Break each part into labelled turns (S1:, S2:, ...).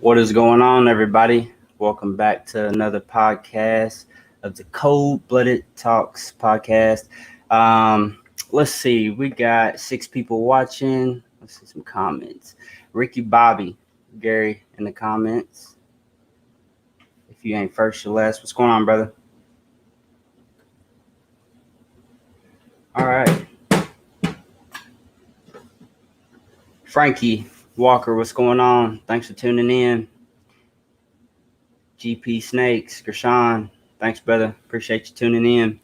S1: What is going on, everybody? Welcome back to another podcast of the Cold Blooded Talks podcast. Let's see, we got 6 people watching. Let's see some comments. Ricky Bobby, Gary in the comments. If you ain't first, you're last. What's going on, brother? All right. Frankie Walker, what's going on? Thanks for tuning in. GP Snakes, Gershon, thanks, brother. Appreciate you tuning in.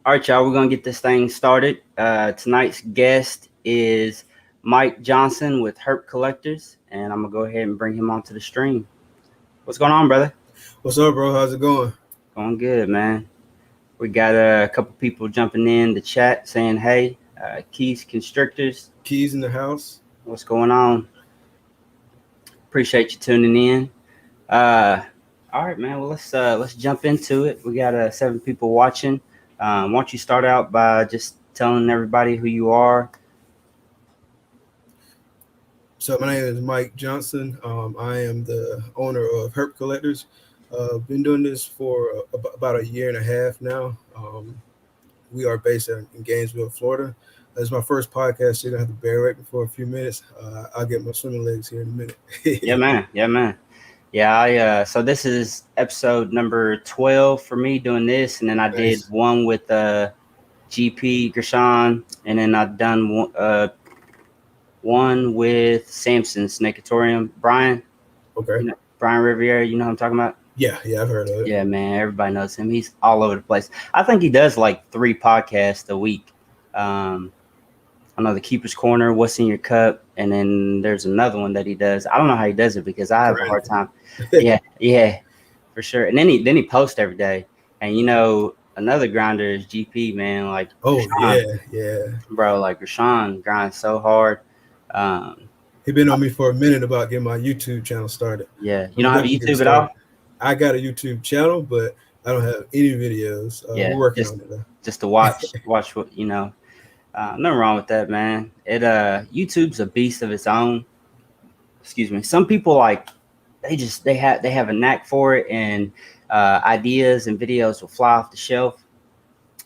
S1: All right, y'all, we're going to get this thing started. Tonight's guest is Mike Johnson with Herp Collectors, and I'm going to go ahead and bring him onto the stream. What's going on, brother?
S2: What's up, bro? How's it going?
S1: Going good, man. We got a couple people jumping in the chat saying, hey, Keys Constrictors.
S2: Keys in the house.
S1: What's going on? Appreciate you tuning in. All right, man. Well, let's jump into it. We got 7 people watching. Why don't you start out by just telling everybody who you are?
S2: So my name is Mike Johnson. I am the owner of Herp Collectors. Been doing this for about a year and a half now. We are based in Gainesville, Florida. This is my first podcast, so you're going to have to bear with me for a few minutes. I'll get my swimming legs here in a minute.
S1: Yeah, man. Yeah, so this is episode number 12 for me doing this, and then I did one with GP Gershon, and then I've done one with Samson Snakeatorium. Brian.
S2: Okay.
S1: Brian Riviera, you know what I'm talking about?
S2: Yeah, I've heard of it.
S1: Yeah, man, everybody knows him. He's all over the place. I think he does like 3 podcasts a week. I know the Keeper's Corner, What's in Your Cup, and then there's another one that he does. I don't know how he does it because I have a hard time. Yeah, for sure. And then he posts every day. And you know, another grinder is GP, man. Like,
S2: Gershon, yeah,
S1: bro. Like Gershon grinds so hard.
S2: He been on me for a minute about getting my YouTube channel started.
S1: Yeah, you don't have a YouTube at all?
S2: I got a YouTube channel, but I don't have any videos. We're working on it though.
S1: Just to watch what you know. Nothing wrong with that, man. YouTube's a beast of its own. Excuse me. Some people like they have a knack for it, and ideas and videos will fly off the shelf.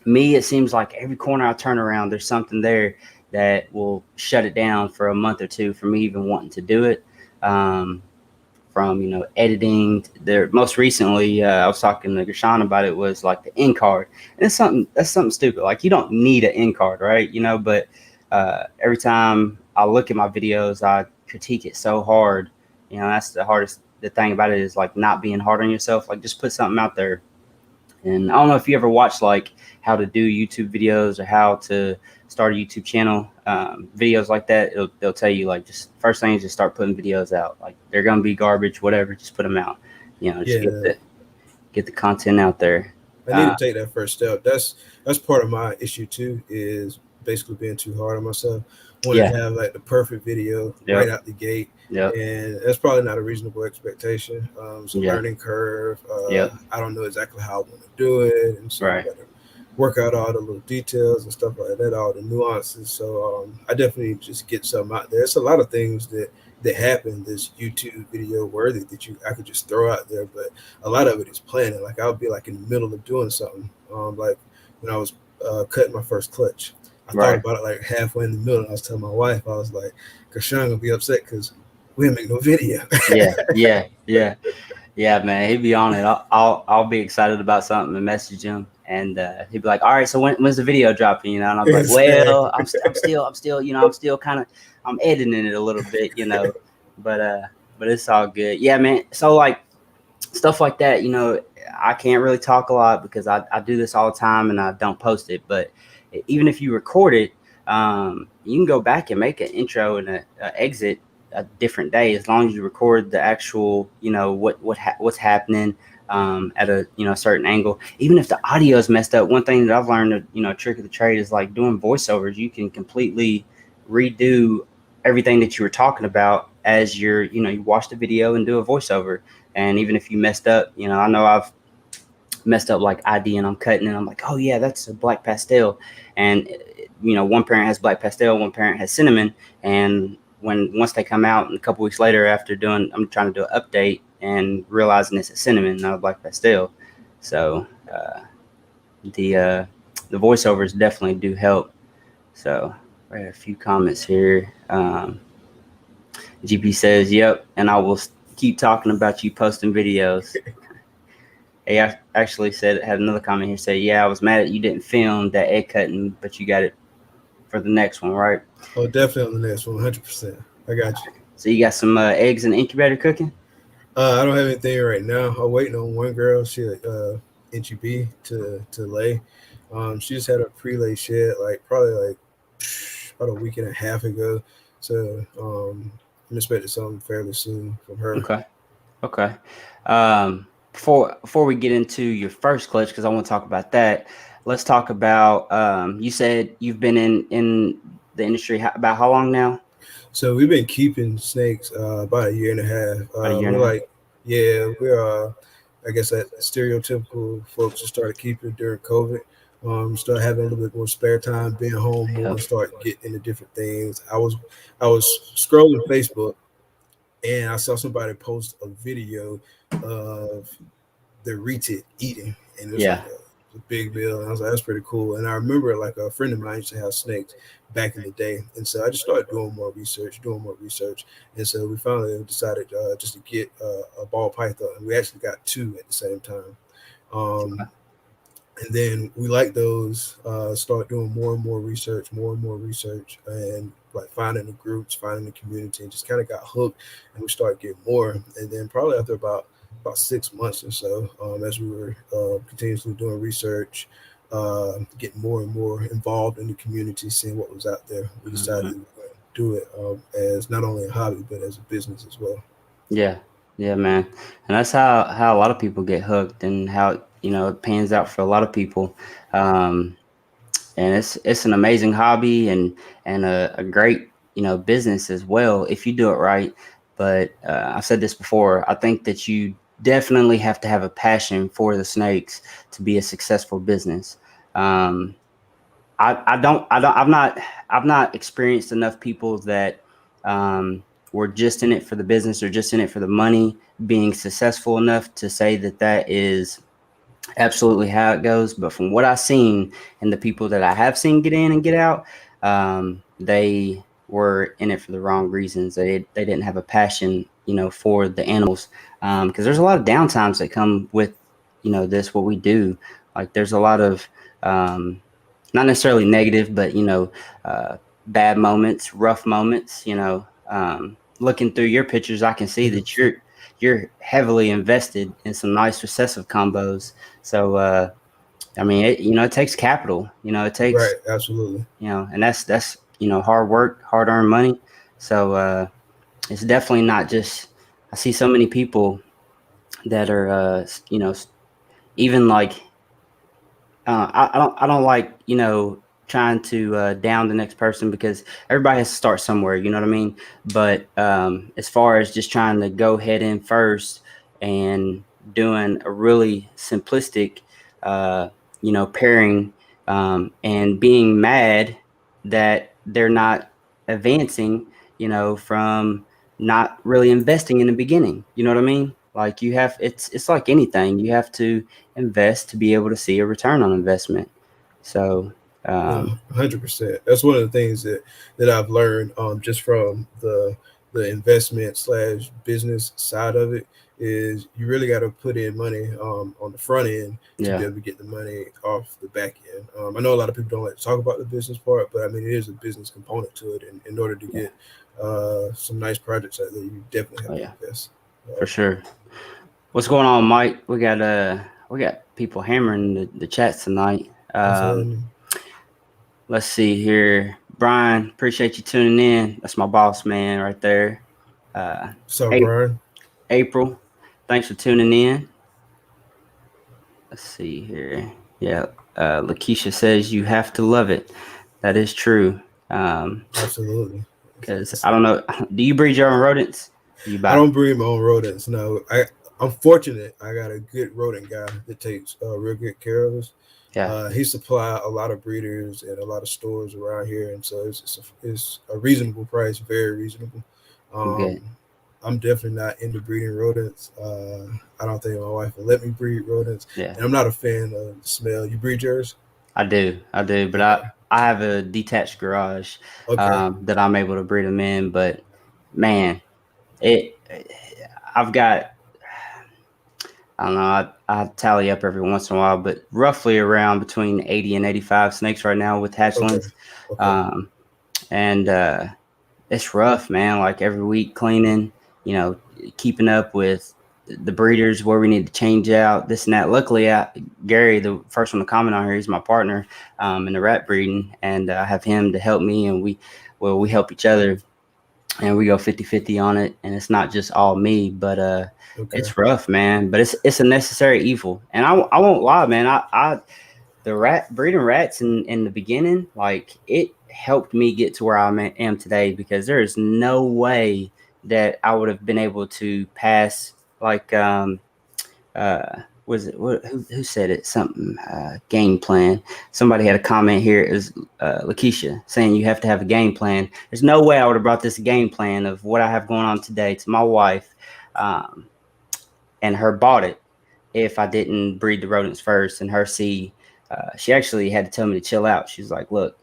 S1: Me, it seems like every corner I turn around, there's something there that will shut it down for a month or two for me even wanting to do it. From editing there. Most recently, I was talking to Gershon about it, was like the end card, and that's something stupid. Like, you don't need an end card, right? But every time I look at my videos, I critique it so hard. That's the hardest. The thing about it is like not being hard on yourself. Like, just put something out there. And I don't know if you ever watched like how to do YouTube videos or how to start a YouTube channel, videos like that. They'll tell you like, just first thing is just start putting videos out. Like, they're gonna be garbage, whatever. Just put them out. Just get the content out there.
S2: I need to take that first step. That's part of my issue too. Is basically being too hard on myself. Want to have like the perfect video right out the gate. And that's probably not a reasonable expectation. It's a learning curve. I don't know exactly how I want to do it, and so I got to work out all the little details and stuff like that, all the nuances. So I definitely just get something out there. It's a lot of things that happen this YouTube video worthy that I could just throw out there, but a lot of it is planning. Like, I'll be like in the middle of doing something. Like when I was cutting my first clutch, I thought about it like halfway in the middle. And I was telling my wife, I was like, Gershon gonna be upset because we didn't make no video.
S1: Yeah, man. He'd be on it. I'll be excited about something and message him, and he'd be like, "All right, so when's the video dropping?" And I'm like, "Well, I'm still kind of, I'm editing it a little bit, but it's all good." Yeah, man. So like stuff like that, I can't really talk a lot because I do this all the time and I don't post it. But even if you record it, you can go back and make an intro and an exit a different day, as long as you record the actual, what's happening at a certain angle. Even if the audio is messed up, one thing that I've learned, trick of the trade is like doing voiceovers. You can completely redo everything that you were talking about as you watch the video and do a voiceover. And even if you messed up, I know I've messed up like ID and I'm cutting and I'm like, oh yeah, that's a black pastel, and one parent has black pastel, one parent has cinnamon, and once they come out, and a couple weeks later after I'm trying to do an update and realizing it's a cinnamon, not a black pastel. So the voiceovers definitely do help. So I have a few comments here. GP says, "Yep," and I will keep talking about you posting videos. He actually had another comment here, say, "Yeah, I was mad that you didn't film that egg cutting, but you got it for the next one, right?"
S2: Oh, definitely on the next one, 100%. I got you.
S1: So you got some eggs in the incubator cooking?
S2: I don't have anything right now. I'm waiting on one girl. She NGB to lay. She just had a pre-lay shed probably about a week and a half ago. So I'm expecting something fairly soon from her.
S1: Okay. Before we get into your first clutch, because I want to talk about that, let's talk about. You said you've been in the industry about how long now?
S2: So we've been keeping snakes about a year and a half. We're I guess that stereotypical folks who started keeping during COVID. Start having a little bit more spare time, being home more, start getting into different things. I was scrolling Facebook and I saw somebody post a video of the retit eating, and it was like a big bill, and I was like, that's pretty cool. And I remember like a friend of mine used to have snakes back in the day, and so I just started doing more research, and so we finally decided just to get a ball python, and we actually got two at the same time. And then we like those, start doing more and more research, and like finding the groups, finding the community, and just kind of got hooked, and we started getting more. And then probably after about 6 months or so, as we were continuously doing research, getting more and more involved in the community, seeing what was out there, we decided we were going to do it as not only a hobby but as a business as well.
S1: Yeah, man, and that's how a lot of people get hooked, and how it pans out for a lot of people. And it's an amazing hobby, and a great business as well if you do it right. But I've said this before. I think that you definitely have to have a passion for the snakes to be a successful business. I've not experienced enough people that were just in it for the business or just in it for the money being successful enough to say that is absolutely how it goes. But from what I've seen and the people that I have seen get in and get out, they were in it for the wrong reasons. They didn't have a passion, for the animals. Because there's a lot of downtimes that come with, what we do. Like there's a lot of, not necessarily negative, but, bad moments, rough moments, looking through your pictures, I can see that you're heavily invested in some nice recessive combos. So, I mean, it takes capital, it takes,
S2: right, absolutely,
S1: and that's, hard work, hard earned money. So, it's definitely not just, I see so many people that are, even like, I don't like, trying to down the next person, because everybody has to start somewhere, you know what I mean? But as far as just trying to go head in first and doing a really simplistic, pairing, and being mad that they're not advancing, from not really investing in the beginning, you know what I mean? Like it's like anything, you have to invest to be able to see a return on investment. So
S2: 100%. That's one of the things that I've learned just from the investment slash business side of it, is you really got to put in money on the front end to be able to get the money off the back end. I know a lot of people don't like to talk about the business part, but I mean, it is a business component to it. And in order to get some nice projects out there, you definitely have to invest.
S1: For sure. What's going on, Mike? We got people hammering the chats tonight. Let's see here. Brian, appreciate you tuning in. That's my boss man right there.
S2: Brian?
S1: April, thanks for tuning in. Let's see here. Yeah. Lakeisha says you have to love it. That is true.
S2: Absolutely.
S1: Because I don't know. Do you breed your own rodents?
S2: I don't breed my own rodents. No, I'm fortunate. I got a good rodent guy that takes real good care of us. He supply a lot of breeders and a lot of stores around here, and so it's a reasonable price, very reasonable.
S1: Good.
S2: I'm definitely not into breeding rodents. I don't think my wife will let me breed rodents,
S1: Yeah.
S2: and I'm not a fan of the smell. You breed yours?
S1: I do, but
S2: Okay.
S1: I have a detached garage
S2: Okay.
S1: that I'm able to breed them in. But man, it I've got, I don't know, I tally up every once in a while, but roughly around between 80 and 85 snakes right now with
S2: Okay.
S1: hatchlings.
S2: Okay.
S1: Um, and it's rough, man. Like every week cleaning, keeping up with the breeders where we need to change out this and that. Luckily, Gary, the first one to comment on here, he's my partner in the rat breeding, and I have him to help me, and we help each other, and we go 50-50 on it, and it's not just all me, but
S2: Okay.
S1: it's rough, man. But it's a necessary evil, and I won't lie, man. I the breeding rats in the beginning, like it helped me get to where I am today, because there is no way that I would have been able to pass, like was it who said it, something game plan. Somebody had a comment here. It was Lakeisha saying you have to have a game plan. There's no way I would have brought this game plan of what I have going on today to my wife, and her bought it if I didn't breed the rodents first and her see. She actually had to tell me to chill out. She's like, look,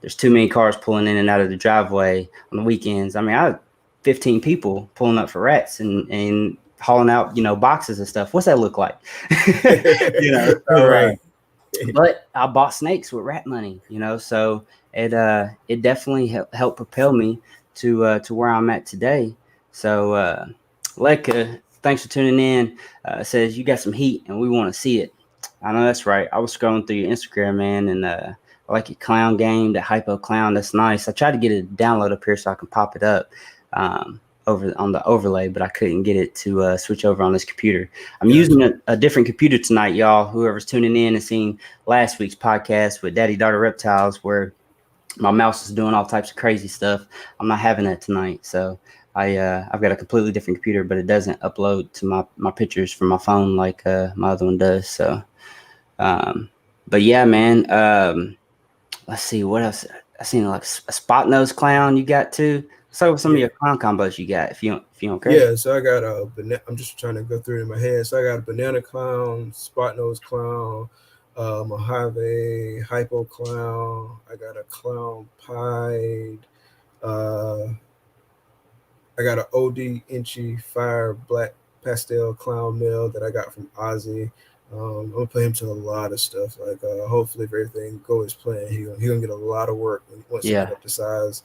S1: there's too many cars pulling in and out of the driveway on the weekends. I mean, I had 15 people pulling up for rats and hauling out, boxes and stuff. What's that look like? So,
S2: Right.
S1: but I bought snakes with rat money, so it definitely helped propel me to where I'm at today. So, Lekka, thanks for tuning in. Says you got some heat and we want to see it. I know that's right. I was scrolling through your Instagram, man, and I like your clown game, that hypo clown. That's nice. I tried to get it to download up here so I can pop it up over on the overlay, but I couldn't get it to switch over on this computer. I'm using a different computer tonight, y'all. Whoever's tuning in and seeing last week's podcast with Daddy Daughter Reptiles, where my mouse is doing all types of crazy stuff. I'm not having that tonight, so I've got a completely different computer, but it doesn't upload to my pictures from my phone like my other one does. So, but yeah, man. Let's see what else. I seen like a spot nose clown you got too. So some of your clown combos you got, if you don't care.
S2: Yeah, so I got a banana. I'm just trying to go through it in my head. So I got a banana clown, spot nose clown, Mojave hypo clown. I got a clown pied. I got an OD Inchy Fire Black Pastel Clown Male that I got from Ozzy. I'm gonna play him to a lot of stuff. Like hopefully, if everything goes as planned, he gonna get a lot of work once he get up to size.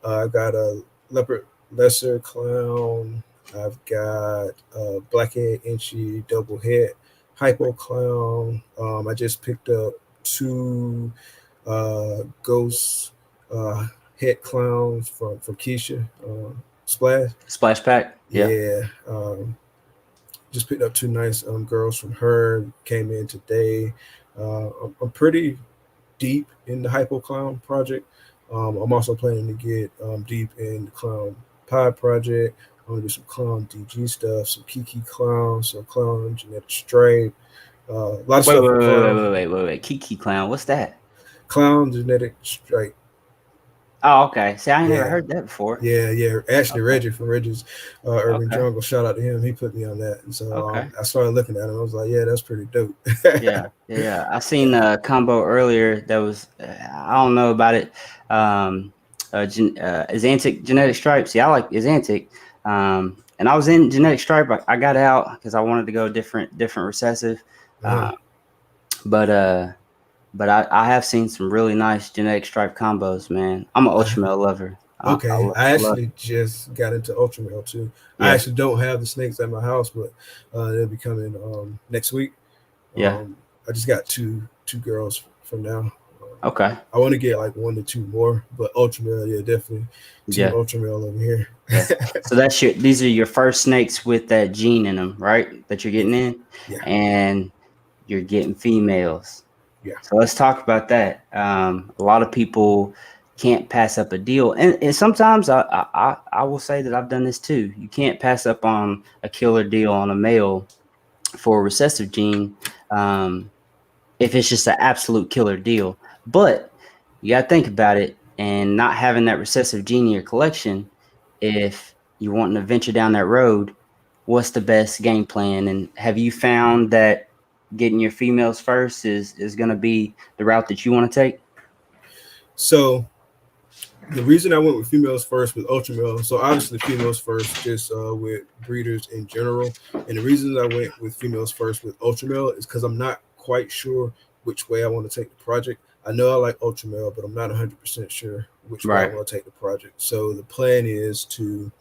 S2: I got a leopard lesser clown. I've got a blackhead Inchy double head hypo clown. I just picked up 2 ghost head clowns from Keisha. Splash
S1: Pack.
S2: Yeah. Just picked up 2 nice girls from her. Came in today. I'm pretty deep in the Hypo Clown project. I'm also planning to get deep in the Clown Pie project. I'm gonna do some Clown DG stuff, some Kiki Clown, some Clown Genetic Stripe. A lot of stuff.
S1: Wait. Kiki Clown. What's that?
S2: Clown Genetic Stripe.
S1: Oh, okay. See, I ain't never heard that before.
S2: Yeah. Actually, Reggie from Reggie's Urban Jungle, shout out to him. He put me on that. And so I started looking at him. I was like, yeah, that's pretty dope.
S1: Yeah. I seen a combo earlier that was, I don't know about it. Xanthic Genetic Stripes. Yeah, I like Xanthic. And I was in Genetic Stripe. I got out because I wanted to go different recessive. But I have seen some really nice Genetic Stripe combos, man. I'm an Ultramel lover.
S2: Okay, I actually just got into Ultramel too. I actually don't have the snakes at my house, but they'll be coming next week. I just got two girls for now.
S1: Okay.
S2: I want to get like 1 to 2 more, but Ultramel, definitely Team Ultramel over here.
S1: So these are your first snakes with that gene in them, right? That you're getting in, and you're getting females.
S2: Yeah.
S1: So let's talk about that. A lot of people can't pass up a deal, and sometimes I will say that I've done this too. You can't pass up on a killer deal on a male for a recessive gene, if it's just an absolute killer deal. But you got to think about it, and not having that recessive gene in your collection, if you're wanting to venture down that road, what's the best game plan? And have you found that getting your females first is going to be the route that you want to take?
S2: So the reason I went with females first with ultra male, so obviously females first just with breeders in general. And the reason I went with females first with ultra male is because I'm not quite sure which way I want to take the project. I know I like ultra male, but I'm not 100% sure which way I want to take the project. So the plan is to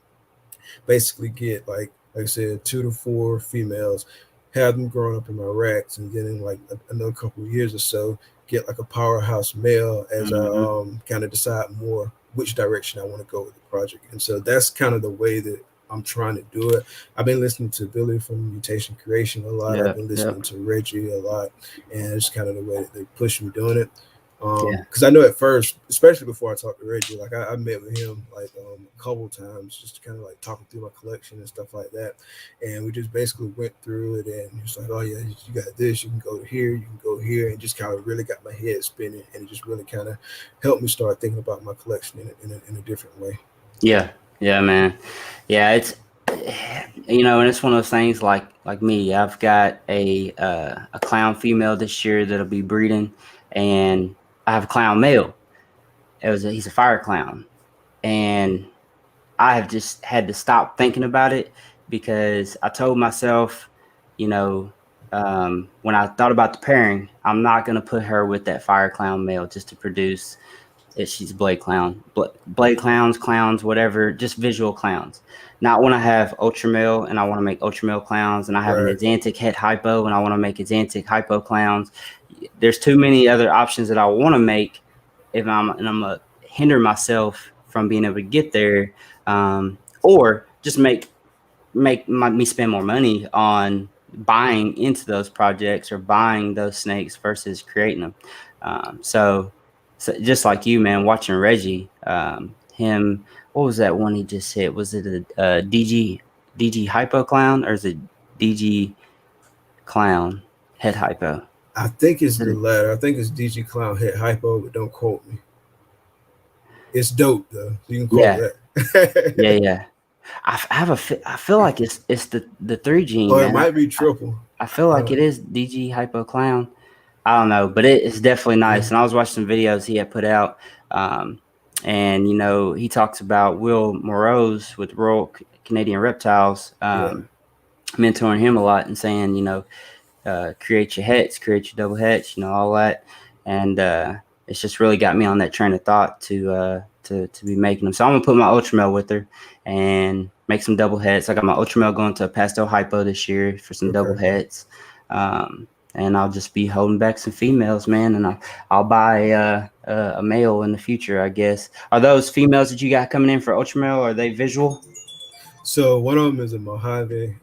S2: basically get like I said, 2 to 4 females, have them growing up in my racks, and then in like another couple of years or so, get like a powerhouse male as I kind of decide more which direction I want to go with the project. And so that's kind of the way that I'm trying to do it. I've been listening to Billy from Mutation Creation a lot. I've been listening to Reggie a lot, and it's kind of the way that they push me doing it. Because I know at first, especially before I talked to Reggie, like I met with him like a couple times just to kind of like talking through my collection and stuff like that, and we just basically went through it, and he was like, "Oh yeah, you got this. You can go here. You can go here," and just kind of really got my head spinning, and it just really kind of helped me start thinking about my collection in a different way.
S1: Yeah, man. Yeah, it's and it's one of those things like me. I've got a clown female this year that'll be breeding, and I have a clown male. He's a fire clown, and I have just had to stop thinking about it because I told myself, when I thought about the pairing, I'm not going to put her with that fire clown male just to produce. She's a blade clown, blade clowns, whatever, just visual clowns. Not when I have ultra male and I want to make ultra male clowns, and I have an Xanthic het hypo and I want to make Xanthic hypo clowns. There's too many other options that I want to make I'm gonna hinder myself from being able to get there, or just make me spend more money on buying into those projects or buying those snakes versus creating them. So just like you, man, watching Reggie, him, what was that one he just hit? Was it a DG hypo clown, or is it DG clown het hypo?
S2: I think it's the latter. I think it's DG clown het hypo, but don't quote me. It's dope though. You can quote that.
S1: Yeah. I feel like it's the 3 gene.
S2: Or it might be triple.
S1: I feel like it is DG hypo clown. I don't know, but it's definitely nice. And I was watching some videos he had put out, and he talks about Will Moreau's with Royal Canadian Reptiles, mentoring him a lot and saying, create your hets, create your double hets, all that, and it's just really got me on that train of thought to be making them. So I'm gonna put my ultra male with her and make some double hets. I got my ultra male going to a pastel hypo this year for some double hets. And I'll just be holding back some females, man, and I'll buy a male in the future, I guess. Are those females that you got coming in for ultra male, are they visual?
S2: So one of them is a Mojave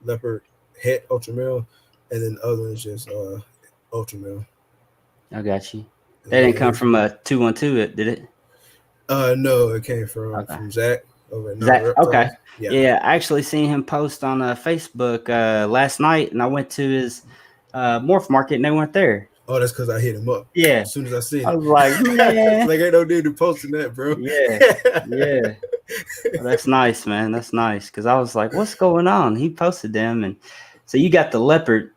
S2: leopard het ultra male, and then the other one is just ultra male.
S1: I got you. That didn't come from a 212, did it?
S2: No, it came from Zach over at
S1: Zach. Okay. Yeah, I actually seen him post on Facebook last night, and I went to his morph market and they weren't there.
S2: Oh, that's because I hit him up.
S1: Yeah.
S2: As soon as I seen it.
S1: I was like, man.
S2: Like, ain't no need to posting that, bro.
S1: Yeah. Well, that's nice, man. That's nice. Because I was like, what's going on? He posted them. And so you got the leopard,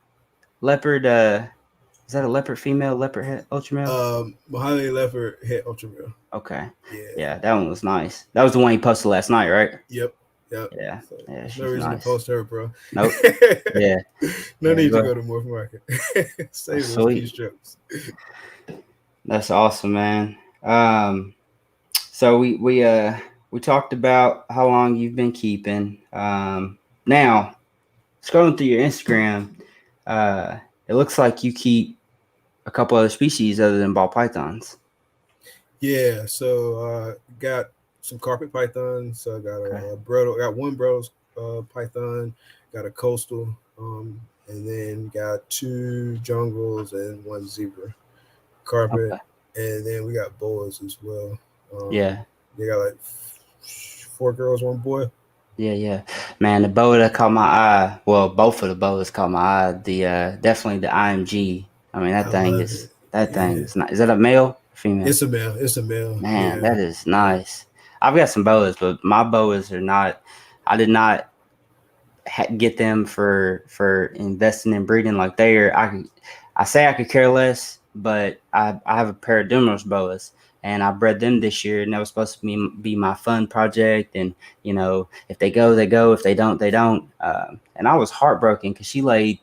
S1: is that a leopard female, leopard het ultra male?
S2: Mojave leopard het ultra male.
S1: Okay. Yeah, that one was nice. That was the one he posted last night, right?
S2: Yep.
S1: Yeah.
S2: So no reason to post her, bro.
S1: Nope. Yeah.
S2: No need to go to Morph Market. Save those keystrokes.
S1: That's awesome, man. So we talked about how long you've been keeping. Now, scrolling through your Instagram, it looks like you keep a couple other species other than ball pythons.
S2: Yeah, so got some carpet pythons. So I got a Bredel, got one Bredel's python, got a coastal, and then got 2 jungles and 1 zebra carpet, and then we got boas as well. They got like 4 girls, 1 boy.
S1: Yeah, man. The boa that caught my eye. Well, both of the boas caught my eye. The definitely the IMG I mean, that
S2: I
S1: thing
S2: love
S1: is
S2: it.
S1: that thing
S2: Yeah.
S1: is not. Is that a male or female?
S2: It's a male. It's a male.
S1: Man,
S2: Yeah.
S1: that is nice. I've got some boas, but my boas are not. I did not get them for investing in breeding like they are. I say I could care less, but I have a pair of Dumeros boas, and I bred them this year, and that was supposed to be my fun project. And you know, if they go, they go. If they don't, they don't. And I was heartbroken because she laid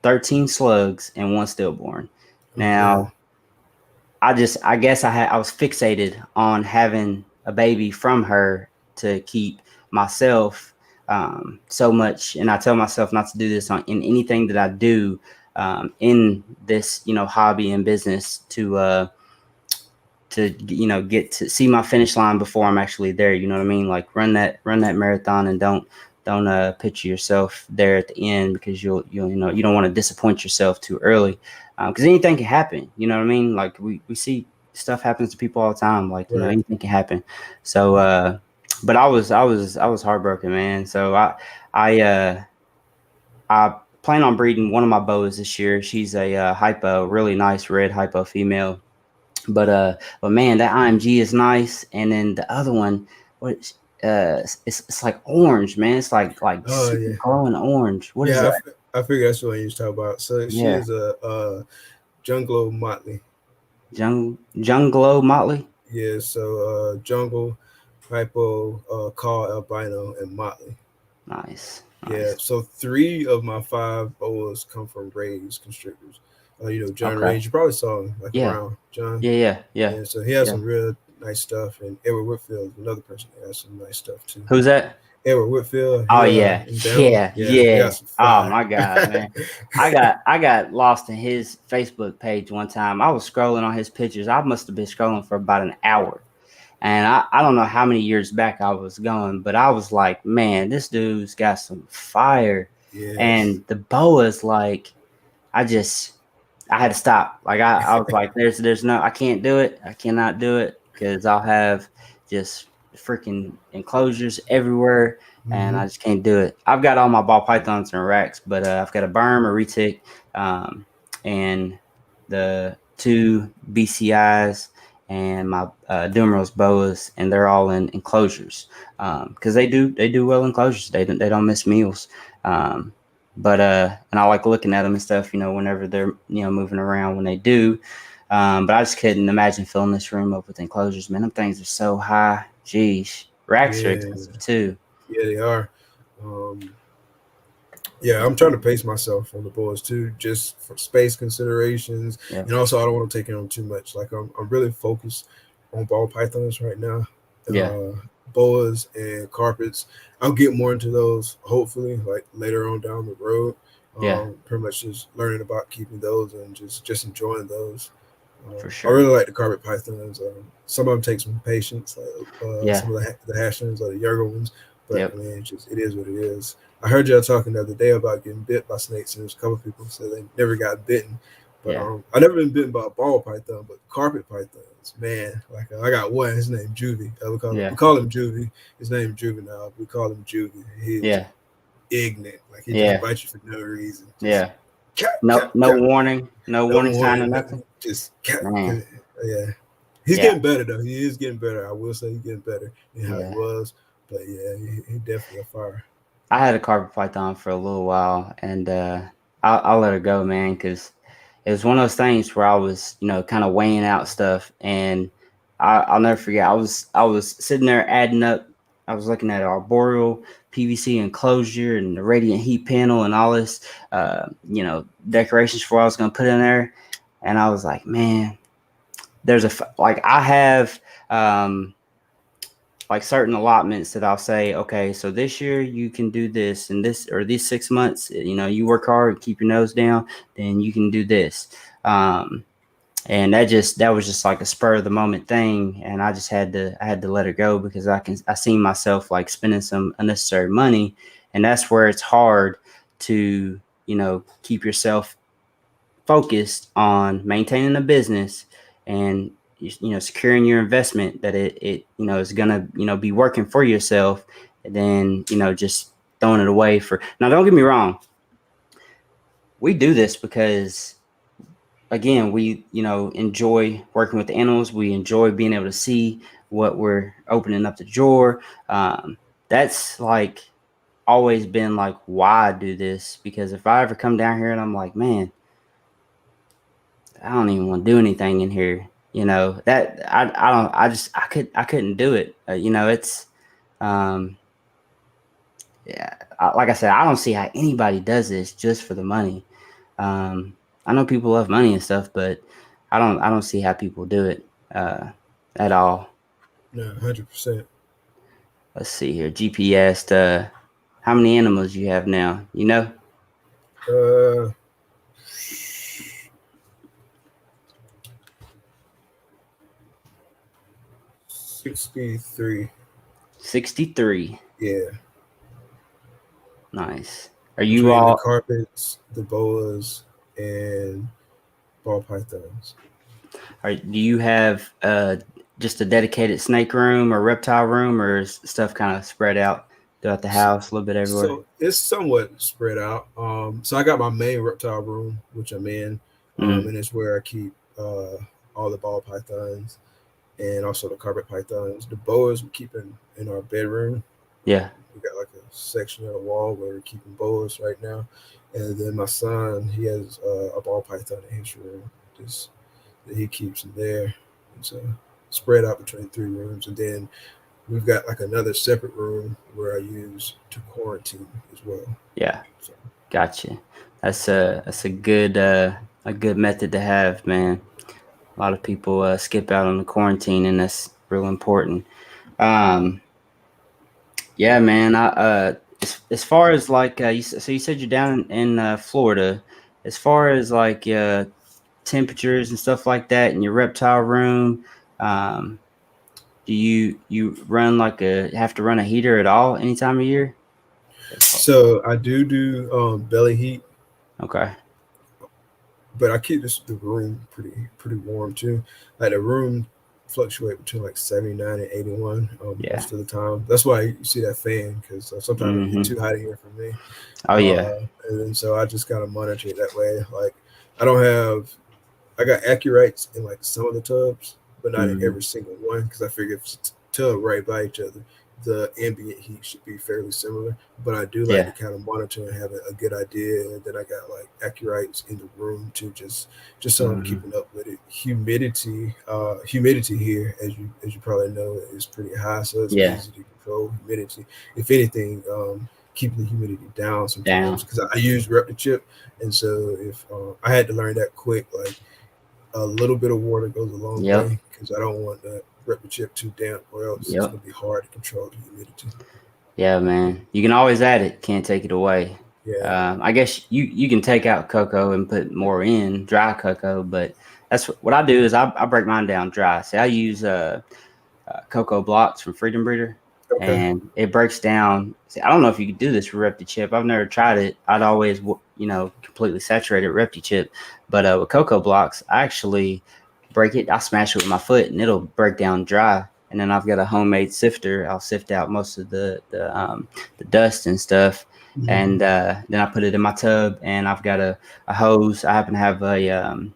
S1: 13 slugs and one stillborn.
S2: Oh man.
S1: Now I guess I was fixated on having a baby from her to keep myself so much, and I tell myself not to do this in anything that I do in this hobby and business to get to see my finish line before I'm actually there. You know what I mean? Like run that marathon, and don't picture yourself there at the end, because you don't want to disappoint yourself too early, because anything can happen. You know what I mean? Like we see stuff happens to people all the time. Like
S2: Right.
S1: anything can happen. So but I was heartbroken, man. So I plan on breeding one of my boas this year. She's a hypo, really nice red hypo female. But man, that IMG is nice, and then the other one, what it's like orange, man. It's like
S2: Oh
S1: super
S2: yeah.
S1: glowing orange. What is
S2: Yeah.
S1: that?
S2: I figure that's what you was talking about. So she
S1: Yeah,
S2: is a jungle motley.
S1: Junglo Motley.
S2: Yeah. So jungle, hypo, call albino, and motley.
S1: Nice,
S2: Yeah,
S1: nice.
S2: so 3 of my 5 boas come from Ray's constrictors. John
S1: Okay.
S2: Ray's, you probably saw him like
S1: Yeah,
S2: around John.
S1: yeah,
S2: Yeah, so he has
S1: yeah.
S2: some real nice stuff. And Edward Whitfield is another person that has some nice stuff too.
S1: Who's that?
S2: Edward Whitfield,
S1: Oh
S2: he
S1: yeah,
S2: in Bama.
S1: yeah,
S2: Yeah, they got
S1: yeah.
S2: some
S1: Oh
S2: fire.
S1: my God, man. I got lost in his Facebook page one time. I was scrolling on his pictures. I must have been scrolling for about an hour. And I don't know how many years back I was going, but I was like, man, this dude's got some fire.
S2: Yes.
S1: And the boas, like, I just, I had to stop. Like, I was like, there's no, I can't do it. I cannot do it, because I'll have just freaking enclosures everywhere, and
S2: Hmm.
S1: I just can't do it. I've got all my ball pythons and racks, but I've got a berm, a retic, and the 2 BCIs and my Dumeros boas, and they're all in enclosures, because they do well in enclosures. They don't miss meals. But and I like looking at them and stuff, whenever they're moving around when they do. But I just couldn't imagine filling this room up with enclosures, man. Them things are so high. Jeez, racks are
S2: Yeah,
S1: expensive too.
S2: yeah, they are. Um, Yeah, I'm trying to pace myself on the boards too, just for space considerations,
S1: Yeah,
S2: and also I don't want to take it on too much. Like I'm really focused on ball pythons right now,
S1: yeah,
S2: boas and carpets. I'll get more into those hopefully, like later on down the road.
S1: yeah,
S2: Pretty much just learning about keeping those and just enjoying those.
S1: for
S2: I
S1: sure.
S2: really like the carpet pythons. Some of them take some patience, like
S1: Yeah,
S2: some of the Hashins or the younger ones. But I
S1: yep,
S2: mean, it is what it is. I heard y'all talking the other day about getting bit by snakes, and there's a couple of people said they never got bitten. But
S1: yeah,
S2: I never been bitten by a ball python, but carpet pythons, man. Like I got one. His name Juvie. We
S1: yeah,
S2: call him Juvie. His name Juvenile. We call him Juvie. He's
S1: yeah,
S2: ignorant. Like he just
S1: yeah,
S2: bites you for no reason. Just
S1: yeah.
S2: cat,
S1: No,
S2: cat, cat.
S1: no
S2: No
S1: warning sign or
S2: warning.
S1: nothing.
S2: Just cat.
S1: Man,
S2: Yeah. He's
S1: yeah,
S2: getting better though. He is getting better. I will say he's getting better than how he
S1: yeah.
S2: was. But yeah, he definitely a fire.
S1: I had a carpet python for a little while, and I'll let her go, man, because it was one of those things where I was, kind of weighing out stuff, and I'll never forget. I was sitting there adding up. I was looking at arboreal PVC enclosure and the radiant heat panel and all this, decorations for what I was going to put in there, and I was like, man, like I have. Like certain allotments that I'll say, okay, so this year you can do this, and this, or these 6 months, you work hard, keep your nose down, then you can do this. Um, and that was just like a spur of the moment thing, and I had to let it go, because I seen myself like spending some unnecessary money, and that's where it's hard to keep yourself focused on maintaining a business, and securing your investment, that it is gonna be working for yourself, and then just throwing it away for. Now don't get me wrong, we do this because again, we, enjoy working with the animals. We enjoy being able to see what we're opening up the drawer. That's like always been like why I do this, because if I ever come down here and I'm like, man, I don't even want to do anything in here, that I don't, I couldn't do it. It's, um, yeah, like I said, I don't see how anybody does this just for the money. I know people love money and stuff, but I don't see how people do it at all.
S2: No, 100%.
S1: Let's see here. GPS. How many animals you have now?
S2: 63.
S1: 63.
S2: Yeah.
S1: Nice. Are you
S2: Between the
S1: all?
S2: carpets, the boas, and ball pythons.
S1: Do you have just a dedicated snake room or reptile room, or is stuff kind of spread out throughout the house, a little bit everywhere?
S2: So it's somewhat spread out. So I got my main reptile room, which I'm in,
S1: Mm,
S2: and it's where I keep all the ball pythons and also the carpet pythons. The boas we keep in our bedroom.
S1: yeah.
S2: We got like a section of the wall where we're keeping boas right now, and then my son he has a ball python in his room, just that he keeps in there. And so spread out between three rooms, and then we've got like another separate room where I use to quarantine as well.
S1: Yeah.
S2: So
S1: Gotcha. That's a good method to have, man. A lot of people skip out on the quarantine, and that's real important. Um, yeah, man. As far as like so you said you're down in Florida. As far as like temperatures and stuff like that in your reptile room, um, do you run like have to run a heater at all any time of year?
S2: I do belly heat,
S1: Okay.
S2: but I keep the room pretty warm too. Like the room fluctuate between like 79 and 81
S1: Yeah.
S2: most of the time. That's why you see that fan because sometimes it get
S1: Mm-hmm.
S2: too hot in here for me.
S1: Oh yeah.
S2: And then so I just kind of monitor it that way. Like I don't have I got Accurites in like some of the tubs, but not in
S1: Mm-hmm.
S2: every single one because I figure if it's tub right by each other, the ambient heat should be fairly similar. But I do like to
S1: Yeah.
S2: kind of monitor and have a good idea. And then I got like Accurites in the room too, just so I'm
S1: Mm-hmm.
S2: keeping up with it. Humidity here, as you probably know, is pretty high, so it's
S1: Yeah.
S2: easy to control humidity. If anything, keeping the humidity down sometimes
S1: Down.
S2: because I use Chip, and so if I had to learn that quick, like a little bit of water goes a long
S1: Yep.
S2: way because I don't want that rubber chip too damp, or else it's
S1: Yep.
S2: gonna be hard to control the humidity.
S1: Yeah, man. You can always add it. Can't take it away.
S2: Yeah.
S1: I guess you can take out cocoa and put more in dry cocoa, but that's what I do is I break mine down dry. See, I use cocoa blocks from Freedom Breeder,
S2: Okay.
S1: and it breaks down. See, I don't know if you could do this with Repti Chip. I've never tried it. I'd always, completely saturated Repti Chip, but with cocoa blocks, I actually break it. I smash it with my foot, and it'll break down dry. And then I've got a homemade sifter. I'll sift out most of the dust and stuff,
S2: Mm-hmm.
S1: and then I put it in my tub. And I've got a hose. I happen to have a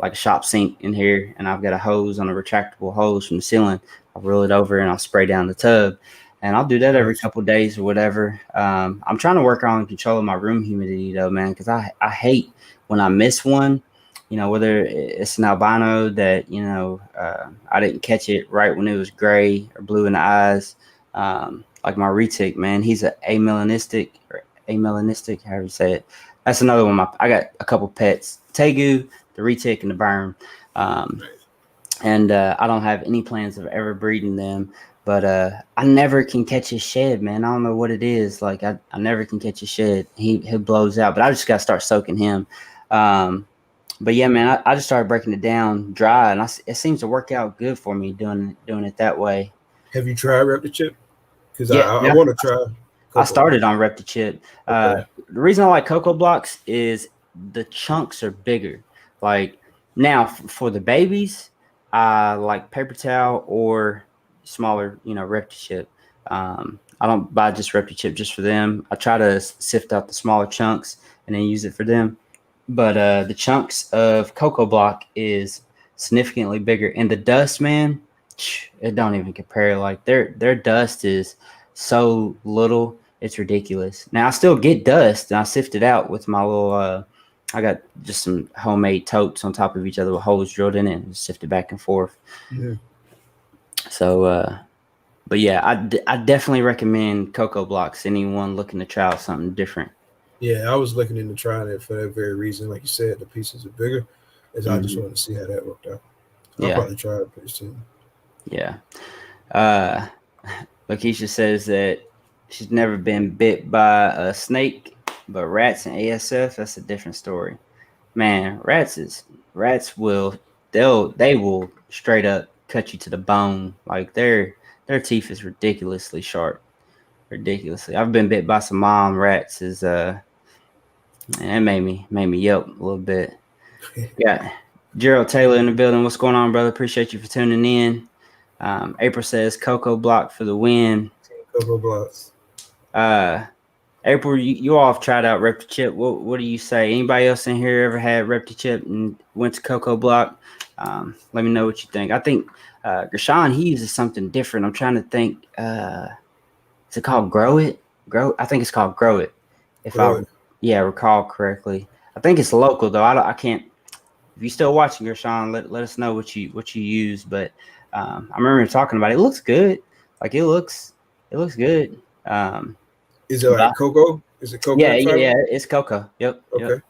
S1: like a shop sink in here, and I've got a hose on a retractable hose from the ceiling. I'll roll it over and I'll spray down the tub. And I'll do that every
S2: Nice.
S1: couple of days or whatever. I'm trying to work on controlling my room humidity though, man, because I hate when I miss one. Whether it's an albino that I didn't catch it right when it was gray or blue in the eyes. Like my retic, man, he's a amelanistic, however you say it. That's another one. I got a couple pets: Tegu, the retic, and the burn. Um,
S2: Nice.
S1: and I don't have any plans of ever breeding them. But I never can catch his shed, man. I don't know what it is. Like I never can catch his shed. He blows out, but I just got to start soaking him. Um, but yeah, man, I just started breaking it down dry, and it seems to work out good for me doing it that way.
S2: Have you tried Chip? Because
S1: Yeah,
S2: I
S1: yeah.
S2: want to try
S1: I
S2: cocoa
S1: started
S2: blocks.
S1: on Repti Chip.
S2: Okay.
S1: The reason I like Cocoa Blocks is the chunks are bigger. Like now for the babies, I like paper towel or smaller, Repti Chip. I don't buy just Repti Chip just for them. I try to sift out the smaller chunks and then use it for them. But the chunks of cocoa block is significantly bigger, and the dust, man, it don't even compare. Like their dust is so little, it's ridiculous. Now I still get dust, and I sift it out with my little. I got just some homemade totes on top of each other with holes drilled in it, and sift it back and forth.
S2: Mm-hmm.
S1: So, but yeah, I definitely recommend cocoa blocks. Anyone looking to try out something different.
S2: Yeah, I was looking into trying it for that very reason. Like you said, the pieces are bigger. I just wanted to see how that worked out. I'll probably try it pretty soon.
S1: Yeah. Lakeisha says that she's never been bit by a snake, but rats and ASF, that's a different story. Man, rats will they will straight up cut you to the bone. Like their teeth is ridiculously sharp. Ridiculously. I've been bit by some mom rats it made me yelp a little bit. Yeah. Gerald Taylor in the building. What's going on, brother? Appreciate you for tuning in. April says cocoa block for the win.
S2: Cocoa blocks.
S1: April, you all have tried out ReptiChip. What do you say? Anybody else in here ever had ReptiChip and went to cocoa block? Let me know what you think. I think Gershon, he uses something different. I'm trying to think. Is it called Grow It? I think it's called Grow It. If I recall correctly. I think it's local though. I can't. If you're still watching, Gershon, let us know what you use. But I remember talking about it. It looks good. Like it looks good.
S2: Is it like cocoa? Is it cocoa?
S1: Yeah. It's cocoa. Yep.
S2: Okay.
S1: Yep.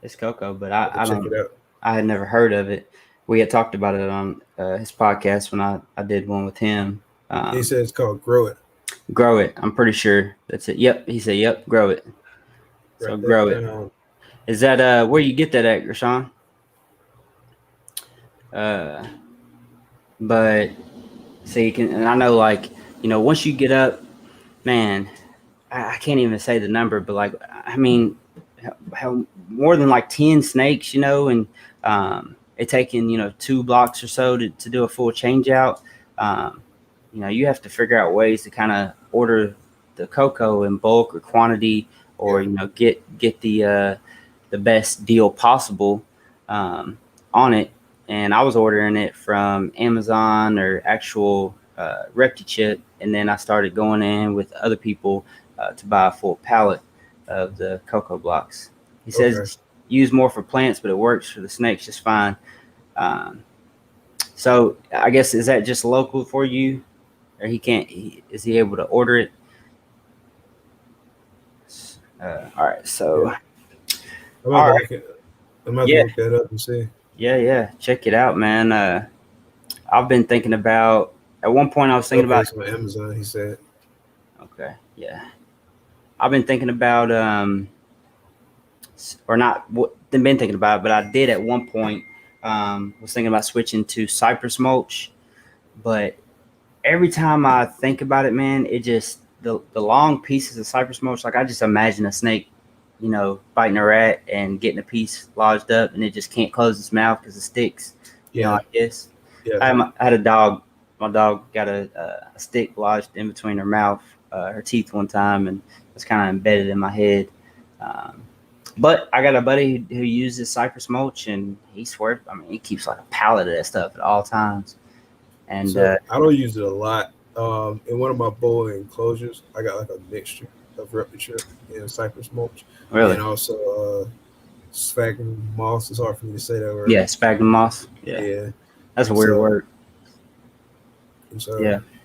S1: It's cocoa, but I
S2: check it out.
S1: I had never heard of it. We had talked about it on his podcast when I did one with him.
S2: He said it's called Grow It.
S1: Grow It. I'm pretty sure that's it. Yep. He said, yep, Grow It. So Grow It. Is that where you get that at, Rashawn? But so you can, and I know, like, once you get up, man, I can't even say the number, but like, I mean, how more than like 10 snakes, and it taking 2 blocks or so to do a full change out. You have to figure out ways to kind of order the cocoa in bulk or quantity, or get the best deal possible on it. And I was ordering it from Amazon or actual ReptiChip, and then I started going in with other people to buy a full pallet of the cocoa blocks. He says use more for plants, but it works for the snakes just fine. So I guess, is that just local for you, or is he able to order it? All right, so
S2: I'm about to look that up and see.
S1: Yeah, check it out, man. I've been thinking about, at one point I was thinking about
S2: on Amazon, he said.
S1: Okay, yeah. I've been thinking about or not been thinking about it, but I did at one point was thinking about switching to cypress mulch, but every time I think about it, man, it just the long pieces of cypress mulch, like I just imagine a snake, biting a rat and getting a piece lodged up, and it just can't close its mouth because it sticks. Like this. Yeah. I had a dog. My dog got a stick lodged in between her mouth, her teeth one time, and it's kind of embedded in my head. But I got a buddy who uses cypress mulch, and he swears, he keeps like a pallet of that stuff at all times. And
S2: so I don't use it a lot. In one of my bowl enclosures, I got like a mixture of ReptiChip and cypress mulch.
S1: Really?
S2: And also sphagnum moss. It's hard for me to say that word.
S1: Yeah, sphagnum moss. Yeah. That's a weird word.
S2: And so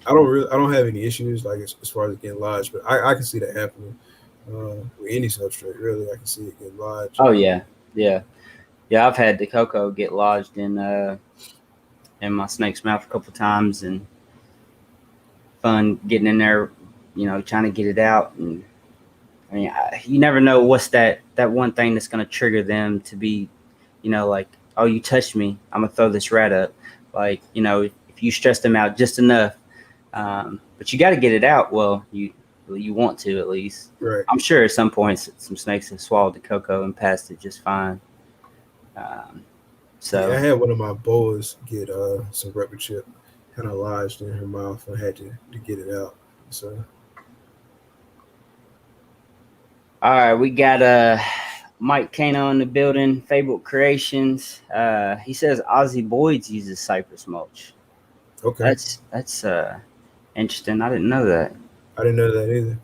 S2: I don't have any issues like as far as getting lodged, but I can see that happening with any substrate. Really, I can see it getting lodged.
S1: Oh yeah. I've had the cocoa get lodged in my snake's mouth a couple of times, and fun getting in there, trying to get it out. And you never know what's that one thing that's going to trigger them to be, like, oh, you touched me, I'm gonna throw this rat up. Like, if you stress them out just enough, but you got to get it out. Well, you want to, at least.
S2: Right.
S1: I'm sure at some points some snakes have swallowed the cocoa and passed it just fine. So
S2: I had one of my boas get some ReptiChip kind of lodged in her mouth, and had to get it out. So
S1: all right, we got Mike Kano in the building. Fabled Creations. He says Ozzy Boyd's uses cypress mulch.
S2: Okay.
S1: That's interesting. I didn't know that.
S2: I didn't know that either.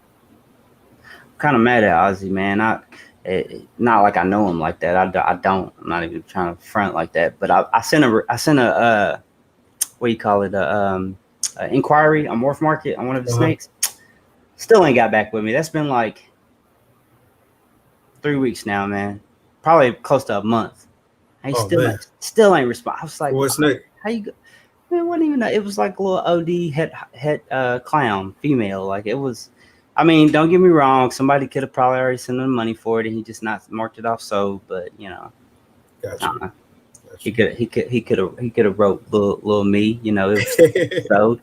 S1: Kind of mad at Ozzy, man. Not like I know him like that. I don't. I'm not even trying to front like that. But I sent a what do you call it? Inquiry on Morph Market on one of the snakes. Still ain't got back with me. That's been like 3 weeks now, man. Probably close to a month. He still ain't respond. I was like,
S2: what snake?
S1: How you go? Man, it wasn't even that. It was like a little OD het clown female. Like it was. I mean, don't get me wrong. Somebody could have probably already sent him money for it, and he just not marked it off. So, but you know,
S2: gotcha.
S1: He could have wrote little me. You know, it was so.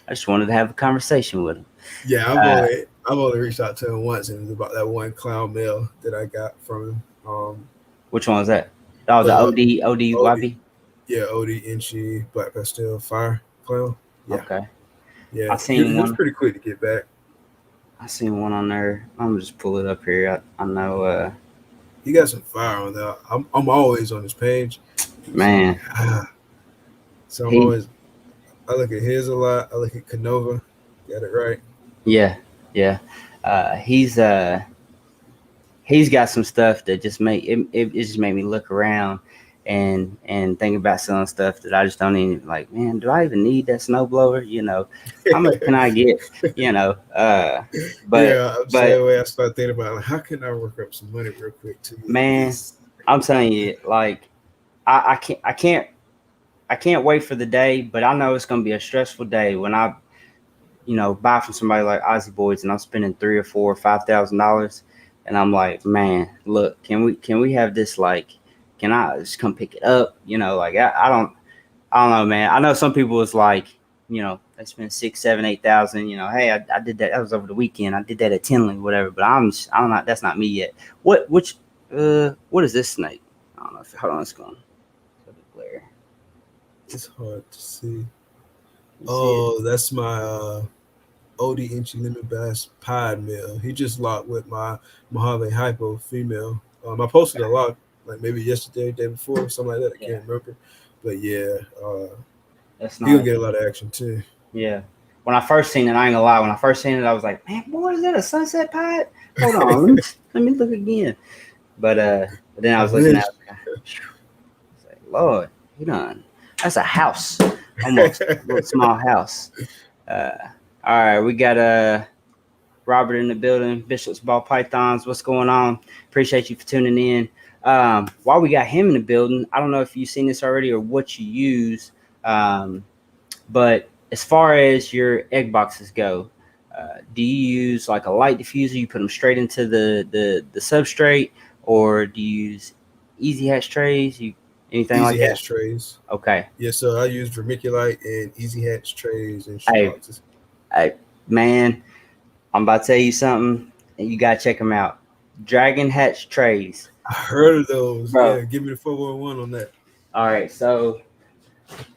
S1: I just wanted to have a conversation with him.
S2: Yeah, I've only reached out to him once, and it was about that one clown mail that I got from him.
S1: Which one was that? Oh, the ODYB.
S2: Yeah, OD Inchi Black Pastel Fire Clown. Yeah. Okay. Yeah, he was pretty quick to get back.
S1: I seen one on there. I'm gonna just pull it up here. I know.
S2: He got some fire on there. I'm always on his page.
S1: Man.
S2: So I'm always. I look at his a lot. I look at Canova. Got it right.
S1: Yeah. He's got some stuff that just it just made me look around and think about some stuff that I just don't even like. Man, do I even need that snowblower? You know, how much can I get? You know, but
S2: yeah, I'm the same way. I start thinking about like, how can I work up some money real quick too?
S1: Man, I'm telling you, like, I can't wait for the day, but I know it's gonna be a stressful day when I, buy from somebody like Ozzy Boyd's and I'm spending $3,000 or $4,000 or $5,000, and I'm like, man, look, can we have this? Like, can I just come pick it up? Like I don't know, man. I know some people is like, they spend 6,000, 7,000, 8,000. Hey, I did that. That was over the weekend. I did that at Tinley, whatever. But I'm not. That's not me yet. What is this snake? I don't know. Hold on, it's going.
S2: It's hard to see. Oh, that's my OD Inchi Lemon Bass Pied male. He just locked with my Mojave Hypo female. I posted a lot, like maybe yesterday, day before, something like that. I can't remember. But yeah, he'll get a lot of action too.
S1: Yeah. When I first seen it, I ain't gonna lie. When I first seen it, I was like, man, boy, is that a sunset pied? Hold on, let me look again. But then I was looking at it. I was like, Lord, he done. That's a house, almost a little small house. All right, we got Robert in the building. Bishop's Ball Pythons, what's going on? Appreciate you for tuning in. While we got him in the building, I don't know if you've seen this already or what you use, but as far as your egg boxes go, do you use like a light diffuser? You put them straight into the substrate, or do you use easy hatch trays? Anything like that?
S2: Easy hatch trays.
S1: Okay.
S2: Yeah, so I use vermiculite and easy hatch trays and boxes.
S1: Hey, man, I'm about to tell you something, and you gotta check them out. Dragon hatch trays.
S2: I heard of those.
S1: Bro.
S2: Yeah, give me the 411 on that.
S1: All right, so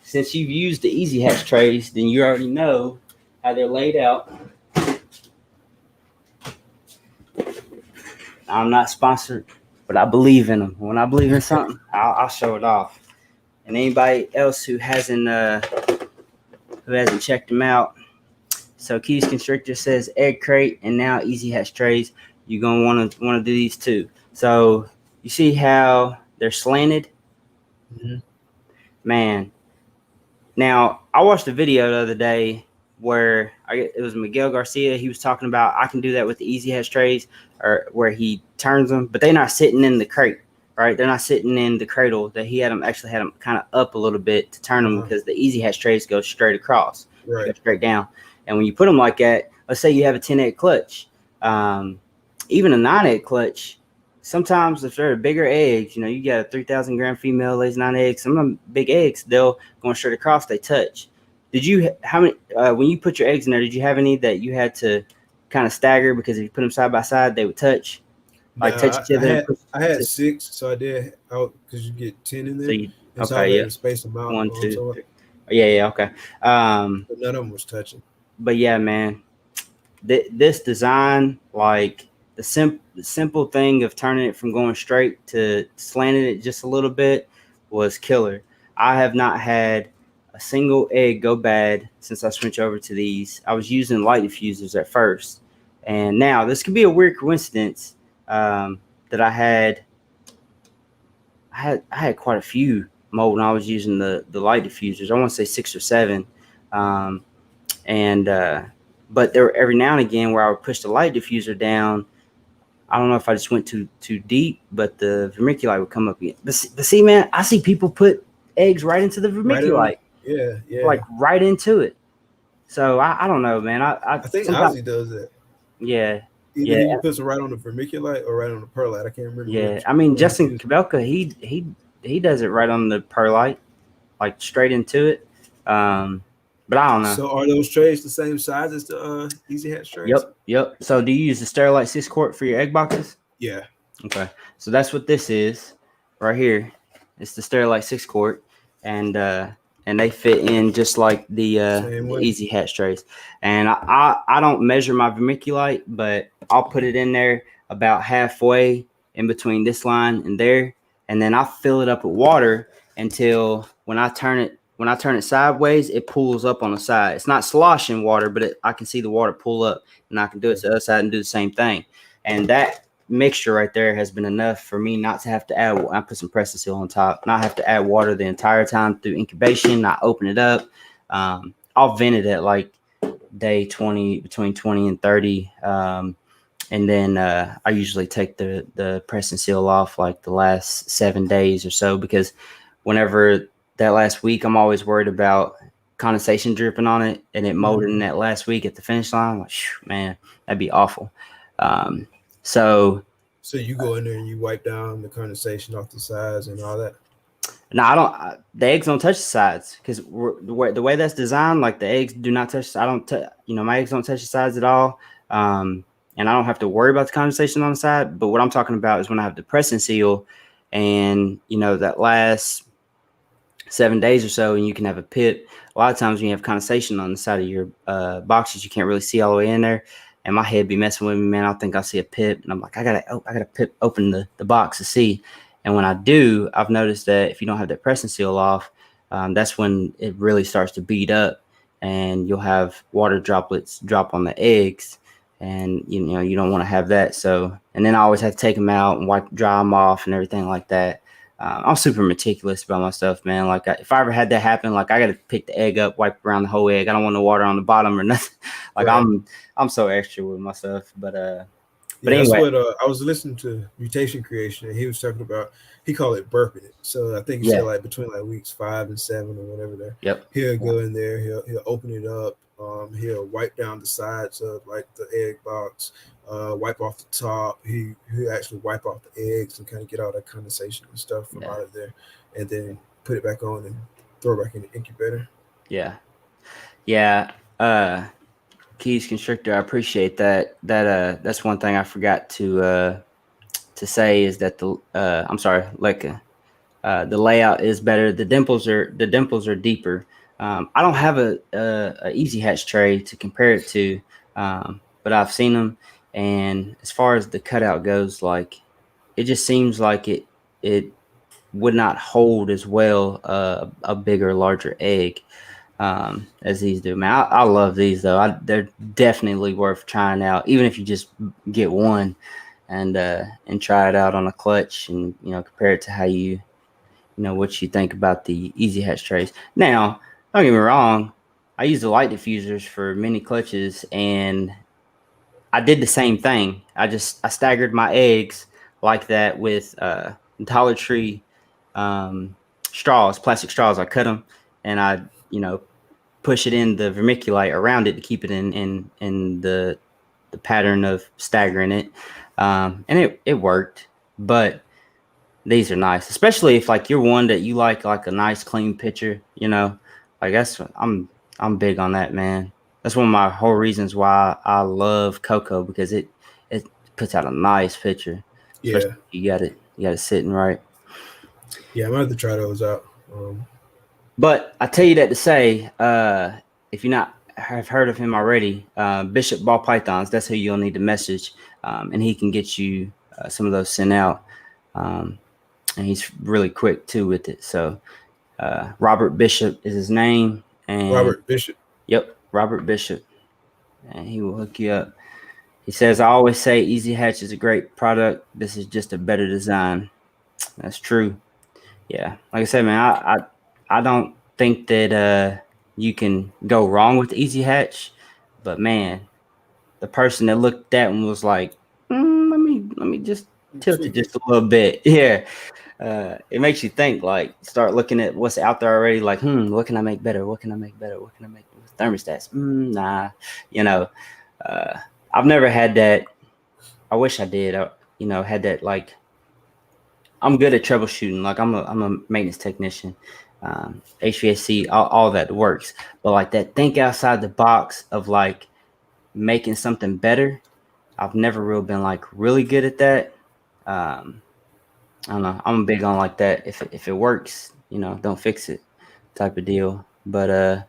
S1: since you've used the easy hatch trays, then you already know how they're laid out. I'm not sponsored, but I believe in them. When I believe in something, I'll show it off. And anybody else who hasn't checked them out, so Keys Constrictor says egg crate and now easy hatch trays. You're gonna want to do these too. So you see how they're slanted, man. Now I watched a video the other day where it was Miguel Garcia. He was talking about I can do that with the easy hatch trays, or where he turns them, but they're not sitting in the crate, right? They're not sitting in the cradle. That he had them kind of up a little bit to turn them, because the easy hatch trays go straight across, go straight down. And when you put them like that, let's say you have a 10-egg clutch, even a 9-egg clutch. Sometimes if they're bigger eggs, you got a 3,000 gram female lays 9 eggs. Some of them big eggs, they'll going straight across. They touch. How many when you put your eggs in there? Did you have any that you had to kind of stagger, because if you put them side by side, they would touch, touch each other?
S2: I had 6, so I did out because you get 10 in there.
S1: So you,
S2: space them out.
S1: 1, 2, 3. Yeah, okay.
S2: But none of them was touching.
S1: But yeah, man, this design, like, simple thing of turning it from going straight to slanting it just a little bit was killer. I have not had a single egg go bad since I switched over to these. I was using light diffusers at first, and now this could be a weird coincidence that I had quite a few mold when I was using the light diffusers. I want to say 6 or 7, but there were every now and again where I would push the light diffuser down. I don't know if I just went too deep, but the vermiculite would come up again. But see, man, I see people put eggs right into the vermiculite.
S2: Yeah.
S1: Like right into it. So I don't know, man. I
S2: think Ozzy does that.
S1: Yeah.
S2: Either he puts it right on the vermiculite or right on the perlite. I can't remember.
S1: Yeah, I mean Justin Kabelka, he does it right on the perlite, like straight into it. But I don't know.
S2: So are those trays the same size as the Easy Hatch trays?
S1: Yep. So do you use the Sterilite 6 quart for your egg boxes?
S2: Yeah.
S1: Okay. So that's what this is right here. It's the Sterilite 6 quart, and they fit in just like the Easy Hatch trays. And I don't measure my vermiculite, but I'll put it in there about halfway in between this line and there, and then I fill it up with water until when I turn it sideways, it pools up on the side. It's not sloshing water, but I can see the water pull up, and I can do it to the other side and do the same thing. And that mixture right there has been enough for me not to have to add. I put some Pressing Seal on top, not have to add water the entire time through incubation. Not open it up. I'll vent it at like day 20, between 20 and 30. And then I usually take the Pressing Seal off like the last 7 days or so, because whenever that last week, I'm always worried about condensation dripping on it and it molded in that last week at the finish line. Like, man, that'd be awful. So
S2: you go in there and you wipe down the condensation off the sides and all that?
S1: No, I don't. The eggs don't touch the sides because the way that's designed, like the eggs do not touch. I don't, my eggs don't touch the sides at all. And I don't have to worry about the condensation on the side. But what I'm talking about is when I have the Pressing Seal, and that last 7 days or so, and you can have a pip. A lot of times when you have condensation on the side of your boxes, you can't really see all the way in there. And my head be messing with me, man. I think I'll see a pip, and I'm like, I gotta pip open the box to see. And when I do, I've noticed that if you don't have that Pressing Seal off, that's when it really starts to beat up, and you'll have water droplets drop on the eggs, and you don't want to have that. So, and then I always have to take them out and dry them off and everything like that. I'm super meticulous about my stuff, man. Like if I ever had that happen, like I got to pick the egg up, wipe around the whole egg. I don't want no water on the bottom or nothing. Like right. I'm so extra with my stuff. But anyway,
S2: that's what I was listening to Mutation Creation, and he was talking about. He called it burping it. So I think he said like between like weeks 5 and 7 or whatever. There.
S1: Yep.
S2: He'll go in there. He'll open it up. He'll wipe down the sides of like the egg box. Wipe off the top. He actually wipe off the eggs and kind of get all that condensation and stuff from out of there, and then put it back on and throw it back in the incubator.
S1: Yeah. Keys Constrictor, I appreciate that. That's one thing I forgot to say is that the layout is better. The dimples are deeper. I don't have a Easy Hatch tray to compare it to, but I've seen them. And as far as the cutout goes, like it just seems like it would not hold as well a bigger, larger egg as these do. Man, I love these though. They're definitely worth trying out, even if you just get one and try it out on a clutch and compare it to how what you think about the Easy Hatch trays. Now, don't get me wrong, I use the light diffusers for mini clutches, and I did the same thing. I staggered my eggs like that with Dollar Tree straws, plastic straws. I cut them and I, push it in the vermiculite around it to keep it in the pattern of staggering it. And it worked, but these are nice, especially if like you're one that you like a nice clean picture, like that's I'm big on that, man. That's one of my whole reasons why I love Cocoa, because it puts out a nice picture.
S2: Yeah,
S1: you got it sitting right.
S2: Yeah, I'm gonna have to try those out.
S1: But I tell you that to say, if you're not have heard of him already. Bishop Ball Pythons. That's who you'll need to message, and he can get you some of those sent out. And he's really quick too with it. So Robert Bishop is his name. And
S2: Robert Bishop.
S1: Yep, Robert Bishop, and he will hook you up. He says, "I always say Easy Hatch is a great product. This is just a better design." That's true. Yeah, like I said, man, I don't think that you can go wrong with Easy Hatch, but man, the person that looked at that one was like, let me just tilt it just a little bit. Yeah, it makes you think. Like, start looking at what's out there already. Like, what can I make better? What can I make better? What can I make with thermostats? Nah, you know. I've never had that. I wish I did. Had that, like, I'm good at troubleshooting. Like, I'm a maintenance technician, HVAC, all that works. But like that, think outside the box of like making something better. I've never really been like really good at that. I don't know. I'm big on like that. If it works, don't fix it, type of deal. But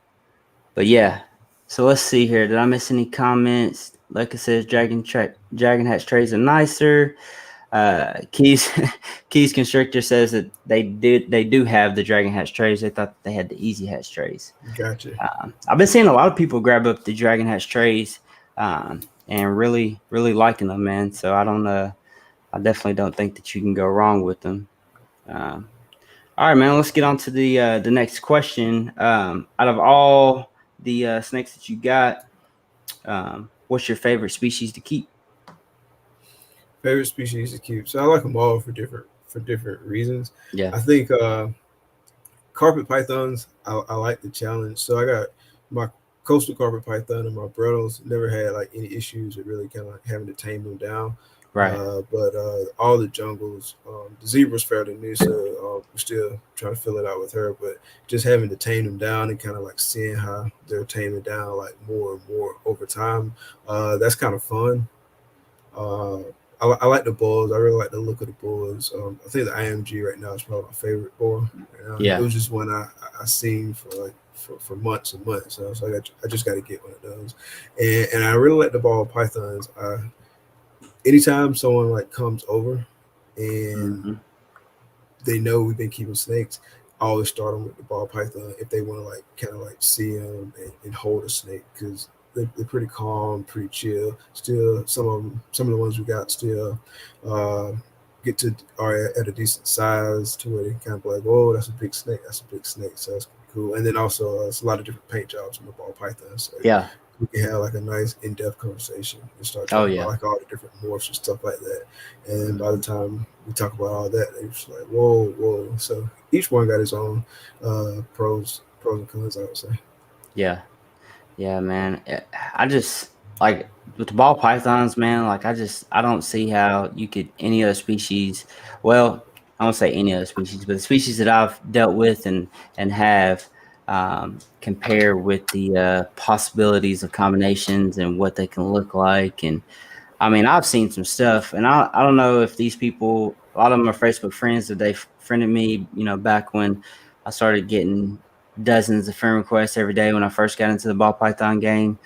S1: yeah. So let's see here. Did I miss any comments? Like I said, Dragon Hatch trays are nicer. Keys Constructor says that they do have the Dragon Hatch trays. They thought they had the Easy Hatch trays.
S2: Gotcha.
S1: I've been seeing a lot of people grab up the Dragon Hatch trays and really liking them, man. So I definitely don't think that you can go wrong with them. All right, man. Let's get on to the next question. Out of all the snakes that you got, what's your favorite species to keep?
S2: Favorite species to keep. So I like them all for different reasons.
S1: Yeah.
S2: I think carpet pythons, I like the challenge. So I got my coastal carpet python and my Bredls. Never had like any issues with really kind of like having to tame them down.
S1: Right.
S2: But all the jungles, the zebra's fairly new, so we're still trying to fill it out with her. But just having to tame them down and kind of like seeing how they're taming down like more and more over time, that's kind of fun. I like the bulls. I really like the look of the bulls. I think the IMG right now is probably my favorite bull.
S1: Yeah.
S2: It was just one I seen for months and months. So I just got to get one of those. And I really like the ball pythons. Anytime someone like comes over and they know we've been keeping snakes, I always start them with the ball python if they want to like kind of like see them and hold a snake, because they're pretty calm, pretty chill. Still, some of the ones we got still are at a decent size to where they kind of be like, oh, that's a big snake. So that's cool. And then also it's a lot of different paint jobs on the ball python. So
S1: yeah,
S2: we can have like a nice in-depth conversation and start talking about like all the different morphs and stuff like that. And by the time we talk about all that, they're just like, whoa. So each one got its own pros and cons, I would say.
S1: Yeah, man. I just like with the ball pythons, man. Like I don't see how you could any other species. Well, I won't say any other species, but the species that I've dealt with and have compare with the possibilities of combinations and what they can look like. And I mean, I've seen some stuff, and I don't know if these people, a lot of them are Facebook friends, that they friended me, back when I started getting dozens of friend requests every day when I first got into the ball python game.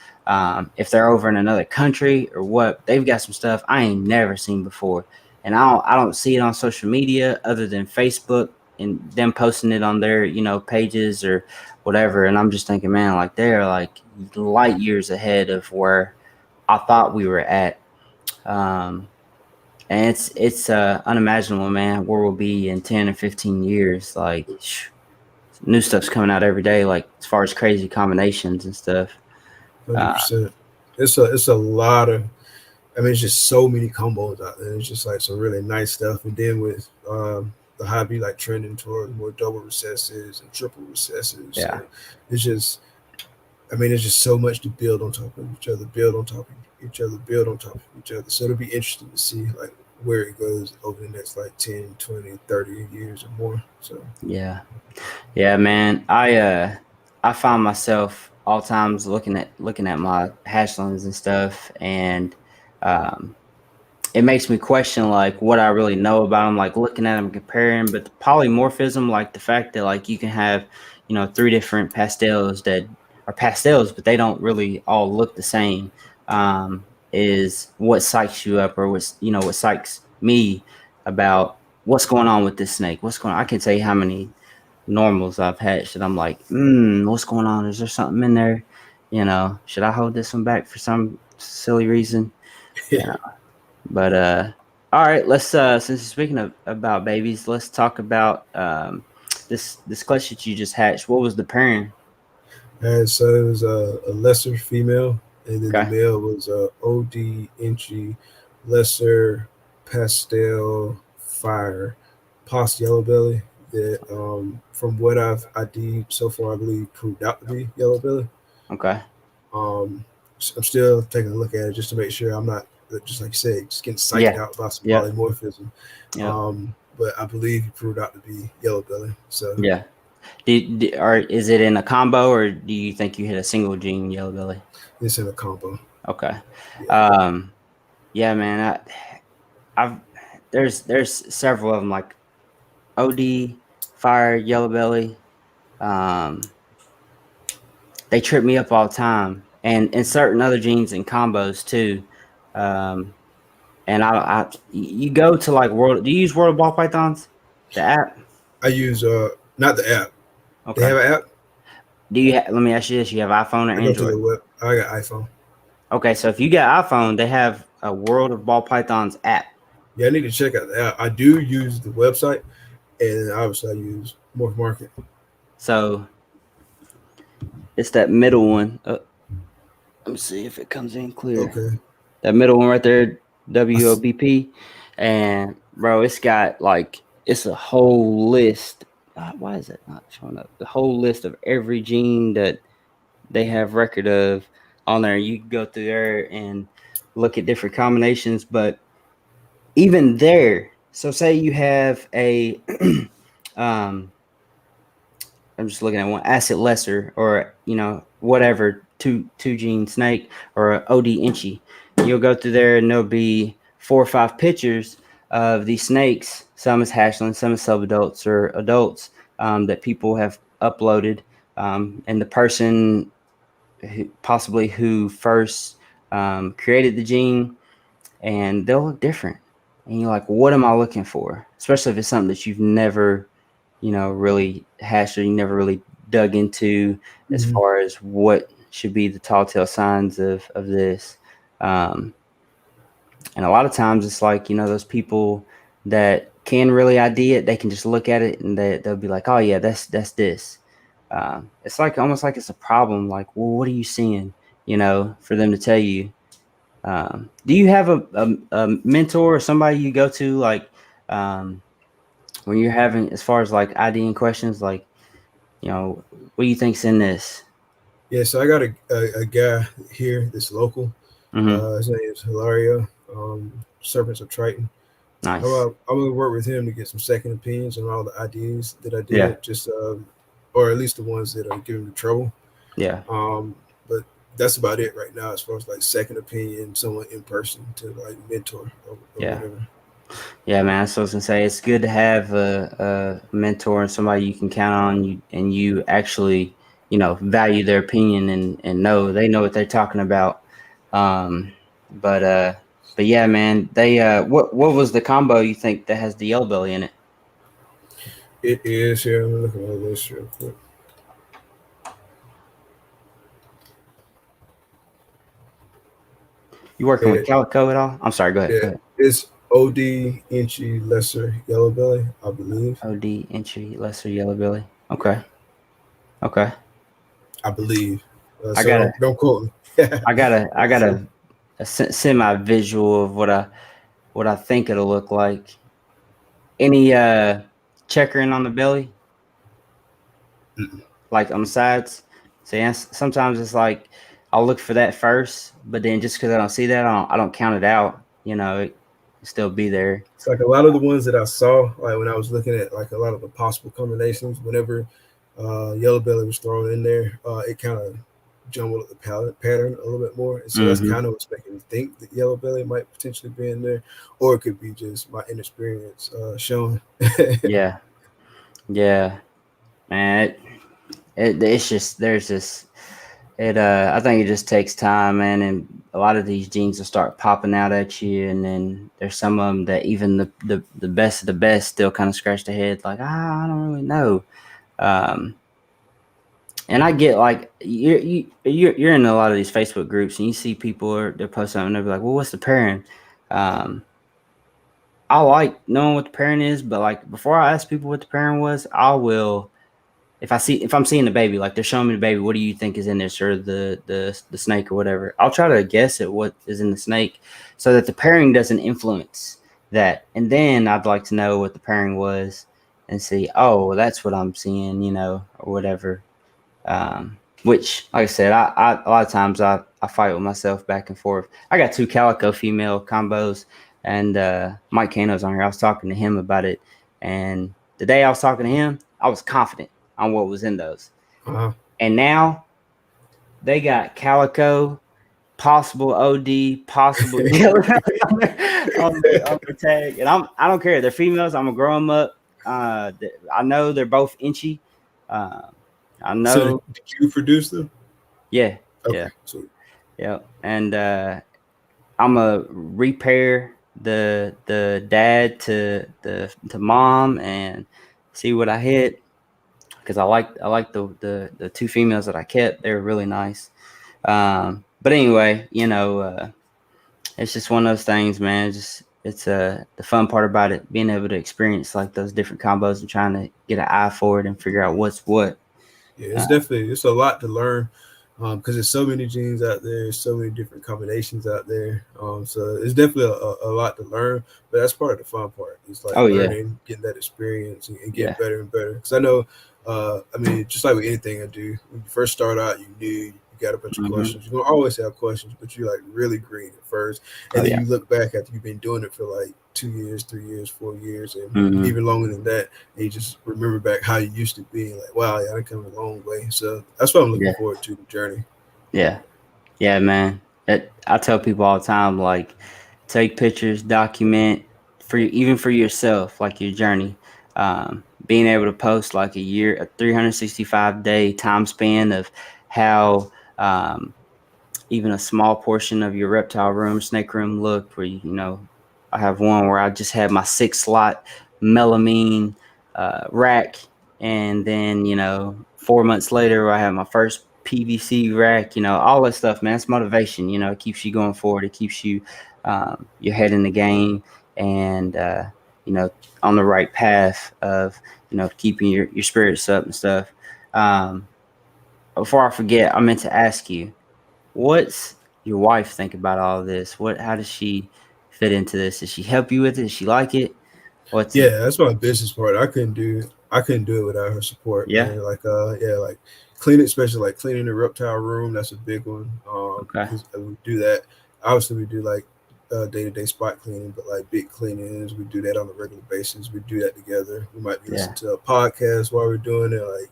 S1: If they're over in another country or what, they've got some stuff I ain't never seen before, and I don't see it on social media other than Facebook and them posting it on their pages or whatever. And I'm just thinking, man, like they're like light years ahead of where I thought we were at. And it's unimaginable, man, where we'll be in 10 or 15 years. Like new stuff's coming out every day, like as far as crazy combinations and stuff.
S2: 100%. It's a lot of, I mean, it's just so many combos out there. It's just like some really nice stuff. And then with the hobby like trending towards more double recesses and triple recesses.
S1: Yeah.
S2: So it's just, I mean, it's just so much to build on top of each other, build on top of each other, build on top of each other. So it'll be interesting to see like where it goes over the next like 10, 20, 30 years or more. So
S1: yeah, man. I find myself all times looking at my hatchlings and stuff, and it makes me question like what I really know about them, like looking at them, comparing. But the polymorphism, like the fact that like you can have 3 different pastels that are pastels, but they don't really all look the same. Is what psychs you up, or what psychs me about what's going on with this snake. What's going on? I can tell you how many normals I've hatched that I'm like, what's going on? Is there something in there? Should I hold this one back for some silly reason? Yeah. But all right, let's since you're speaking about babies, let's talk about this clutch that you just hatched. What was the pairing?
S2: And so it was a lesser female, and then the
S1: Okay.
S2: male was a OD Inchy lesser pastel fire pos yellow belly that from what I did so far I believe proved out to be yellow belly.
S1: Okay.
S2: I'm still taking a look at it just to make sure I'm not, just like you said, just getting psyched
S1: Yeah.
S2: out about some
S1: Yep.
S2: polymorphism.
S1: Yep.
S2: But I believe he proved out to be yellow belly. So
S1: Yeah. Or is it in a combo, or do you think you hit a single gene yellow belly?
S2: it's in a combo.
S1: Okay.
S2: Yeah.
S1: Yeah, man. I've there's several of them, like OD, fire, yellow belly. They trip me up all the time, and certain other genes and combos too. Um, and you go to like World. Do you use World of Ball Pythons, the app?
S2: I use not the app. They
S1: Okay.
S2: have an app.
S1: Let me ask you this: you have iPhone or
S2: I go to the
S1: Android?
S2: web. I got iPhone.
S1: Okay, so if you got iPhone, they have a World of Ball Pythons app.
S2: Yeah, I need to check out the app. I do use the website, and obviously I use Morph Market.
S1: So it's that middle one. Let me see if it comes in clear.
S2: Okay.
S1: That middle one right there, WOBP. And bro, it's a whole list. Why is it not showing up? The whole list of every gene that they have record of on there. You can go through there and look at different combinations, but even there, so say you have a um I'm just looking at one acid lesser, or whatever, two gene snake, or a OD inchy. You'll go through there and there'll be 4 or 5 pictures of these snakes. Some is hatchlings, some is subadults or adults, that people have uploaded, and the person who first created the gene, and they'll look different. And you're like, what am I looking for? Especially if it's something that you've never really hashed, or you never really dug into, as
S2: Mm-hmm.
S1: far as what should be the tall tale signs of this. Um, and a lot of times it's like, those people that can really ID it, they can just look at it and they'll be like, oh yeah, that's this. It's like almost like it's a problem. Like, well, what are you seeing? For them to tell you. Do you have a mentor or somebody you go to, like, when you're having, as far as like IDing questions, like, what do you think's in this?
S2: Yeah, so I got a guy here that's local.
S1: Mm-hmm.
S2: His name is Hilario, Serpents of Triton.
S1: Nice.
S2: I'm gonna work with him to get some second opinions on all the ideas that I
S1: Yeah.
S2: did, just or at least the ones that are giving me trouble.
S1: Yeah.
S2: But that's about it right now, as far as like second opinion, someone in person to like mentor or
S1: Yeah.
S2: whatever.
S1: Yeah, man. So I was gonna say, it's good to have a mentor and somebody you can count on, and you actually, value their opinion, and they know what they're talking about. Um, but uh, but yeah, man. They what was the combo you think that has the yellow belly in it?
S2: It is here. Let me look at my list real quick.
S1: You working with
S2: It,
S1: calico at all? I'm sorry. Go ahead. Go ahead.
S2: it's OD Inchy Lesser Yellow Belly, I believe.
S1: OD entry lesser yellow belly.
S2: Yeah,
S1: Okay. Okay.
S2: I believe.
S1: I
S2: So
S1: got a
S2: don't quote me.
S1: I got a I
S2: Not
S1: got
S2: sure.
S1: a semi visual of what I think it'll look like. Any checkering on the belly,
S2: Mm-mm.
S1: like on the sides? So yeah, sometimes it's like I'll look for that first, but then just because I don't see that, I don't count it out. It can still be there.
S2: It's like a lot of the ones that I saw, like when I was looking at like a lot of the possible combinations, whenever Yellow Belly was thrown in there, it kind of jumbled up the pattern a little bit more. And so that's
S1: Hmm.
S2: kind of what's making me think that Yellow Belly might potentially be in there, or it could be just my inexperience showing.
S1: Yeah, yeah, man. It's just there's this. I think it just takes time, man, and a lot of these genes will start popping out at you, and then there's some of them that even the best of the best still kind of scratch their head, like, I don't really know. Um, and I get like you're in a lot of these Facebook groups, and you see people they're posting something, and they'll be like, well, what's the pairing? Um, I like knowing what the pairing is, but like before I ask people what the pairing was, I will. If I'm seeing the baby, like they're showing me the baby, what do you think is in this, or the snake or whatever? I'll try to guess at what is in the snake, so that the pairing doesn't influence that. And then I'd like to know what the pairing was, and see, oh, that's what I'm seeing, or whatever. Which, like I said, I a lot of times I fight with myself back and forth. I got 2 calico female combos, and Mike Kano's on here. I was talking to him about it, and the day I was talking to him, I was confident on what was in those. And now they got calico, possible OD, possible on the tag, and I don't care. They're females. I'm gonna grow them up. I know they're both inchy. I know.
S2: So did you produce them?
S1: Yeah.
S2: Okay,
S1: yeah.
S2: sweet.
S1: Yeah. And I'm gonna repair the dad to mom and see what I hit, because I like the 2 females that I kept. They were really nice. But anyway, it's just one of those things, man. It's the fun part about it, being able to experience like those different combos and trying to get an eye for it and figure out what's what.
S2: Yeah, it's a lot to learn, because there's so many genes out there, so many different combinations out there. So it's definitely a lot to learn, but that's part of the fun part. It's like learning, getting that experience, and getting better and better. Because I know, I mean, just like with anything I do, when you first start out, you got a bunch of questions. You're gonna always have questions, but you're like really green at first, and then you look back after you've been doing it for like 2 years, 3 years, 4 years, and even longer than that, and you just remember back how you used to be, like, wow, yeah, I come a long way. So that's what I'm looking forward to, the journey.
S1: Yeah, man. I tell people all the time, like, take pictures, document even for yourself, like your journey. Being able to post like a 365-day time span of how even a small portion of your reptile room, snake room looked, where I have one where I just had my 6-slot melamine rack, and then 4 months later I have my first PVC rack. All that stuff, man. It's motivation. It keeps you going forward. It keeps you your head in the game, and on the right path of keeping your spirits up and stuff. Before I forget, I meant to ask you, what's your wife think about all of this? How does she fit into this? Does she help you with it? Does she like it?
S2: That's my business part. I couldn't do it without her support, man. Like like cleaning, especially like cleaning the reptile room. That's a big one. Because we do that. Obviously, we do like day-to-day spot cleaning, but like big cleanings, we do that on a regular basis. We do that together. We might be listening to a podcast while we're doing it, like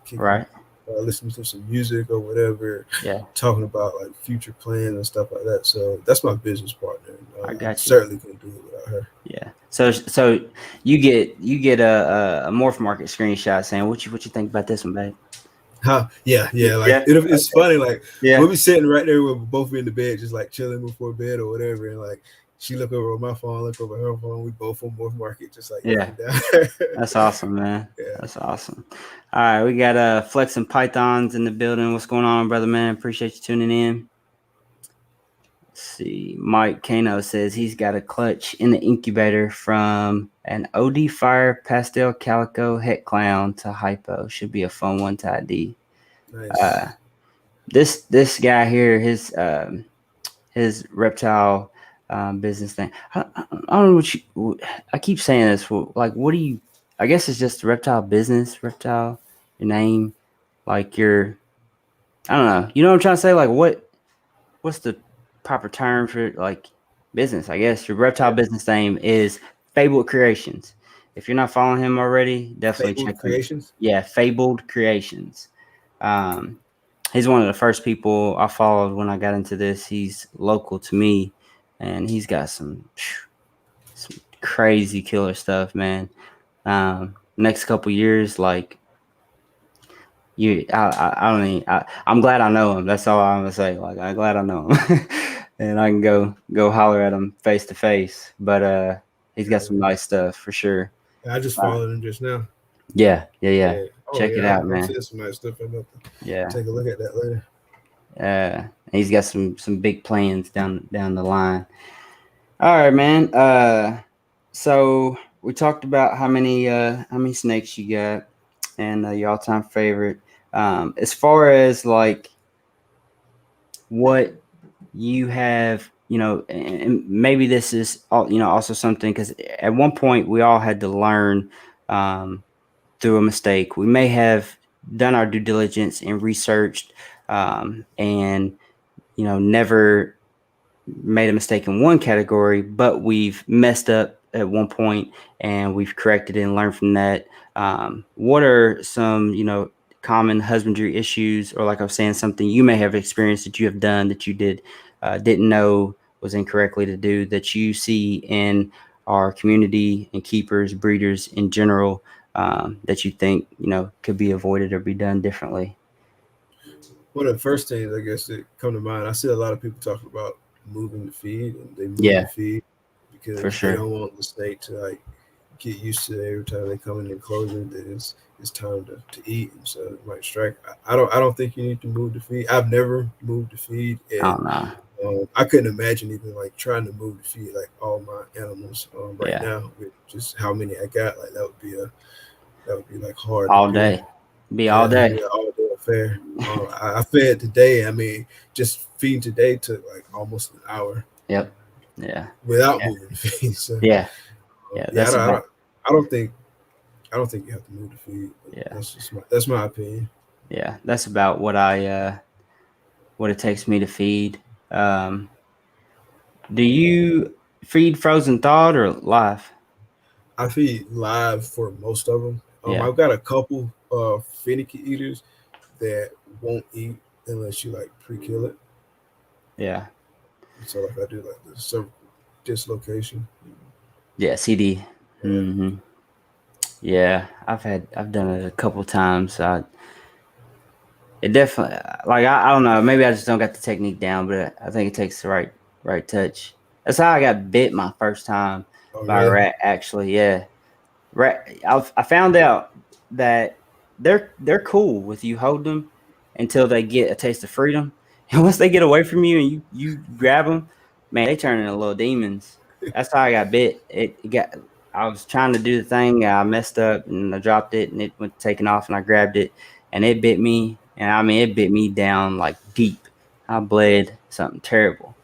S2: listening to some music or whatever, talking about like future plans and stuff like that. So that's my business partner.
S1: I got you.
S2: Certainly couldn't do it without her.
S1: Yeah. So you get a Morph Market screenshot saying what you think about this one, babe?
S2: Yeah. Like it's funny. Like we'll be sitting right there, we'll both be in the bed, just like chilling before bed or whatever, and like she look over on my phone, look over her phone. We both on Morph Market, just like down.
S1: That's awesome, man. That's awesome. All right, we got Flex and Pythons in the building. What's going on, brother, man? Appreciate you tuning in. Let's see. Mike Kano says he's got a clutch in the incubator from an OD Fire Pastel Calico Het Clown to Hypo. Should be a fun one to ID.
S2: Nice.
S1: This guy here, his reptile business thing. I don't know I keep saying this. Like, what do you? I guess it's just reptile business, your name, like I don't know. You know what I'm trying to say? Like, what's the proper term for like business? I guess your reptile business name is Fabled Creations. If you're not following him already, definitely check
S2: Creations.
S1: Fabled Creations. He's one of the first people I followed when I got into this. He's local to me, and he's got some crazy killer stuff, man. Next couple years, like, I don't even. I'm glad I know him. That's all I'm gonna say. Like, I'm glad I know him, and I can go holler at him face to face. But he's got some nice stuff for sure.
S2: I just followed him just now.
S1: Yeah.
S2: Oh
S1: Check it
S2: yeah,
S1: out,
S2: I'm
S1: man.
S2: seeing some nice stuff. I'm about to
S1: Yeah.
S2: take a look at that later.
S1: He's got some big plans down the line. All right, man. So we talked about how many snakes you got, and your all time favorite. As far as like what you have, and maybe this is also something, because at one point we all had to learn um, through a mistake. We may have done our due diligence and researched, and never made a mistake in one category, but we've messed up at one point and we've corrected it and learned from that. What are some, common husbandry issues, or like I was saying, something you may have experienced that you have done that you didn't know was incorrectly to do, that you see in our community and keepers, breeders in general, that you think, could be avoided or be done differently?
S2: One of the first things I guess that come to mind, I see a lot of people talking about moving the feed, and they move
S1: Yeah,
S2: the feed
S1: for
S2: because they
S1: sure.
S2: don't want the snake to like get used to it every time they come in the enclosure that it's time to eat, and so it might strike. I don't think you need to move the feed. I've never moved the feed,
S1: I
S2: and
S1: don't know.
S2: I couldn't imagine even like trying to move the feed like all my animals right
S1: Yeah,
S2: now with just how many I got. Like that would be like hard to
S1: all
S2: do.
S1: day. Be all
S2: Yeah, that'd
S1: day.
S2: be an all day affair. I fed today. I mean, just feeding today took like almost an hour
S1: Yep. Yeah.
S2: without
S1: Yeah.
S2: moving the feed. So
S1: Yeah. Yeah.
S2: yeah,
S1: That's about.
S2: I don't think I don't think you have to move the feed. But
S1: Yeah.
S2: that's my opinion.
S1: Yeah. That's about what it takes me to feed. Um, do you feed frozen thawed or live?
S2: I feed live for most of them.
S1: Yeah.
S2: I've got a couple finicky eaters that won't eat unless you like pre-kill it.
S1: Yeah.
S2: So like I do like the cervical dislocation.
S1: Yeah. CD.
S2: Yeah.
S1: Yeah. I've done it a couple times. It definitely, like, I don't know. Maybe I just don't got the technique down, but I think it takes the right touch. That's how I got bit my first time
S2: Oh
S1: by a
S2: really?
S1: rat. Actually, yeah. I found out that they're cool with you hold them until they get a taste of freedom, and once they get away from you and you grab them, man, they turn into little demons. That's how I got bit. It got. I was trying to do the thing, I messed up and I dropped it, and it went taking off, and I grabbed it, and it bit me, and I mean it bit me down like deep. I bled something terrible.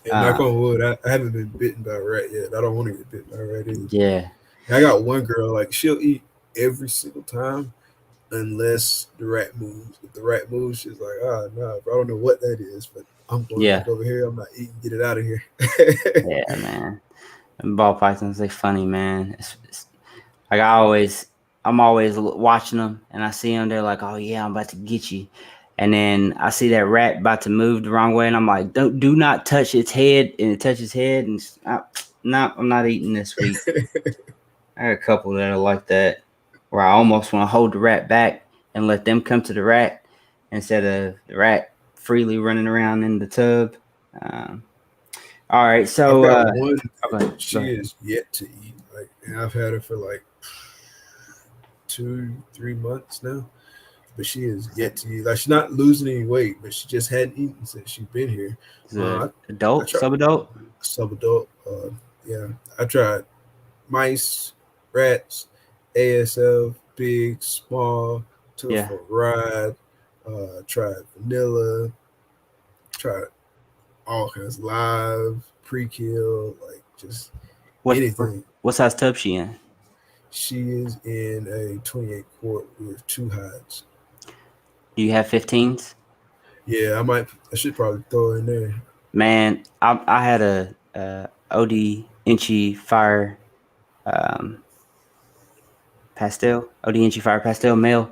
S2: And knock
S1: Um,
S2: on wood, I haven't been bitten by a rat yet. I don't want to get bitten by a rat either.
S1: yeah,
S2: I got one girl like she'll eat every single time unless the rat moves. If the rat moves, she's like, ah, no, I don't know what that is, but I'm going
S1: yeah,
S2: back over here. I'm not eating. Get it out of here.
S1: yeah, man. And ball pythons, they funny, man. Like I'm always watching them, and I see them. They're like, "Oh yeah, I'm about to get you," and then I see that rat about to move the wrong way, and I'm like, do not touch its head," and it touches head, and no, I'm not eating this week. I got a couple that are like that, where I almost want to hold the rat back and let them come to the rat instead of the rat freely running around in the tub. Um, all right,
S2: I've
S1: so
S2: got one.
S1: go ahead. Go
S2: She
S1: ahead.
S2: is yet to eat. Like, and I've had her for like 2, 3 months now, but she is
S1: Is
S2: yet to eat. Like, she's not losing any weight, but she just hadn't eaten since she's been here.
S1: it
S2: I
S1: adult,
S2: tried
S1: sub-adult?
S2: sub-adult. Yeah, I tried mice, rats, ASF, big, small. Took her
S1: Yeah.
S2: for a ride. Tried vanilla. Tried all kinds live, pre-kill, like just anything.
S1: What size tub she in?
S2: She is in a 28 quart with 2 hides.
S1: Do you have 15s?
S2: Yeah, I should probably throw her in there.
S1: Man, I had a OD Inchy Fire um, pastel, OD Inchy Fire pastel male,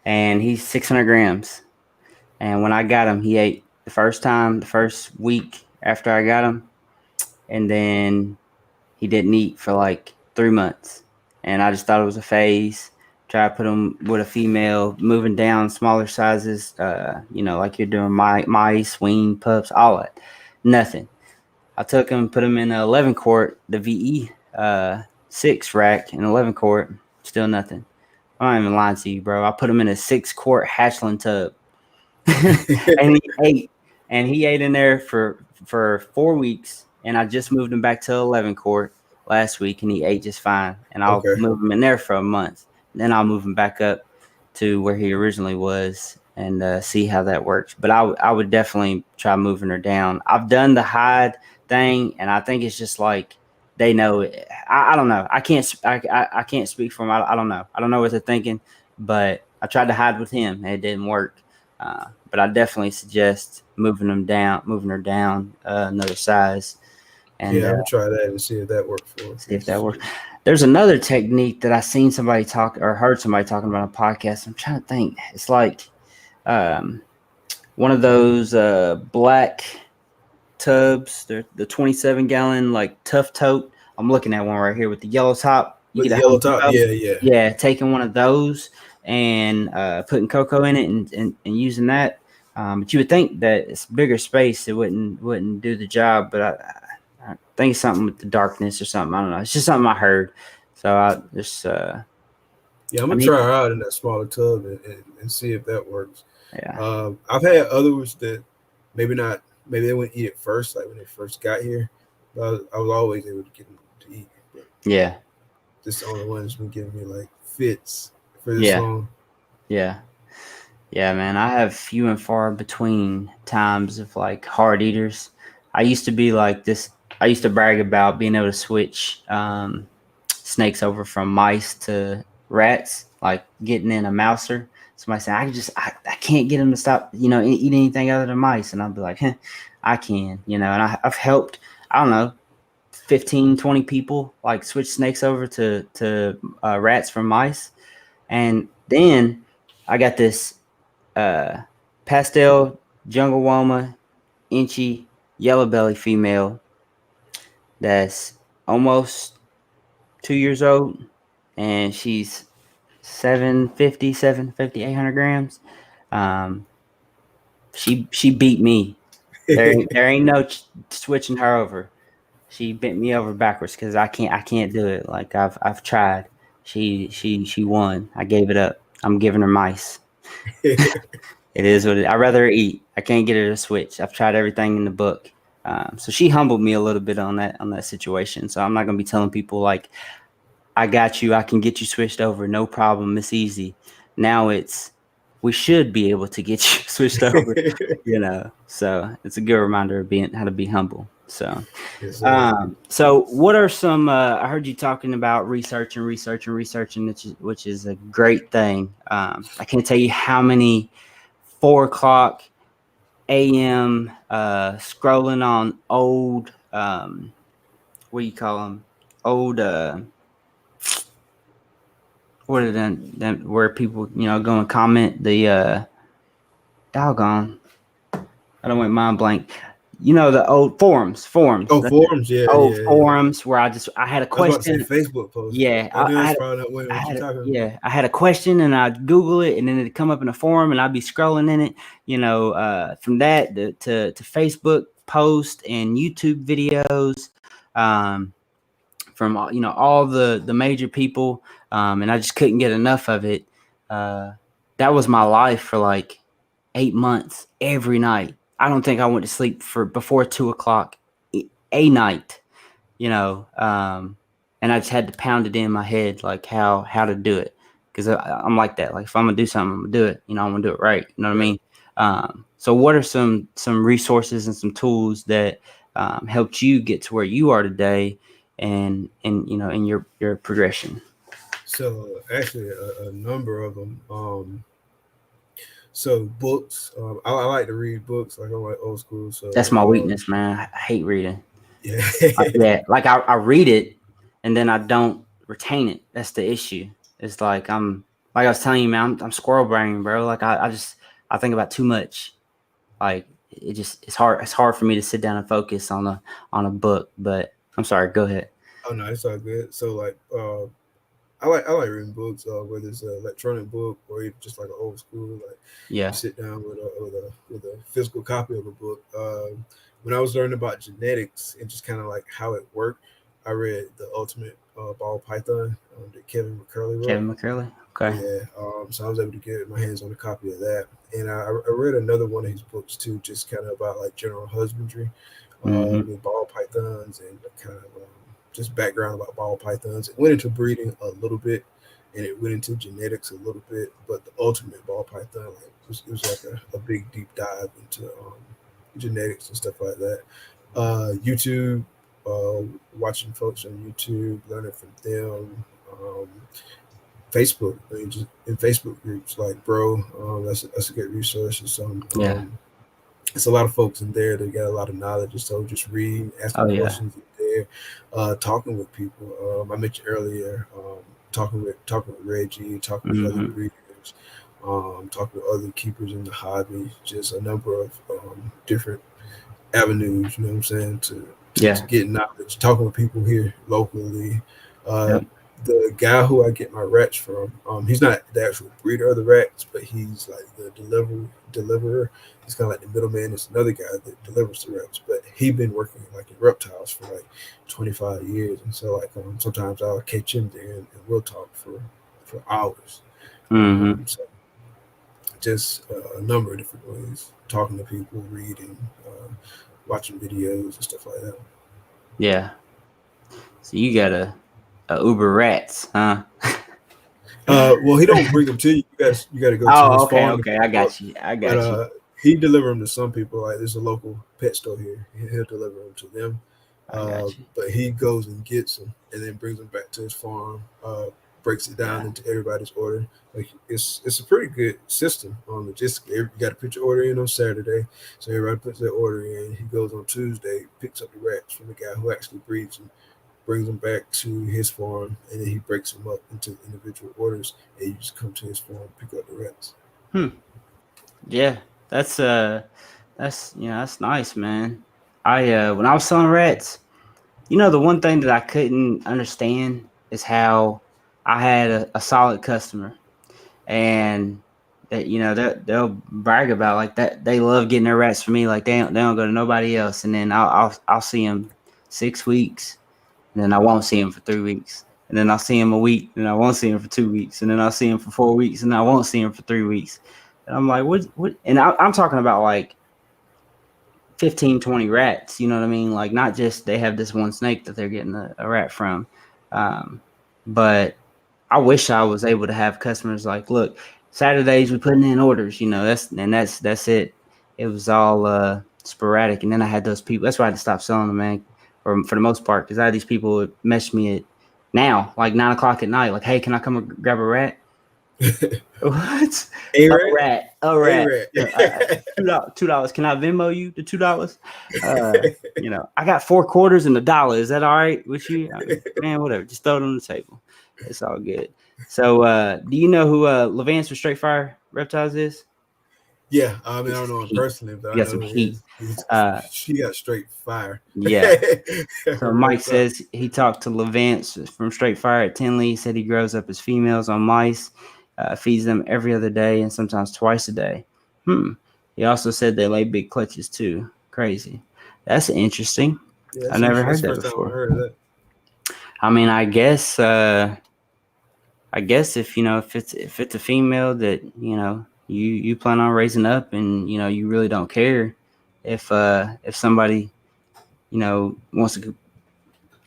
S1: and he's 600 grams. And when I got him, he ate the first time, the first week after I got him, and then he didn't eat for like 3 months. And I just thought it was a phase. Try to put them with a female, moving down smaller sizes. Like you're doing mice, wean, pups, all that. Nothing. I took them, put them in an 11 quart, the VE 6 rack in 11 quart. Still nothing. I'm not even lying to you, bro. I put them in a 6 quart hatchling tub. And he ate in there for 4 weeks, and I just moved him back to 11 quart last week, and he ate just fine. And I'll move him in there for a month, then I'll move him back up to where he originally was and see how that works. But I would definitely try moving her down. I've done the hide thing, and I think it's just like they know it. I don't know. I can't speak for them. I don't know. I don't know what they're thinking, but I tried to hide with him, and it didn't work. But I definitely suggest moving her down another size. And
S2: I'm gonna try that and see if that works for us.
S1: See if that works. There's another technique that I seen somebody talk or heard somebody talking about on a podcast. I'm trying to think. It's like one of those black tubs. They're the 27-gallon like tough tote. I'm looking at one right here with the yellow top.
S2: You get a yellow top,
S1: yeah. Taking one of those and putting cocoa in it and using that. But you would think that it's bigger space, it wouldn't do the job. But I think it's something with the darkness or something. I don't know. It's just something I heard. So I just
S2: I'm gonna try her out in that smaller tub and see if that works.
S1: Yeah.
S2: I've had others that maybe they wouldn't eat it first, like when they first got here. But I was always able to get them to eat. But
S1: yeah.
S2: This is the only one that's been giving me like fits for this long.
S1: Yeah. Yeah, man. I have few and far between times of like hard eaters. I used to be like this. I used to brag about being able to switch snakes over from mice to rats, like getting in a mouser. Somebody said, I can't get them to stop, eat anything other than mice. And I'll be like, I can, and I've helped, I don't know, 15, 20 people like switch snakes over to rats from mice. And then I got this pastel jungle woma inchy yellow belly female that's almost 2 years old, and she's 750, 800 grams. She beat me. There ain't no switching her over. She bent me over backwards because I can't do it. Like I've tried. She won. I gave it up. I'm giving her mice. It is what it. I'd rather eat. I can't get her to switch. I've tried everything in the book. So she humbled me a little bit on that situation. So I'm not gonna be telling people like, I got you. I can get you switched over. No problem. It's easy. Now we should be able to get you switched over. So it's a good reminder of how to be humble. So, so what are some? I heard you talking about researching, which is a great thing. I can't tell you how many 4:00 a.m. Scrolling on old. What do you call them? Old. What are them where people go and comment the doggone. I don't want mind blank. The old forums.
S2: Oh, forums, yeah.
S1: Forums where I had a question.
S2: I was about to say Facebook post.
S1: Yeah, I had a question and I'd Google it and then it'd come up in a forum and I'd be scrolling in it. From that to Facebook post and YouTube videos, from all the major people, and I just couldn't get enough of it. That was my life for like 8 months every night. I don't think I went to sleep for before 2:00 a night, and I just had to pound it in my head, like how to do it. Cause I'm like that. Like if I'm gonna do something, I'm gonna do it, I'm gonna do it right. You know what I mean? So what are some resources and some tools that helped you get to where you are today and in your progression?
S2: So actually a number of them. So books, I like to read books. Like I like old school. So
S1: that's my weakness, man. I hate reading.
S2: Yeah.
S1: Like I read it and then I don't retain it. That's the issue. It's like I was telling you, man, I'm squirrel brain, bro. Like I think about too much. Like it's hard for me to sit down and focus on a book. But I'm sorry, go ahead.
S2: Oh no, it's all good. So like I like reading books, whether it's an electronic book or even just like an old school. Like you sit down with a physical copy of a book. When I was learning about genetics and just kind of like how it worked, I read The Ultimate Ball Python that Kevin McCurley wrote.
S1: Kevin McCurley. Okay.
S2: Yeah. So I was able to get my hands on a copy of that, and I read another one of his books too, just kind of about like general husbandry with ball pythons and kind of just background about ball pythons. It went into breeding a little bit, and it went into genetics a little bit, but the ultimate ball python it was like a big deep dive into genetics and stuff like that. YouTube, watching folks on YouTube, learning from them. Facebook, I mean, just in Facebook groups like Bro, that's a good resource. It's a lot of folks in there that got a lot of knowledge, and so just reading, asking questions in there, talking with people. I mentioned earlier, talking with Reggie, talking with other breeders, talking with other keepers in the hobby. Just a number of different avenues. You know what I'm saying to get knowledge. Talking with people here locally. The guy who I get my rats from, he's not the actual breeder of the rats, but he's like the deliverer. He's kind of like the middleman. It's another guy that delivers the rats, but he's been working like in reptiles for like 25 years, and so like sometimes I'll catch him there and we'll talk for hours. So just a number of different ways, talking to people, reading, watching videos and stuff like that.
S1: Yeah. So you got a Uber rats, huh?
S2: Well, he don't bring them to you. You got to go to his farm.
S1: Okay, I got you.
S2: He deliver them to some people. Like there's a local pet store here. He'll deliver them to them. But he goes and gets them and then brings them back to his farm. Breaks it down into everybody's order. Like it's a pretty good system on logistics. You got to put your order in on Saturday, so everybody puts their order in. He goes on Tuesday, picks up the rats from the guy who actually breeds them, brings them back to his farm, and then he breaks them up into individual orders, and you just come to his farm, pick up the rats.
S1: Yeah, that's that's nice, man. I when I was selling rats, the one thing that I couldn't understand is how I had a solid customer, and that they'll brag about like that. They love getting their rats from me. Like they don't go to nobody else, and then I'll see them 6 weeks. And then I won't see him for 3 weeks. And then I'll see him a week. And I won't see him for 2 weeks. And then I'll see him for 4 weeks. And I won't see him for 3 weeks. And I'm like, what? And I'm talking about like 15, 20 rats. You know what I mean? Like not just they have this one snake that they're getting a rat from. But I wish I was able to have customers like, look, Saturdays we putting in orders. That's it. It was all sporadic. And then I had those people. That's why I had to stop selling them, man. Or for the most part, because I had these people message me at now, like 9 o'clock at night, like, hey, can I come grab a rat? What? A rat. $2. Can I Venmo you the $2? I got 4 quarters and $1. Is that all right with you? Man, whatever. Just throw it on the table. It's all good. So, do you know who Levance from Straight Fire Reptiles is?
S2: Yeah, I mean, I don't know him personally, but I know
S1: some heat.
S2: She got straight fire.
S1: Yeah. So Mike says he talked to Levance from Straight Fire at Tinley. He said he grows up his females on mice, feeds them every other day and sometimes twice a day. He also said they lay big clutches too. Crazy. That's interesting.
S2: Yeah,
S1: I never heard that before.
S2: I heard of that.
S1: I mean, I guess if it's a female that you plan on raising up, and you really don't care if somebody wants to.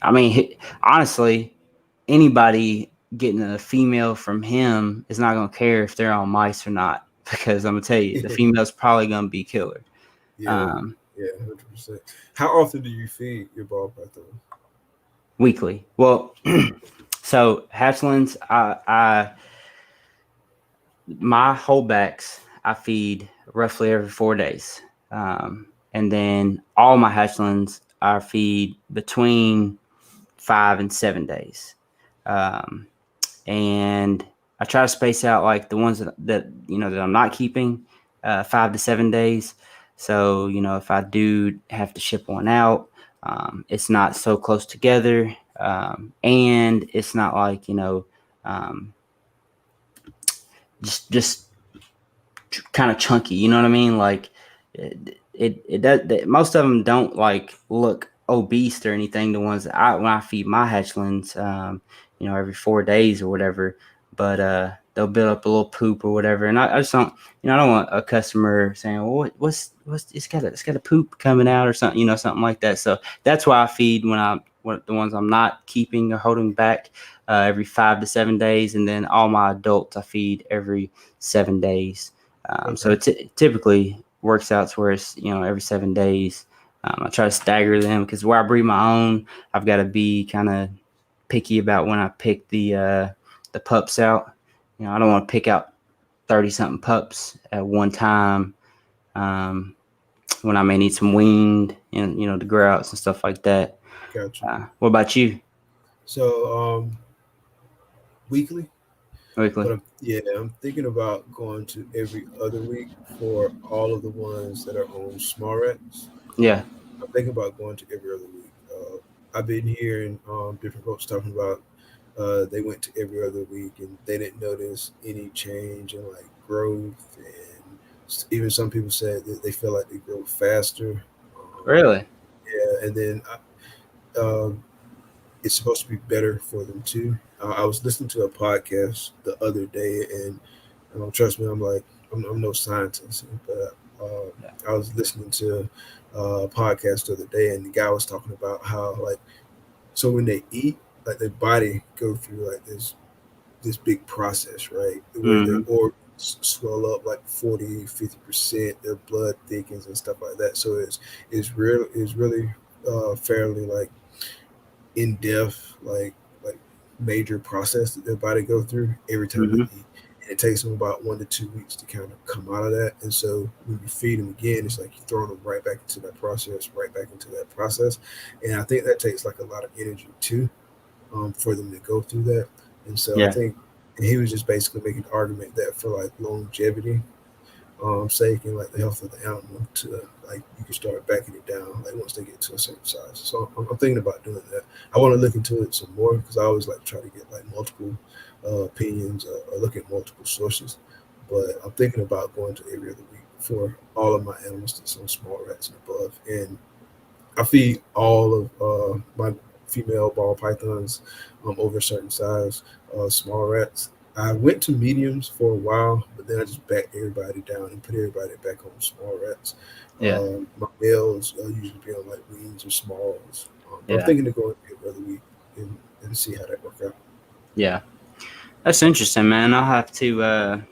S1: I mean, honestly, anybody getting a female from him is not gonna care if they're on mice or not, because I'm gonna tell you the female's probably gonna be killer.
S2: Yeah, 100%. How often do you feed your ball python?
S1: Weekly. Well, so hatchlings, my holdbacks I feed roughly every 4 days, and then all my hatchlings I feed between 5 and 7 days, and I try to space out like the ones that I'm not keeping 5 to 7 days. So if I do have to ship one out, it's not so close together, and it's not like just kind of chunky. You know what I mean? Like it does. Most of them don't like look obese or anything. The ones that when I feed my hatchlings, every 4 days or whatever, but they'll build up a little poop or whatever. And I just don't, I don't want a customer saying, well, what's it's got a poop coming out or something, something like that. So that's why I feed the ones I'm not keeping or holding back every 5 to 7 days, and then all my adults I feed every 7 days. So it typically works out to where it's every 7 days. I try to stagger them because where I breed my own, I've got to be kind of picky about when I pick the pups out. I don't want to pick out 30-something pups at one time when I may need some weaned and the grouts and stuff like that.
S2: Gotcha.
S1: What about you?
S2: So weekly.
S1: Weekly.
S2: But I'm thinking about going to every other week for all of the ones that are on small rats.
S1: Yeah.
S2: I'm thinking about going to every other week. I've been hearing different folks talking about they went to every other week and they didn't notice any change in like growth, and even some people said that they feel like they grow faster.
S1: Really?
S2: Yeah, and then it's supposed to be better for them too. I was listening to a podcast the other day, and trust me, I'm no scientist, but I was listening to a podcast the other day, and the guy was talking about how so when they eat, like their body go through like this big process, right? Where their organs swell up like 40-50%, their blood thickens and stuff like that. So it's really fairly like in depth, like major process that their body go through every time they eat. And it takes them about 1 to 2 weeks to kind of come out of that. And so when you feed them again, it's like you're throwing them right back into that process. And I think that takes like a lot of energy too, for them to go through that. And so I think he was just basically making the argument that for like longevity sake and like the health of the animal, to like you can start backing it down like once they get to a certain size. So I'm thinking about doing that. I want to look into it some more because I always like to try to get like multiple opinions or look at multiple sources. But I'm thinking about going to every other week for all of my animals that's on small rats and above. And I feed all of my female ball pythons over a certain size, small rats. I went to mediums for a while, but then I just backed everybody down and put everybody back on small rats. My males usually be on like weens or smalls. But I'm thinking to go every other week and see how that works out.
S1: Yeah, that's interesting, man. I'll have to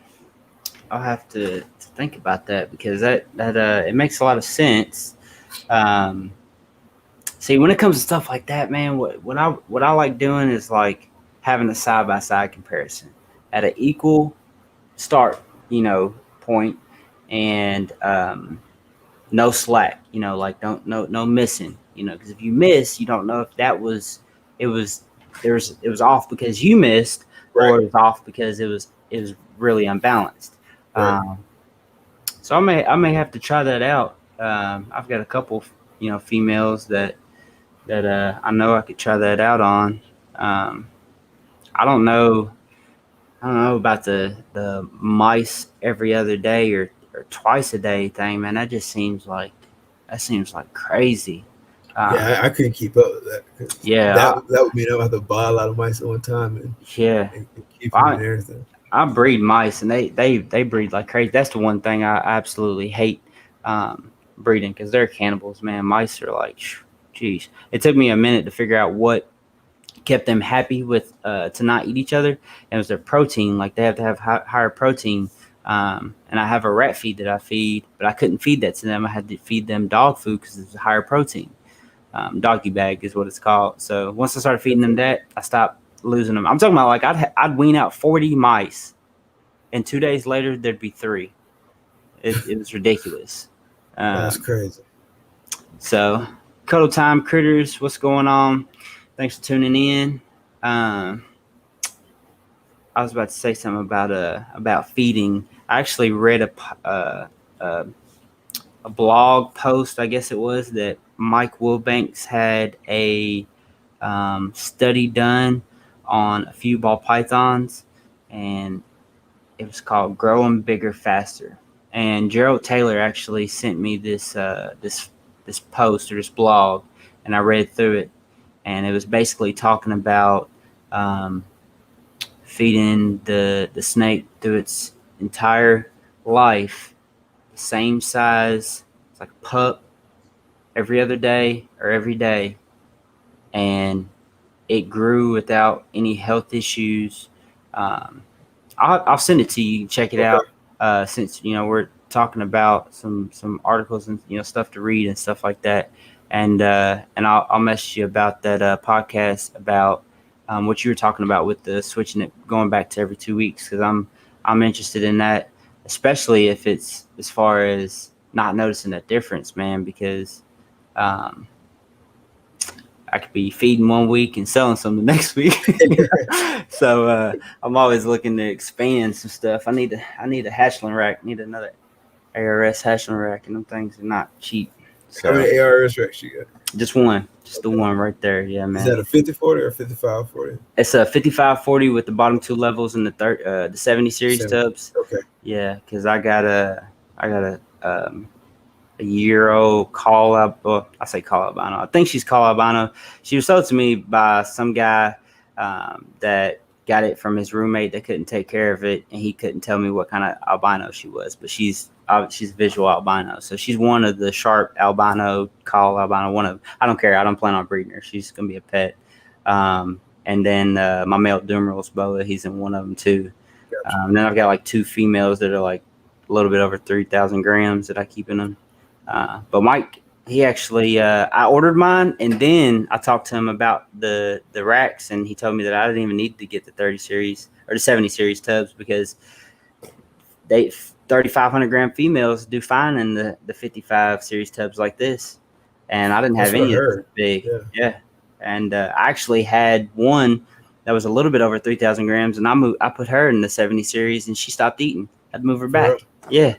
S1: think about that because that it makes a lot of sense. See, when it comes to stuff like that, man, what I like doing is like having a side by side comparison at an equal start, point, and no slack, like no missing, because if you miss, you don't know if it was off because you missed, or it was off because it was really unbalanced.
S2: Right.
S1: So I may have to try that out. I've got a couple, females that I know I could try that out on. I don't know about the mice every other day or twice a day thing, man. That seems like crazy.
S2: I couldn't keep up with that.
S1: Yeah,
S2: that would mean I would have to buy a lot of mice at one time and keep them and everything.
S1: I breed mice, and they breed like crazy. That's the one thing I absolutely hate breeding, because they're cannibals, man. Mice are like, geez. It took me a minute to figure out what kept them happy with to not eat each other. And it was their protein. Like they have to have higher protein. And I have a rat feed that I feed, but I couldn't feed that to them. I had to feed them dog food because it's higher protein. Doggy bag is what it's called. So once I started feeding them that, I stopped losing them. I'm talking about like I'd wean out 40 mice, and 2 days later there'd be 3. It was ridiculous.
S2: That's crazy.
S1: So, Cuddle Time Critters, what's going on? Thanks for tuning in. I was about to say something about feeding. I actually read a blog post, I guess it was, that Mike Wilbanks had a study done on a few ball pythons, and it was called Growing Bigger Faster. And Gerald Taylor actually sent me this post or this blog, and I read through it, and it was basically talking about feeding the snake through its entire life, the same size. It's like a pup every other day or every day, and it grew without any health issues. Um, I'll send it to you. Check it out. Since we're talking about some articles and stuff to read and stuff like that, and I'll message you about that podcast about what you were talking about with the switching it, going back to every 2 weeks, because I'm interested in that, especially if it's as far as not noticing that difference, man, because I could be feeding 1 week and selling some the next week. So I'm always looking to expand some stuff. I need a hatchling rack. I need another ARS hatchling rack, and them things are not cheap. So,
S2: how many ARS racks you got?
S1: Just one. Just the one right there. Yeah, man.
S2: Is that a 5040 or 5540?
S1: It's a 5540 with the bottom 2 levels and the 70 series tubs.
S2: Okay.
S1: Yeah, because I got a year-old call up. Well, I say call albino. I think she's call albino. She was sold to me by some guy that got it from his roommate that couldn't take care of it, and he couldn't tell me what kind of albino she was. But she's visual albino, so she's one of the sharp albino, call albino. One of, I don't care. I don't plan on breeding her. She's gonna be a pet. And then my male Dumeral's boa, he's in one of them too. Gotcha. And then I've got like 2 females that are like a little bit over 3,000 grams that I keep in them. But Mike, he actually, I ordered mine, and then I talked to him about the racks, and he told me that I didn't even need to get the 30 series or the 70 series tubs, because 3,500 gram females do fine in the 55 series tubs like this. And I didn't have any of this big. Yeah. And I actually had one that was a little bit over 3,000 grams, and I put her in the 70 series, and she stopped eating. I had to move her back. Yeah.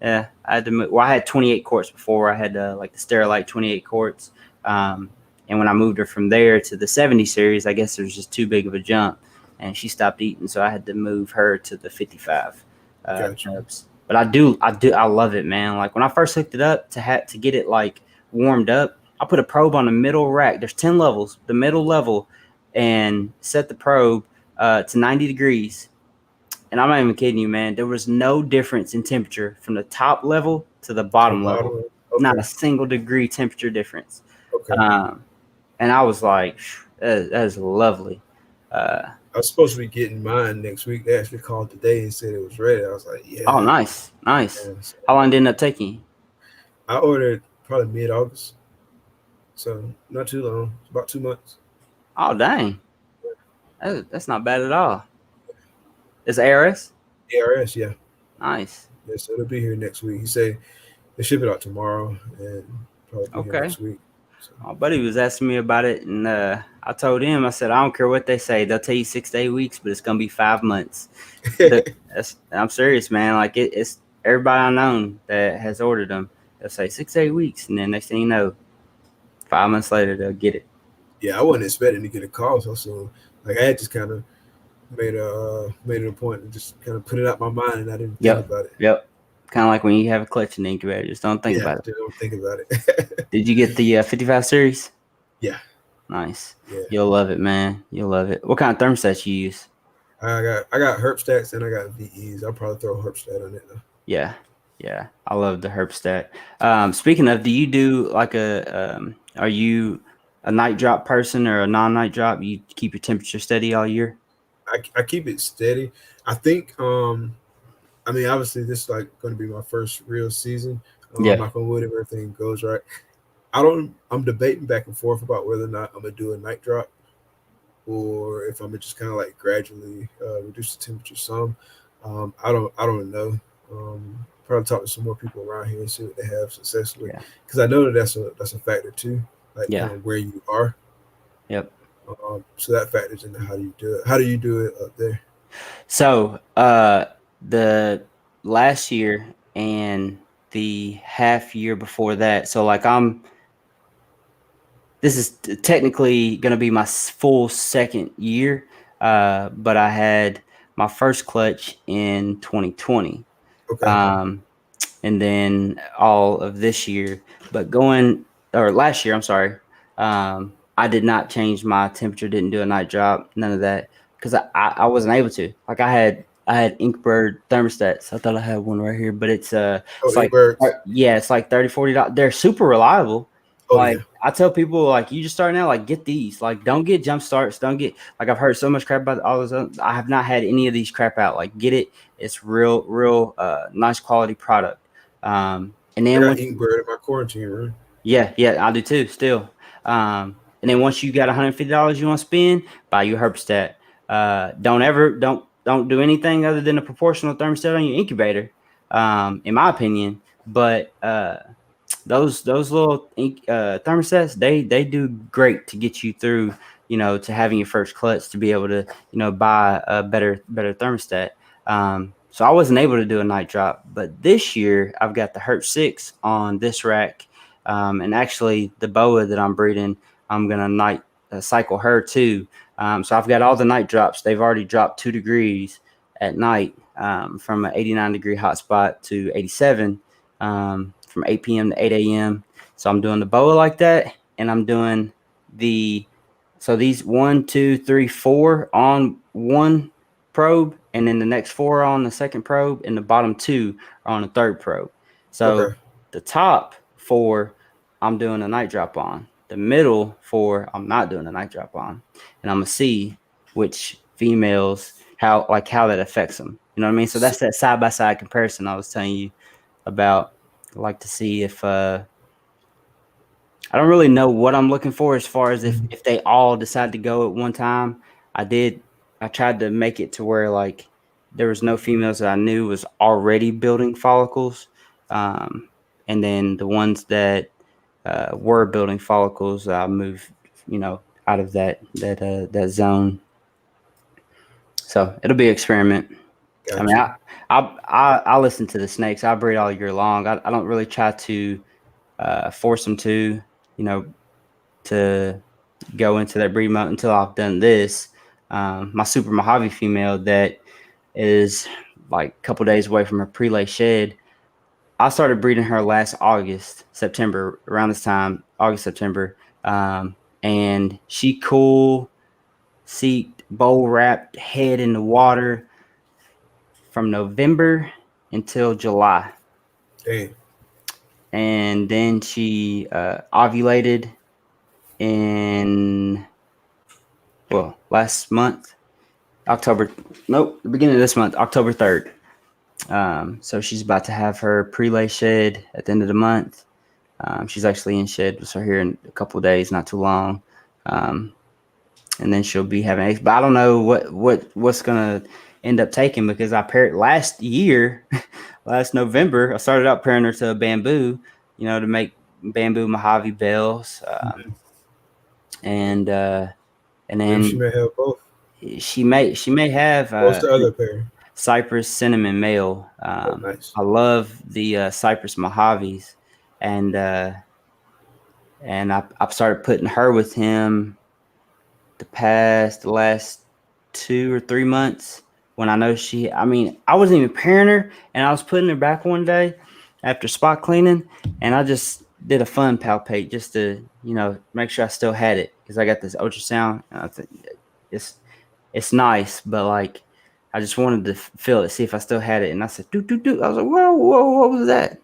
S1: Yeah, I had to move. Well, I had 28 quarts before. I had like the Sterilite 28 quarts. And when I moved her from there to the 70 series, I guess there was just too big of a jump, and she stopped eating. So I had to move her to the 55 tubs. But I love it, man. Like when I first hooked it up to get it like warmed up, I put a probe on the middle rack. There's 10 levels, the middle level, and set the probe to 90 degrees. And I'm not even kidding you, man. There was no difference in temperature from the top level to the bottom level. Okay. Not a single degree temperature difference. Okay. And I was like, that is lovely.
S2: I was supposed to be getting mine next week. They actually called today and said it was ready. I was like, yeah.
S1: Oh, nice. Yeah, so how long did it end up taking?
S2: I ordered probably mid-August. So not too long. About 2 months.
S1: Oh, dang. That's not bad at all. It's ARS?
S2: ARS, yeah.
S1: Nice.
S2: Yeah, so it'll be here next week. He said they ship it out tomorrow and probably be here next week. So.
S1: My buddy was asking me about it, and I told him, I said, I don't care what they say. They'll tell you 6 to 8 weeks, but it's going to be 5 months. I'm serious, man. Like it's everybody I know that has ordered them. They'll say 6 to 8 weeks, and then next thing you know, 5 months later, they'll get it.
S2: Yeah, I wasn't expecting to get a call so soon. Like I had just kind of made it a point to just kind of put it out my mind, and I didn't think about it.
S1: Yep. Kind of like when you have a clutch in the incubator, just don't think about it.
S2: Don't think about it.
S1: Did you get the 55 series?
S2: Yeah.
S1: Nice. Yeah. You'll love it, man. You'll love it. What kind of thermostats you use?
S2: I got Herp stats and I got VEs. I'll probably throw a Herp stat on it though.
S1: Yeah. I love the Herp stat. Speaking of, do you do like are you a night drop person or a non-night drop? You keep your temperature steady all year?
S2: I keep it steady. I think I mean, obviously this is like going to be my first real season. Knock on wood if everything goes right. I'm debating back and forth about whether or not I'm gonna do a night drop or if I'm gonna just kind of like gradually reduce the temperature some. I don't know. Probably talk to some more people around here and see what they have success with, because I know that's a factor too, like where you are.
S1: Yep.
S2: So that factors into how do you do it. How do you do it up there?
S1: So the last year and the half year before that, so like this is technically going to be my full second year. but I had my first clutch in 2020.
S2: Okay.
S1: And then all of this year, but last year, I'm sorry. I did not change my temperature, didn't do a night drop, none of that, because I wasn't able to. Like I had Inkbird thermostats. I thought I had one right here, but it's like
S2: Inkbirds.
S1: yeah, it's like $30-$40. They're super reliable.
S2: Oh
S1: Like
S2: yeah.
S1: I tell people, like you just starting out, like get these. Like don't get jump starts. Don't get like I've heard so much crap about all this. I have not had any of these crap out. Like get it. It's real nice quality product. And
S2: I
S1: then
S2: got
S1: once
S2: Inkbird in my quarantine room.
S1: yeah, I do too, still. And then once you got $150 you want to spend, buy your Herpstat. Don't do anything other than a proportional thermostat on your incubator, in my opinion. But those little thermostats, they do great to get you through, to having your first clutch, to be able to, buy a better thermostat. So I wasn't able to do a night drop, but this year I've got the Herp 6 on this rack. And actually the boa that I'm breeding, I'm going to cycle her too. So I've got all the night drops. They've already dropped 2 degrees at night, from an 89-degree hot spot to 87, from 8 p.m. to 8 a.m. So I'm doing the boa like that. And I'm doing these 1, 2, 3, 4 on one probe, and then the next 4 are on the second probe, and the bottom 2 are on the third probe. So the top 4 I'm doing a night drop on. The middle 4 I'm not doing a night drop on. And I'm gonna see which females, how that affects them. You know what I mean? So that's that side by side comparison I was telling you about. I like to see if I don't really know what I'm looking for as far as if they all decide to go at one time. I tried to make it to where like there was no females that I knew was already building follicles. And then the ones that were building follicles, I moved, out of that zone. So it'll be an experiment.
S2: Gotcha.
S1: I mean, I listen to the snakes. I breed all year long. I don't really try to force them to, to go into that breed mode until I've done this. My Super Mojave female that is like a couple days away from her prelay shed. I started breeding her last September, around this time, August, September. And she cool, seeked, bowl wrapped, head in the water from November until July.
S2: Dang.
S1: And then she ovulated in, last month, the beginning of this month, October 3rd. So she's about to have her prelay shed at the end of the month. She's actually in shed, so here in a couple of days, not too long. And then she'll be having eggs. But I don't know what's gonna end up taking, because I paired last year, last November, I started out pairing her to a bamboo, to make bamboo Mojave bells. And then
S2: maybe she may have both.
S1: She may have
S2: What's the other pair?
S1: Cypress cinnamon male.
S2: Nice.
S1: I love the Cypress Mojaves, and I've started putting her with him the last 2 or 3 months, when I know I wasn't even pairing her, and I was putting her back one day after spot cleaning, and I just did a fun palpate just to, make sure I still had it, because I got this ultrasound, and I think it's nice, but like I just wanted to feel it, see if I still had it, and I said, do. I was like, whoa, what was that?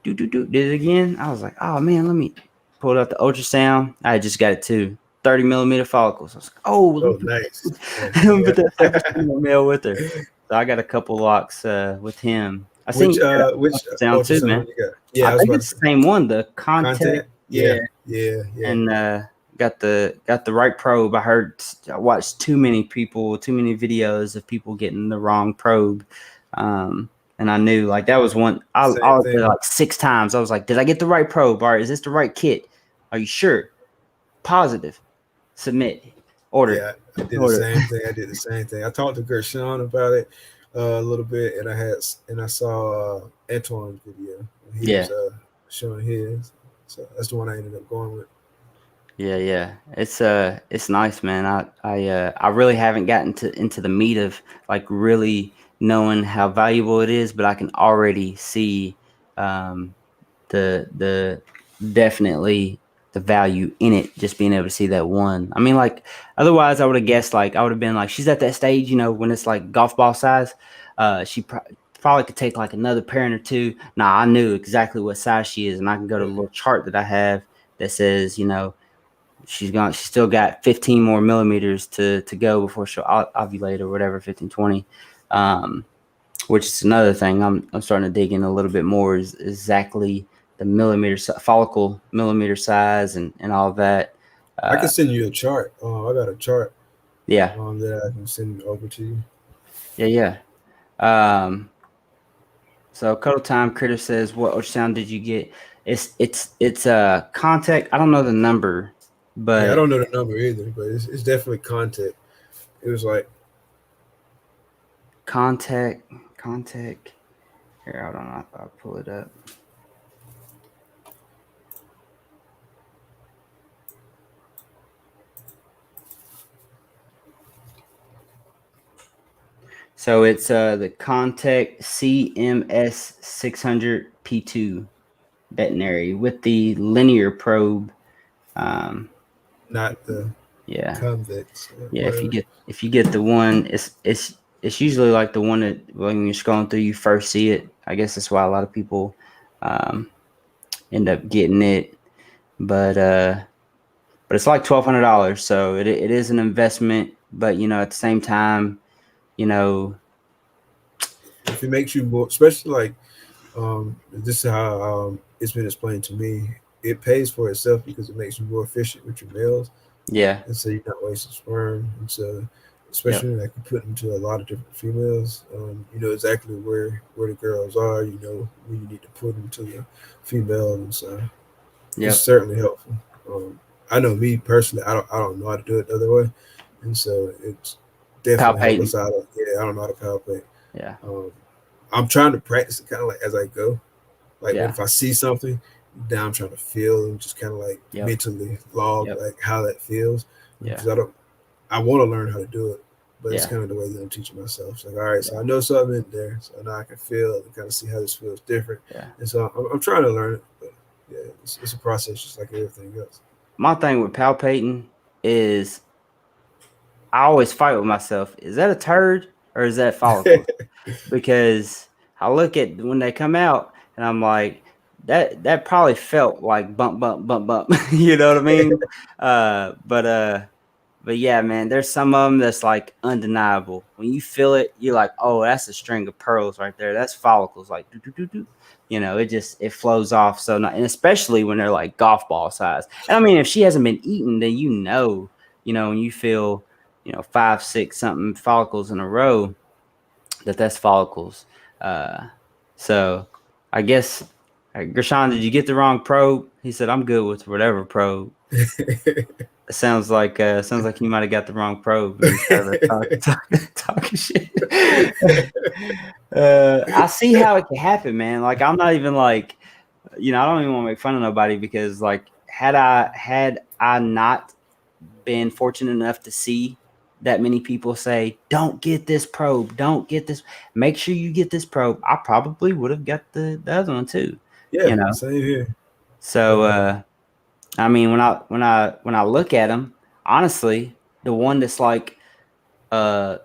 S1: Do. Did it again. I was like, oh man, let me pull out the ultrasound. I just got it too. 30 millimeter follicles. I was like, oh
S2: nice.
S1: Put that Cypress male with her. So I got a couple locks with him.
S2: Which ultrasound
S1: too, man.
S2: you got? Yeah,
S1: I think it's the same one. The contact.
S2: Yeah.
S1: And got the right probe. I watched too many videos of people getting the wrong probe. And I knew like that was one. I was there like 6 times. I was like, did I get the right probe? All right, is this the right kit? Are you sure? Positive. Submit. Order.
S2: Yeah, I did the same thing. I talked to Gershon about it a little bit, and I saw Antoine's video. He was showing his. So that's the one I ended up going with.
S1: Yeah. It's nice, man. I really haven't gotten into the meat of like really knowing how valuable it is, but I can already see um the definitely the value in it, just being able to see that one. I mean, like, otherwise I would have guessed, like, I would have been like, she's at that stage, when it's like golf ball size. She probably could take like another parent or two. Nah, I knew exactly what size she is, and I can go to the little chart that I have that says, she's still got 15 more millimeters to go before she'll ovulate or whatever, 15, 20. Which is another thing I'm starting to dig in a little bit more, is exactly the follicle millimeter size and all of that.
S2: I can send you a chart. I got a chart
S1: Yeah.
S2: that I can send over to you.
S1: Yeah. So Cuddle Time Critter says, what ultrasound did you get? It's a contact. I don't know the number,
S2: Yeah, I
S1: but
S2: don't know the number either, but it's definitely contact. It was like
S1: contact. Here, hold on, I'll pull it up. So it's the Contact CMS 600P2 veterinary with the linear probe.
S2: not the
S1: Yeah,
S2: convex.
S1: yeah.
S2: Whatever.
S1: If you get the one, it's usually like the one that when you're scrolling through, you first see it. I guess that's why a lot of people um, end up getting it. But it's like $1,200, so it is an investment. But at the same time, you know,
S2: If it makes you more, especially like this is how it's been explained to me. It pays for itself because it makes you more efficient with your males,
S1: yeah,
S2: and so you're not wasting sperm. And so,
S1: yep,
S2: especially like you put into a lot of different females, you know exactly where the girls are. You know when you need to put them to the female, and so it's
S1: yep.
S2: certainly helpful. I know me personally, I don't know how to do it the other way, and so it's definitely helped
S1: Palpating,
S2: us out. Yeah, I don't know how to palpate.
S1: yeah,
S2: Um, I'm trying to practice it kind of like as I go. Like when
S1: yeah,
S2: if I see something, then I'm trying to feel and just kind of like
S1: yep,
S2: mentally log
S1: yep,
S2: like how that feels
S1: yeah,
S2: because I want to learn how to do it, but it's
S1: yeah,
S2: kind of the way that I'm teaching myself. It's like, all right, so
S1: yeah,
S2: I know something in there, so now I can feel and kind of see how this feels different.
S1: yeah.
S2: And so I'm trying to learn it, but yeah, it's a process just like everything else.
S1: My thing with palpating is I always fight with myself. Is that a turd or is that follicles? Because I look at when they come out and I'm like, that probably felt like bump, bump, bump, bump. You know what I mean? Uh, but uh, but yeah, man, there's some of them that's like undeniable. When you feel it, you're like, oh, that's a string of pearls right there. That's follicles, like do do do do. It flows off so not, and especially when they're like golf ball size. And I mean, if she hasn't been eaten, then when you feel 5, 6 something follicles in a row, that's follicles. Uh, so I guess Gershon, did you get the wrong probe? He said, I'm good with whatever probe. It sounds like he might have got the wrong probe and he started talking shit. I see how it can happen, man. Like I'm not even like, I don't even want to make fun of nobody because like had I not been fortunate enough to see that many people say, don't get this probe, don't get this, make sure you get this probe, I probably would have got the other one too.
S2: Yeah,
S1: You know.
S2: same here.
S1: So I mean, when I look at them, honestly, the one that's like uh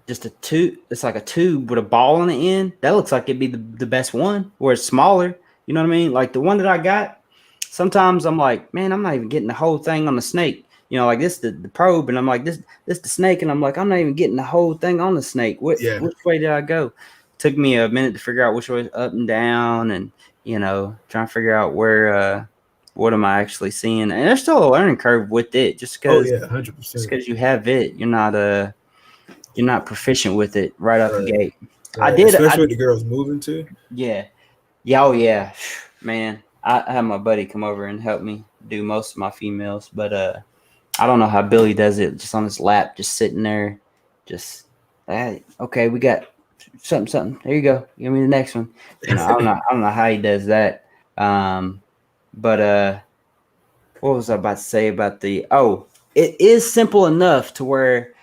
S1: just a tube, it's like a tube with a ball on the end. That looks like it'd be the best one, where it's smaller. You know what I mean? Like the one that I got. Sometimes I'm like, man, I'm not even getting the whole thing on the snake. Like this the probe, and I'm like this the snake, and I'm like, I'm not even getting the whole thing on the snake.
S2: Yeah,
S1: Which way did I go? Took me a minute to figure out which way up and down, and trying to figure out where what am I actually seeing. And there's still a learning curve with it. Just
S2: oh
S1: because
S2: yeah, 100%.
S1: you have it, you're not proficient with it right out the
S2: Right,
S1: gate. I
S2: right.
S1: did.
S2: Especially with the girls moving too.
S1: Yeah. Yeah. Oh, yeah. Man, I had my buddy come over and help me do most of my females, but I don't know how Billy does it. Just on his lap, just sitting there, just hey, okay, we got something. There you go. Give me the next one. I don't know how he does that. But what was I about to say about the? Oh, it is simple enough to where,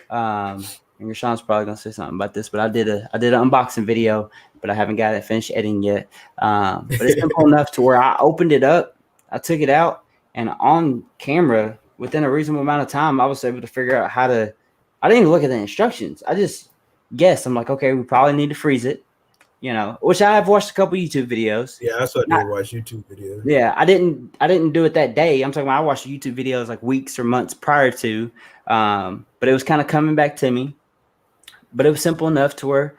S1: and Rashawn's probably gonna say something about this, but I did an unboxing video, but I haven't got it finished editing yet. But it's simple enough to where I opened it up, I took it out, and on camera, within a reasonable amount of time, I was able to figure out how to. I didn't even look at the instructions. I just guessed. I'm like, okay, we probably need to freeze it. Which I have watched a couple YouTube videos.
S2: Yeah, that's what I did, watch YouTube videos.
S1: Yeah, I didn't do it that day. I'm talking about I watched YouTube videos like weeks or months prior to, but it was kind of coming back to me. But it was simple enough to where,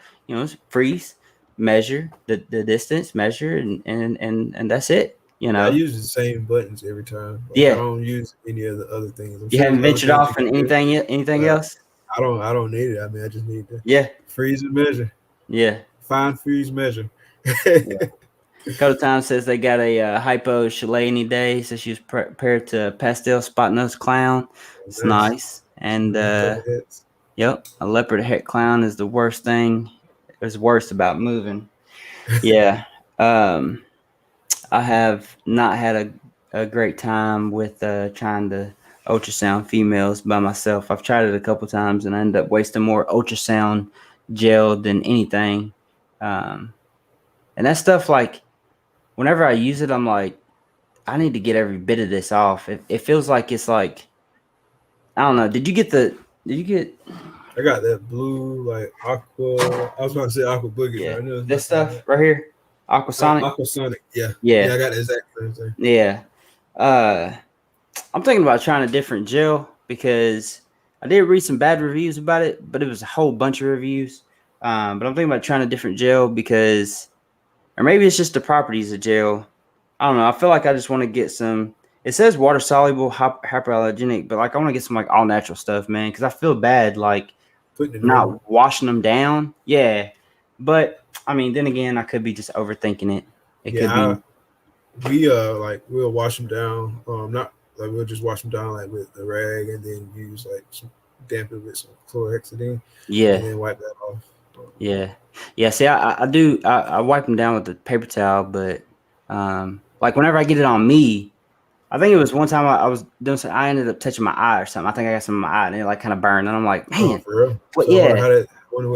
S1: freeze, measure the distance, measure, and that's it.
S2: Yeah, I use the same buttons every time.
S1: Yeah.
S2: I don't use any of the other things.
S1: You haven't ventured off in anything else?
S2: I don't need it. I mean, I just need to freeze and measure.
S1: Yeah.
S2: Find, freeze, measure.
S1: Coda Time says they got a hypo chalet any day. Says she was prepared to pastel spot nose clown. It's nice. And yep, a leopard head clown is the worst thing. It's worst about moving. Yeah. I have not had a great time with trying to ultrasound females by myself. I've tried it a couple times and I end up wasting more ultrasound gel than anything. And that stuff, like, whenever I use it, I'm like, I need to get every bit of this off. It feels like it's like, I don't know. Did you get?
S2: I got that blue, like aqua. I was about to say aqua boogie.
S1: Yeah,
S2: I know
S1: this stuff right here, Aquasonic.
S2: Aquasonic. Yeah.
S1: Yeah.
S2: I got the exact same thing.
S1: Yeah. I'm thinking about trying a different gel because I did read some bad reviews about it, but it was a whole bunch of reviews. But I'm thinking about trying a different gel because, or maybe it's just the properties of gel. I don't know. I feel like I just want to get some. It says water soluble, hyperallergenic, but like I want to get some like all natural stuff, man, because I feel bad like not washing them down. Yeah, but I mean, then again, I could be just overthinking it. It could
S2: be. We'll wash them down. Not like we'll just wash them down like with a rag and then use like some dampen with some chlorhexidine.
S1: Yeah,
S2: and then wipe that off.
S1: Yeah. See, I do. I wipe them down with the paper towel, but like whenever I get it on me, I think it was one time I was doing something. I ended up touching my eye or something. I think I got some in my eye, and it like kind of burned. And I'm like, man,
S2: for real?
S1: What?
S2: So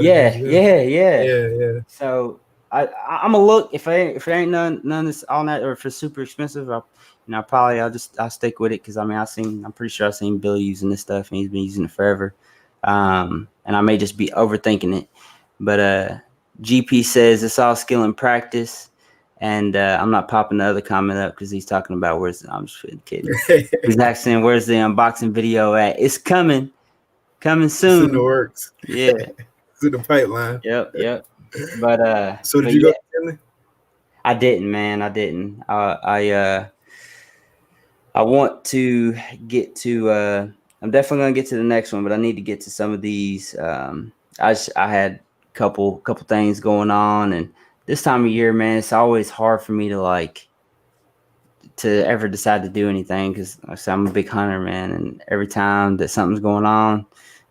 S1: Yeah. So I'm a look if it ain't none of this all that, or if it's super expensive, I'll stick with it because I mean I'm pretty sure I've seen Billy using this stuff and he's been using it forever. And I may just be overthinking it, but GP says it's all skill and practice. And I'm not popping the other comment up because he's talking about I'm just kidding. He's asking where's the unboxing video at? It's coming soon.
S2: It's in the works.
S1: Yeah,
S2: it's in the pipeline.
S1: Yep. But
S2: so did you go to Finland?
S1: I didn't, man. I didn't. I want to get to. I'm definitely gonna get to the next one, but I need to get to some of these. I had a couple things going on and. This time of year, man, it's always hard for me to ever decide to do anything because like I said, I'm a big hunter, man, and every time that something's going on,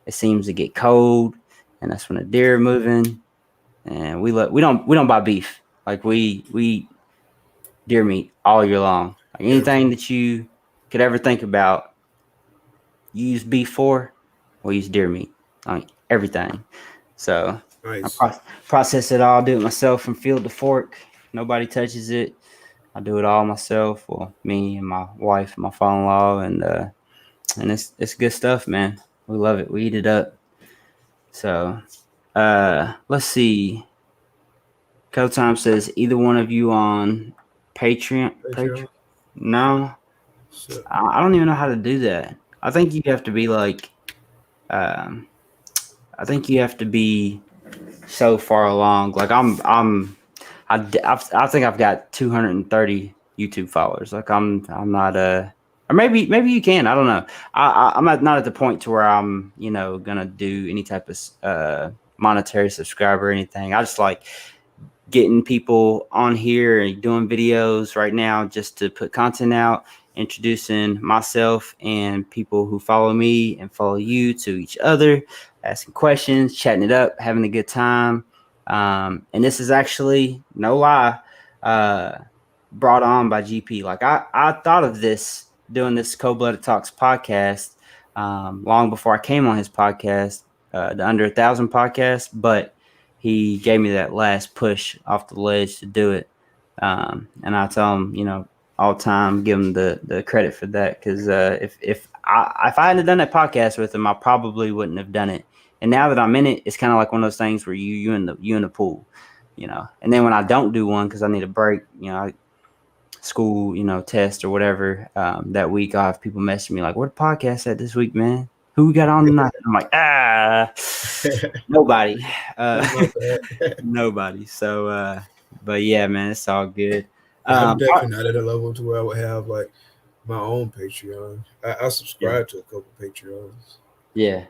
S1: it seems to get cold, and that's when the deer are moving, and we don't buy beef. Like we deer meat all year long. Like anything that you could ever think about, you use beef for, we use deer meat. Like everything. So.
S2: Nice.
S1: I process it all, do it myself from field to fork. Nobody touches it. I do it all myself. Well, me and my wife, and my father-in-law, and it's good stuff, man. We love it. We eat it up. So, let's see. Code Time says either one of you on Patreon? No, I don't even know how to do that. I think you have to be like, I think you have to be so far along. Like I think I've got 230 YouTube followers. Like I'm not or maybe you can. I don't know. I'm not at the point to where I'm gonna do any type of monetary subscriber or anything. I just like getting people on here and doing videos right now just to put content out, introducing myself and people who follow me and follow you to each other, asking questions, chatting it up, having a good time. And this is actually, no lie, brought on by GP. Like I thought of this doing this Cold Blooded Talks podcast long before I came on his podcast, the Under 1,000 podcast, but he gave me that last push off the ledge to do it. And I tell him, all the time, give him the credit for that, because if I hadn't done that podcast with him, I probably wouldn't have done it. And now that I'm in it, it's kind of like one of those things where you in the pool, And then when I don't do one because I need a break, school, test or whatever, that week, I'll have people message me like, "What podcast at this week, man? Who we got on tonight?" I'm like, nobody, nobody. So, but yeah, man, it's all good.
S2: I'm definitely not at a level to where I would have like my own Patreon. I subscribe to a couple Patreons.
S1: Yeah.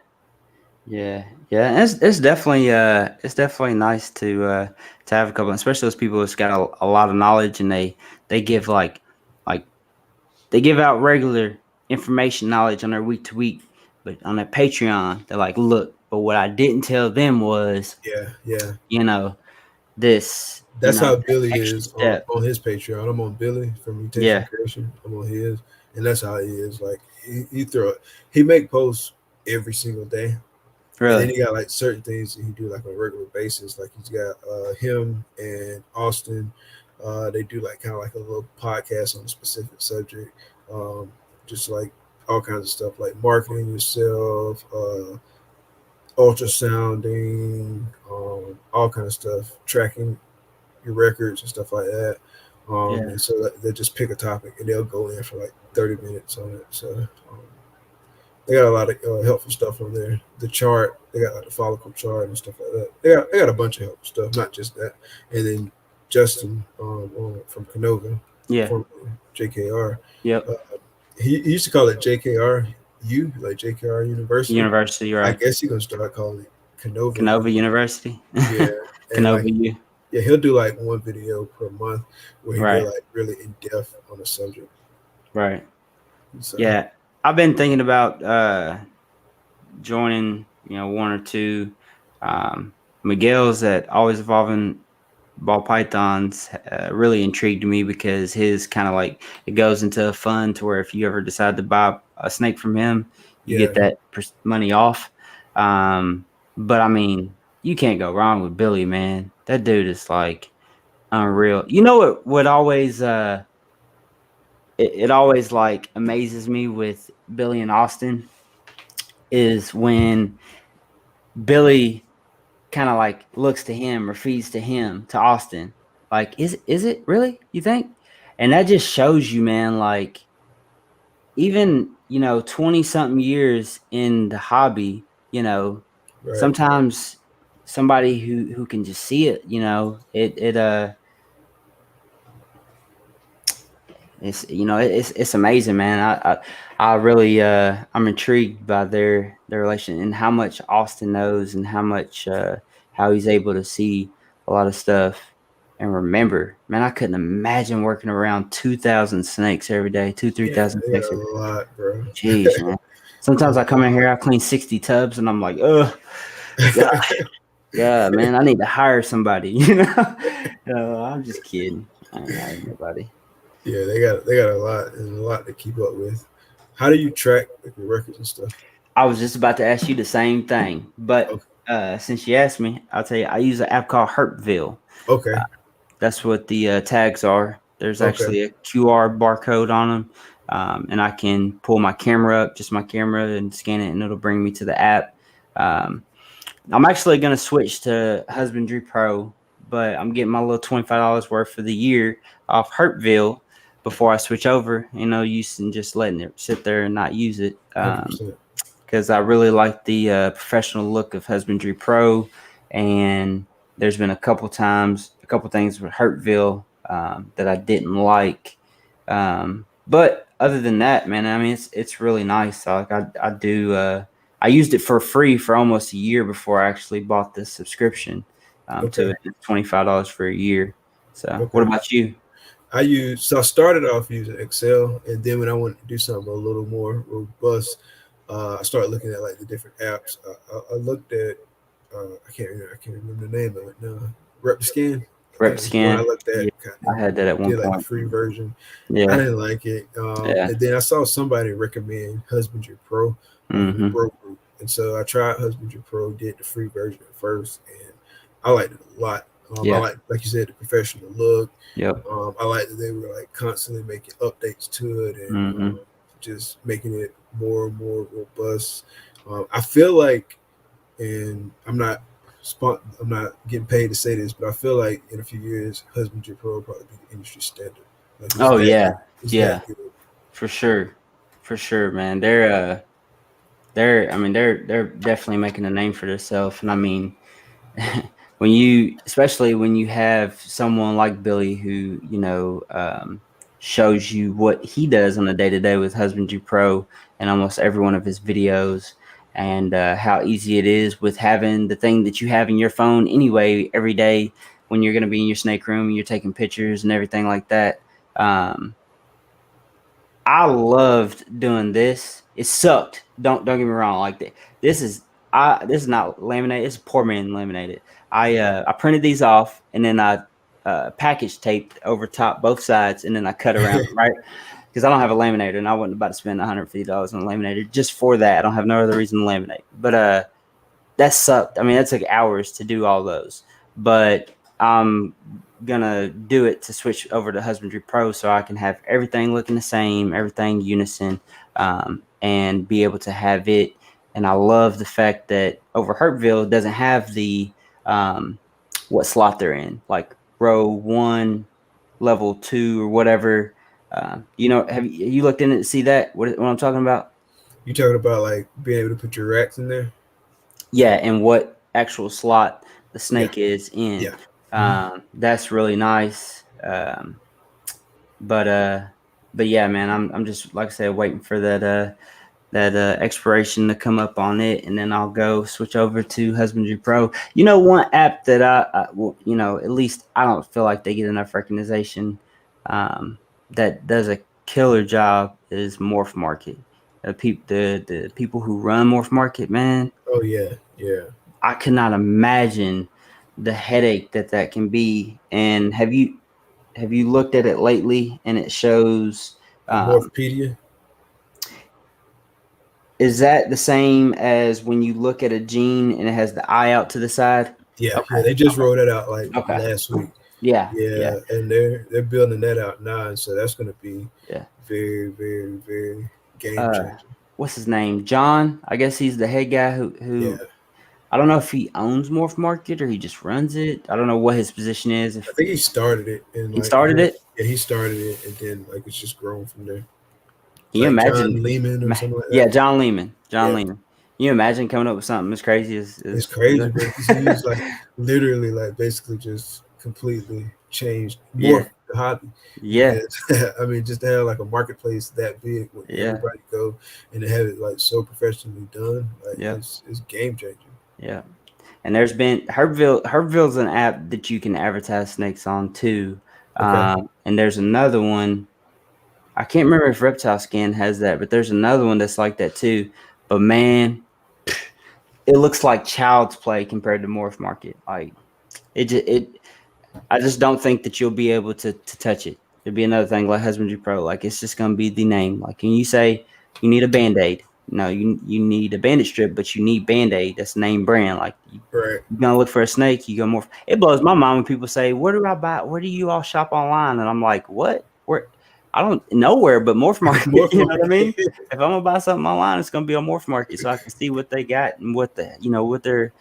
S1: It's definitely nice to have a couple, especially those people who's got a lot of knowledge, and they give like they give out regular information knowledge on their week to week, but on their Patreon, they're like, look, but what I didn't tell them was, this,
S2: That's how Billy
S1: extra
S2: is
S1: step.
S2: on his Patreon. I'm on Billy from Mutation Creation. I'm on his, and that's how he is. Like he make posts every single day.
S1: Really?
S2: And then he got like certain things that he do like on a regular basis. Like he's got him and Austin. They do like kind of like a little podcast on a specific subject. Just like all kinds of stuff like marketing yourself, ultrasounding, all kind of stuff, tracking your records and stuff like that. And so they just pick a topic and they'll go in for like 30 minutes on it. So they got a lot of helpful stuff on there. The chart, they got like the follicle chart and stuff like that. They got a bunch of helpful stuff, not just that. And then Justin from Canova, from JKR.
S1: Yep.
S2: He used to call it JKRU, like JKR University.
S1: University, right?
S2: I guess he's gonna start calling it Canova.
S1: Canova University.
S2: Yeah.
S1: Canova U.
S2: Yeah, he'll do like one video per month where he go like really in depth on a subject.
S1: Right. So. Yeah, I've been thinking about joining, one or two. Miguel's at Always Evolving Ball Pythons really intrigued me, because his kind of like, it goes into a fund to where if you ever decide to buy a snake from him, you get that money off. But I mean, you can't go wrong with Billy, man. That dude is like unreal. You know what always it always like amazes me with Billy and Austin is when Billy kind of like looks to him or feeds to him, to Austin. Like, is it really, you think? And that just shows you, man, like, even 20 something years in the hobby, sometimes somebody who can just see it, it's amazing, man. I really I'm intrigued by their relation and how much Austin knows, and how much how he's able to see a lot of stuff and remember. Man, I couldn't imagine working around 2,000 snakes every day, 2,000-3,000 snakes every day.
S2: A lot, bro.
S1: Jeez, man. Sometimes I come in here, I clean 60 tubs, and I'm like, ugh. Yeah, man, I need to hire somebody. I'm just kidding. I ain't hiring nobody.
S2: Yeah, they got a lot, and a lot to keep up with. How do you track like your records and stuff?
S1: I was just about to ask you the same thing, but since you asked me, I'll tell you. I use an app called Herpville.
S2: Okay.
S1: That's what the tags are. There's actually a QR barcode on them, and I can pull my camera up, just my camera, and scan it, and it'll bring me to the app. I'm actually going to switch to Husbandry Pro, but I'm getting my little $25 worth for the year off Herpville before I switch over. Using just letting it sit there and not use it, because I really like the professional look of Husbandry Pro. And there's been a couple things with Herpville that I didn't like, but other than that, man, I mean, it's really nice. Like I do. I used it for free for almost a year before I actually bought this subscription to $25 for a year. So what about you?
S2: I started off using Excel, and then when I wanted to do something a little more robust, I started looking at like the different apps. I looked at I can't remember the name of it now. RepScan.
S1: Rep skin.
S2: I looked at,
S1: I had that at one point.
S2: Like the free version.
S1: Yeah,
S2: I didn't like it. And then I saw somebody recommend Husbandry Pro, the Pro group, and so I tried Husbandry Pro, did the free version at first, and I liked it a lot. I like you said, the professional look.
S1: Yep.
S2: I like that they were like constantly making updates to it and just making it more and more robust. I feel like, and I'm not getting paid to say this, but I feel like in a few years, Husbandry Pro will probably be the industry standard. Like
S1: for sure, man. They're definitely making a name for themselves, and I mean, especially when you have someone like Billy who shows you what he does on a day-to-day with Husbandry Pro and almost every one of his videos, and how easy it is with having the thing that you have in your phone anyway every day when you're going to be in your snake room and you're taking pictures and everything like that. I loved doing this. It sucked. Don't get me wrong. Like this is not laminated. It's poor man laminated. I printed these off and then I package taped over top both sides and then I cut around right because I don't have a laminator and I wasn't about to spend $150 on a laminator just for that. I don't have no other reason to laminate. But that sucked. I mean, that took hours to do all those. But I'm gonna do it to switch over to Husbandry Pro so I can have everything looking the same, everything unison, and be able to have it. And I love the fact that over Herpville doesn't have the what slot they're in, like row 1, level 2, or whatever. Have you looked in it to see that what I'm talking about?
S2: You talking about like being able to put your racks in there?
S1: Yeah, and what actual slot the snake is in.
S2: Yeah.
S1: That's really nice. But yeah, man, I'm just, like I said, waiting for that expiration to come up on it, and then I'll go switch over to Husbandry Pro. One app that at least I don't feel like they get enough recognition, that does a killer job is Morph Market. The people who run Morph Market, man.
S2: Oh yeah.
S1: I cannot imagine the headache that can be. And have you looked at it lately? And it shows
S2: Morphpedia.
S1: Is that the same as when you look at a gene and it has the eye out to the side?
S2: Yeah, okay. They just rolled it out like last week.
S1: Yeah,
S2: and they're building that out now, and so that's going to be very, very, very game changing.
S1: What's his name? John. I guess he's the head guy who I don't know if he owns Morph Market or he just runs it. I don't know what his position is.
S2: I think he started it. And
S1: he started it?
S2: Yeah, he started it, and then it's just grown from there.
S1: Can you imagine?
S2: John Lehman or something like that?
S1: Yeah, John Lehman. Lehman. Can you imagine coming up with something as crazy as
S2: it's crazy, bro. He's literally basically just completely changed the hobby.
S1: Yeah.
S2: Because, I mean, just to have a marketplace that big where everybody go and to have it so professionally done, it's game changing.
S1: Yeah. And there's been Herpville's an app that you can advertise snakes on too. Okay. And there's another one. I can't remember if Reptile Scan has that, but there's another one that's like that too. But man, it looks like child's play compared to Morph Market. Like I just don't think that you'll be able to touch it. There'd be another thing like Husbandry Pro. Like it's just gonna be the name. Like can you say you need a Band-Aid? No, you need a bandage strip, but you need Band-Aid. That's name brand. Like you're gonna look for a snake, you go Morph. It blows my mind when people say, "Where do I buy? Where do you all shop online?" And I'm like, "What? Where?" I don't nowhere but Morph Market. You know what I mean? If I'm gonna buy something online, it's gonna be on Morph Market, so I can see what they got and what their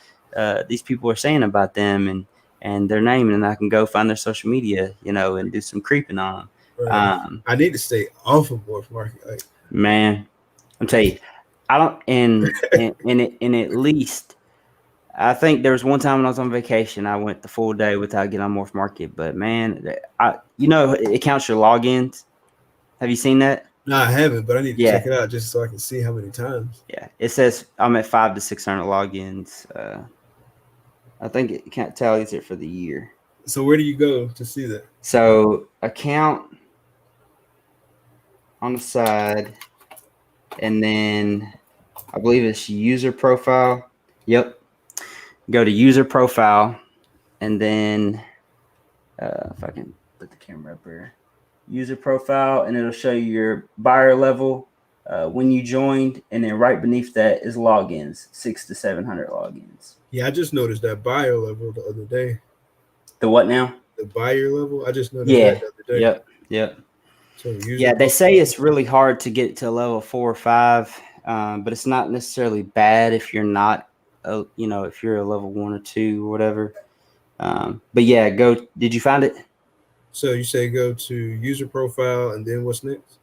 S1: these people are saying about them and their name, and I can go find their social media, and do some creeping on them.
S2: I need to stay off of Morph Market.
S1: Man, I'm telling you, I don't. And at least I think there was one time when I was on vacation, I went the full day without getting on Morph Market. But man, it counts your logins. Have you seen that?
S2: No, I haven't, but I need to check it out just so I can see how many times.
S1: Yeah, it says I'm at 500 to 600 logins. I think it tallies it for the year.
S2: So where do you go to see that?
S1: So account on the side, and then I believe it's user profile. Yep. Go to user profile, and then if I can put the camera up here, user profile, and it'll show you your buyer level when you joined, and then right beneath that is logins, 600 to 700 logins.
S2: Yeah, I just noticed that buyer level the other day.
S1: The what now?
S2: The buyer level. I just noticed that the other day.
S1: Yep.
S2: So
S1: They say it's really hard to get to level 4 or 5, but it's not necessarily bad if you're not, if you're a level 1 or 2 or whatever. But yeah, go. Did you find it?
S2: So you say go to user profile, and then what's next?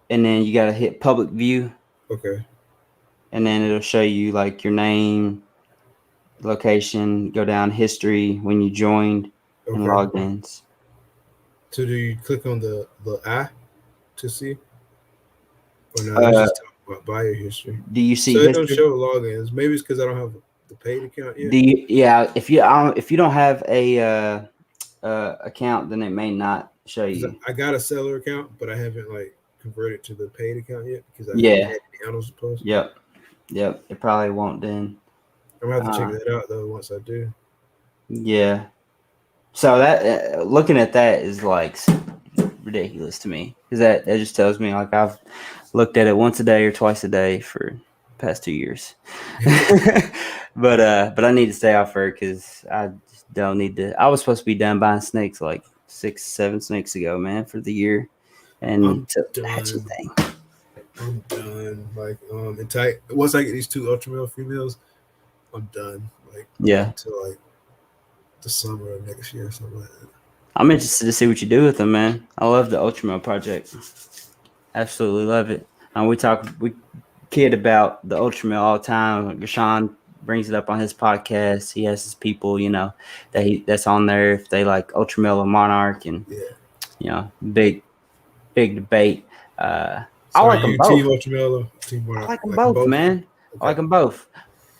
S1: And then you got to hit public view.
S2: Okay.
S1: And then it'll show you like your name, location, go down history when you joined, and logins.
S2: So do you click on the eye to see? Or no, it's just talking about buyer history.
S1: Do you see?
S2: So it don't show logins. Maybe it's because I don't have the paid account yet.
S1: If you don't have a account, then it may not show you.
S2: I got a seller account, but I haven't like converted to the paid account yet because I haven't had any animals to post.
S1: Yep. It probably won't then.
S2: I'm gonna have to check that out though once I do.
S1: Yeah. So that looking at that is like ridiculous to me because that just tells me like I've looked at it once a day or twice a day for the past 2 years. but I need to stay off her because I just don't need to. I was supposed to be done buying snakes like 6-7 snakes ago, man, for the year, and hatching thing.
S2: I'm done. Like once I get these 2 ultra male females, I'm done. Like until like the summer of next year or something like that.
S1: I'm interested to see what you do with them, man. I love the ultra male project. Absolutely love it. We kid about the ultra male all the time. Gashawn brings it up on his podcast. He has his people, that's on there if they like ultra male or monarch, and big debate. I like them both.
S2: Team ultra male or team monarch?
S1: I like them both, man. Okay. I like them both,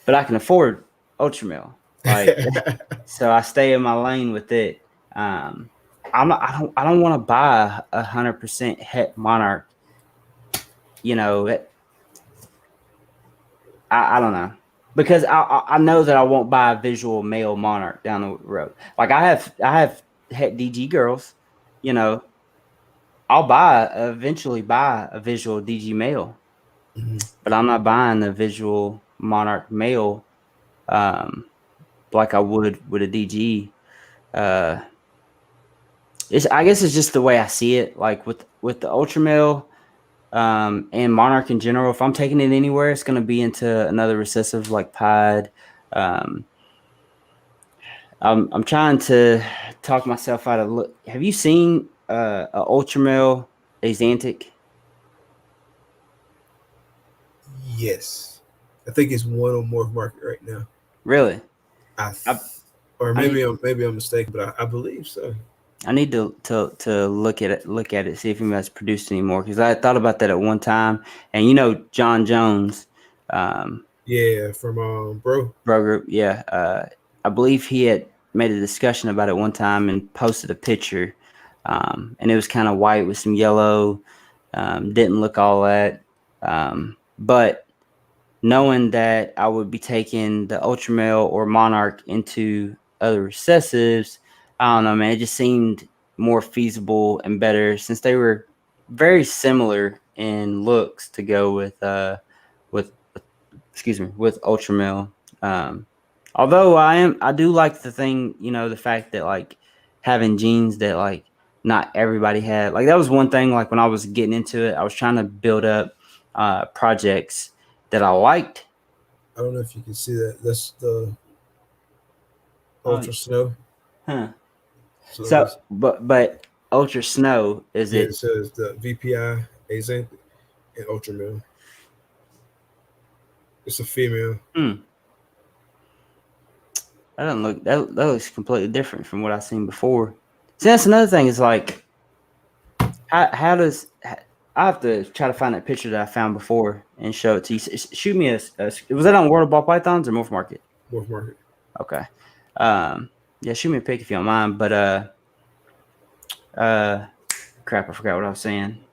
S1: but I can afford ultra male. Like, so I stay in my lane with it. I don't want to buy 100% het monarch. I don't know, because I know that I won't buy a visual male monarch down the road. Like I have het DG girls, I'll eventually buy a visual DG male, but I'm not buying a visual monarch male, like I would with a DG. I guess it's just the way I see it. Like with the ultra male, and monarch in general, if I'm taking it anywhere, it's going to be into another recessive like pied. I'm trying to talk myself out of look. Have you seen a ultra male Axanthic?
S2: Yes, I think it's one on Morph Market right now.
S1: Really?
S2: Maybe I'm mistaken, but I believe so.
S1: I need to look at it, see if anybody's produced anymore. Because I thought about that at one time, and John Jones,
S2: from Bro
S1: Group, yeah. I believe he had made a discussion about it one time and posted a picture, and it was kind of white with some yellow. Didn't look all that, but knowing that I would be taking the ultra male or monarch into other recessives, I don't know, man. It just seemed more feasible and better since they were very similar in looks to go with ultra male. Although I do like the thing, the fact that like having genes that like not everybody had. Like that was one thing. Like when I was getting into it, I was trying to build up projects that I liked.
S2: I don't know if you can see that. That's the ultra snow.
S1: Huh. So but ultra snow is it?
S2: It says the VPI Axanthic and ultra male. It's a female.
S1: That doesn't look. That looks completely different from what I've seen before. See, that's another thing. Is like, how does I have to try to find that picture that I found before and show it to you. Shoot me was that on World of Ball Pythons or Morph Market?
S2: Morph Market.
S1: Okay. Yeah, shoot me a pic if you don't mind. But crap, I forgot what I was saying.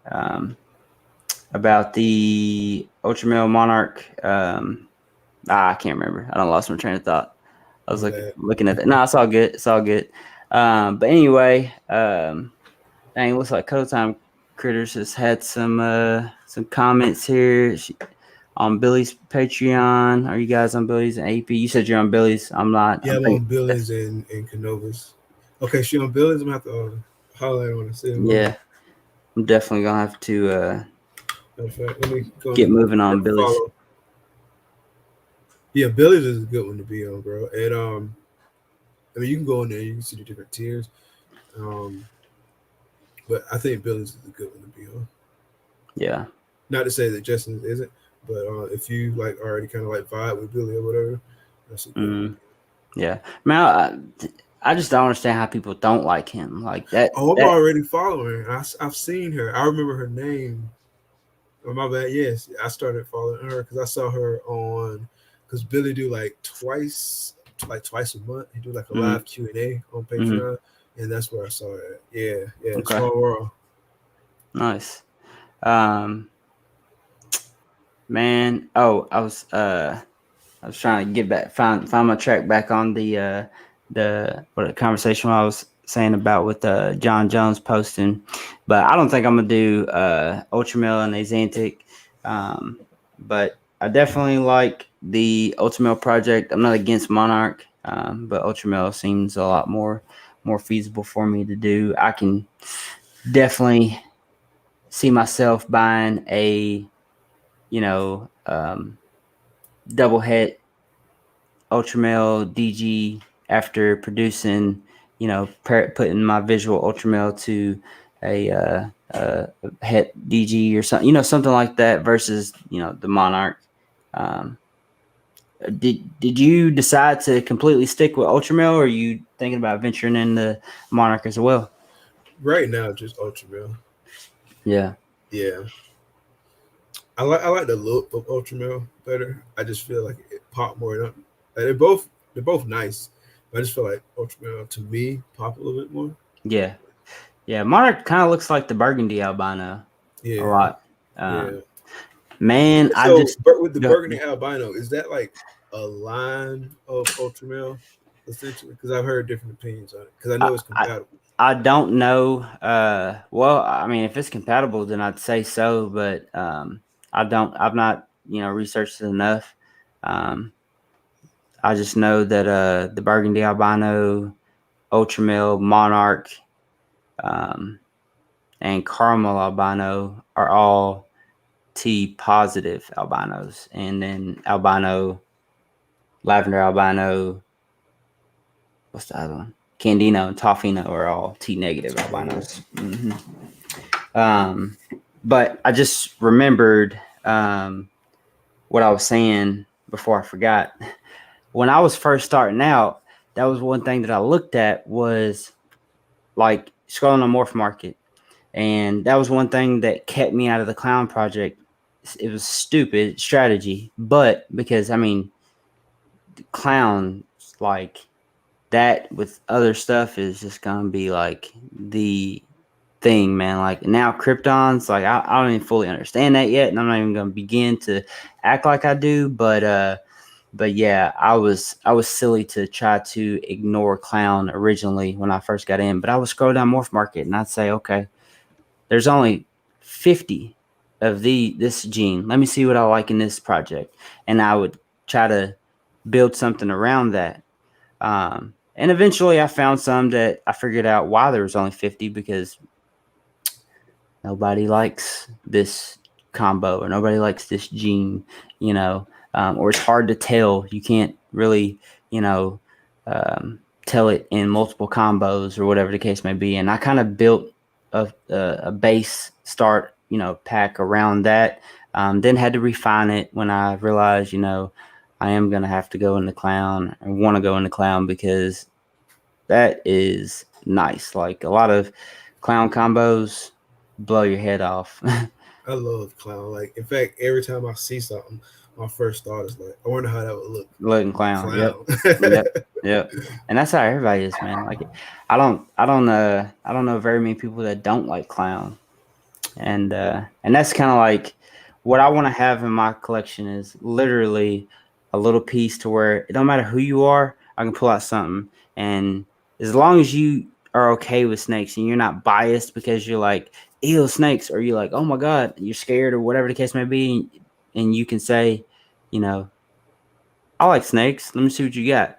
S1: About the Ultra Male Monarch. I can't remember. I don't lost my train of thought. I was looking at that. No, it's all good. It's all good. But anyway, dang, looks like Cuddle Time Critters has had some comments here on Billy's Patreon. Are you guys on Billy's and AP? You said you're on Billy's. I'm not.
S2: Yeah, I'm on Billy's and Canova's. Okay, she on Billy's. I'm gonna have to holler at her when I see her.
S1: Yeah, I'm definitely gonna have to
S2: let me go
S1: get moving on Billy's.
S2: Follow. Yeah, Billy's is a good one to be on, bro. And I mean, you can go in there, you can see the different tiers. But I think Billy's is a good one to be on.
S1: Yeah.
S2: Not to say that Justin isn't, but if you like already kind of like vibe with Billy or whatever, that's a good one.
S1: Yeah, man, I just don't understand how people don't like him like that.
S2: Oh, I'm already following her. I've seen her. I remember her name. Oh, my bad. Yes, I started following her because I saw her on. Because Billy do like twice a month. He do like a live Q&A on Patreon, and that's where I saw it. Yeah. Okay. Small world.
S1: Nice. Man. Oh, I was trying to get back, find my track back on the conversation I was saying about with John Jones posting, but I don't think I'm gonna do Ultramel and Azantic, but I definitely like the Ultramel project. I'm not against Monarch, but Ultramel seems a lot more feasible for me to do. I can definitely see myself buying a double head Ultramel DG after producing, putting my visual Ultramel to a het DG or something, something like that versus, the Monarch. Did you decide to completely stick with Ultramel, or are you thinking about venturing into Monarch as well?
S2: Right now, just Ultramel.
S1: Yeah.
S2: I like the look of Ultramel better. I just feel like it popped more up. Like they're both nice, but I just feel like Ultramel to me pop a little bit more.
S1: Yeah. Monarch kind of looks like the Burgundy albino. A lot. Man,
S2: so with the Burgundy albino, is that like a line of Ultramel essentially? Because I've heard different opinions on it. Because I know it's compatible.
S1: I don't know. Well, I mean, if it's compatible, then I'd say so. But I've not researched it enough. I just know that the Burgundy albino, Ultramel, Monarch, and Caramel albino are all T positive albinos, and then lavender albino, what's the other one? Candino and Toffino are all T negative albinos. But I just remembered what I was saying before I forgot. When I was first starting out, that was one thing that I looked at, was like scrolling on Morph Market. And that was one thing that kept me out of the clown project. It was stupid strategy, but because, I mean, clown, like that with other stuff is just going to be like the thing, man. Like now Krypton's like, I don't even fully understand that yet. And I'm not even going to begin to act like I do. But yeah, I was silly to try to ignore clown originally when I first got in, but I would scroll down Morph Market and I'd say, okay, there's only 50 of this gene. Let me see what I like in this project. And I would try to build something around that. And eventually I found some that I figured out why there was only 50, because nobody likes this combo or nobody likes this gene, or it's hard to tell. You can't really, tell it in multiple combos or whatever the case may be. And I kind of built a base start, pack around that. Then had to refine it when I realized, I am going to have to go into clown. I want to go into clown because that is nice. Like a lot of clown combos blow your head off.
S2: I love clown. Like, in fact, every time I see something, my first thought is like, I wonder how that would look.
S1: Looking clown. Yep. And that's how everybody is, man. Like, I don't know very many people that don't like clown. And that's kind of like what I want to have in my collection is literally a little piece to where it don't matter who you are, I can pull out something and as long as you are okay with snakes and you're not biased because you're like, ew, snakes, or you're like, oh my God, you're scared or whatever the case may be. And you can say, you know, I like snakes. Let me see what you got.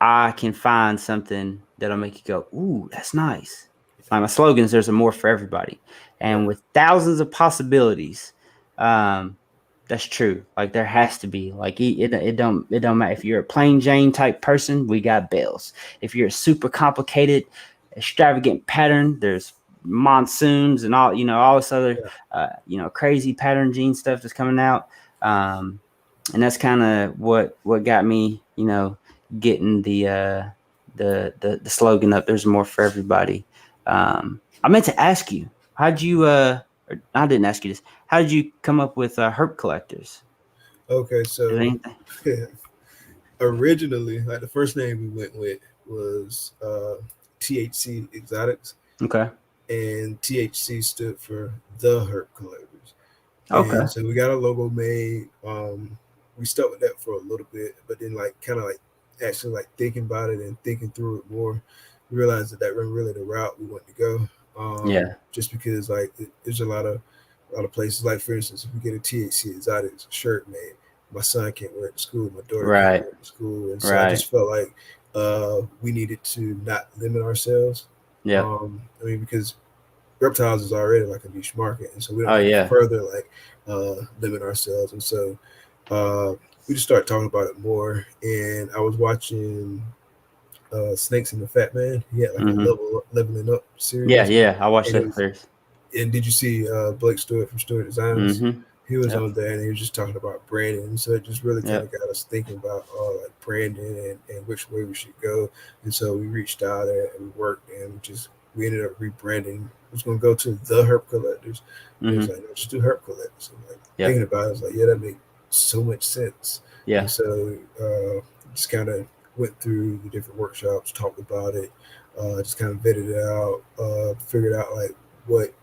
S1: I can find something that'll make you go, ooh, that's nice. Like my slogan is there's a more for everybody. And with thousands of possibilities, that's true. Like there has to be. Like it don't matter if you're a plain Jane type person, we got bells. If you're a super complicated, extravagant pattern, there's monsoons and all all this other crazy pattern gene stuff that's coming out. And that's kind of what got me, getting the slogan up. There's more for everybody. I meant to ask you, how'd you I didn't ask you this. How did you come up with herp collectors?
S2: Okay, so originally, like the first name we went with was THC Exotics.
S1: Okay.
S2: And THC stood for the Herp Collectors.
S1: Okay.
S2: And so we got a logo made. We stuck with that for a little bit, but then kind of actually thinking about it and thinking through it more, we realized that wasn't really the route we wanted to go. Just because there's a lot of places. Like for instance, if we get a THC Exotics shirt made, my son can't wear it to school, my daughter can't wear it to school, and so I just felt like we needed to not limit ourselves.
S1: Yeah.
S2: I mean, because reptiles is already like a niche market, and so we don't have to further limit ourselves. And so we just started talking about it more. And I was watching Snakes and the Fat Man. He had like a leveling up series.
S1: Yeah, I watched that first.
S2: And did you see Blake Stewart from Stewart Designs? He was on there, and he was just talking about branding. And so it just really kind of got us thinking about branding and which way we should go. And so we reached out and we worked, and we ended up rebranding. I was going to go to the Herp Collectors. And it was like, no, just do Herp Collectors. And thinking about it, I was like, yeah, that makes so much sense. Yeah. And so just kind of went through the different workshops, talked about it, just kind of vetted it out, figured out what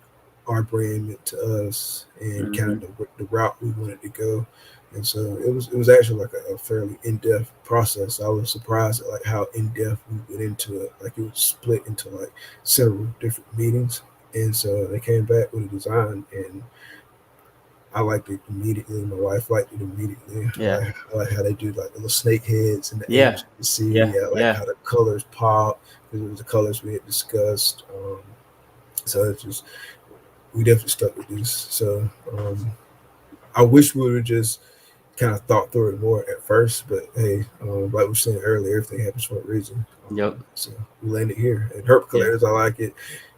S2: our brand meant to us and kind of the route we wanted to go. And so it was actually like a fairly in-depth process. I was surprised at how in-depth we went into it. It was split into several different meetings. And so they came back with a design, and I liked it immediately. My wife liked it immediately.
S1: Yeah.
S2: I like how they do the little snake heads and the apes you see. How the colors pop, because it was the colors we had discussed. So it's just, we definitely stuck with this. So I wish we would have just kind of thought through it more at first, but hey, like we were saying earlier, everything happens for a reason. So we landed here. And Herp Collectors, I like it.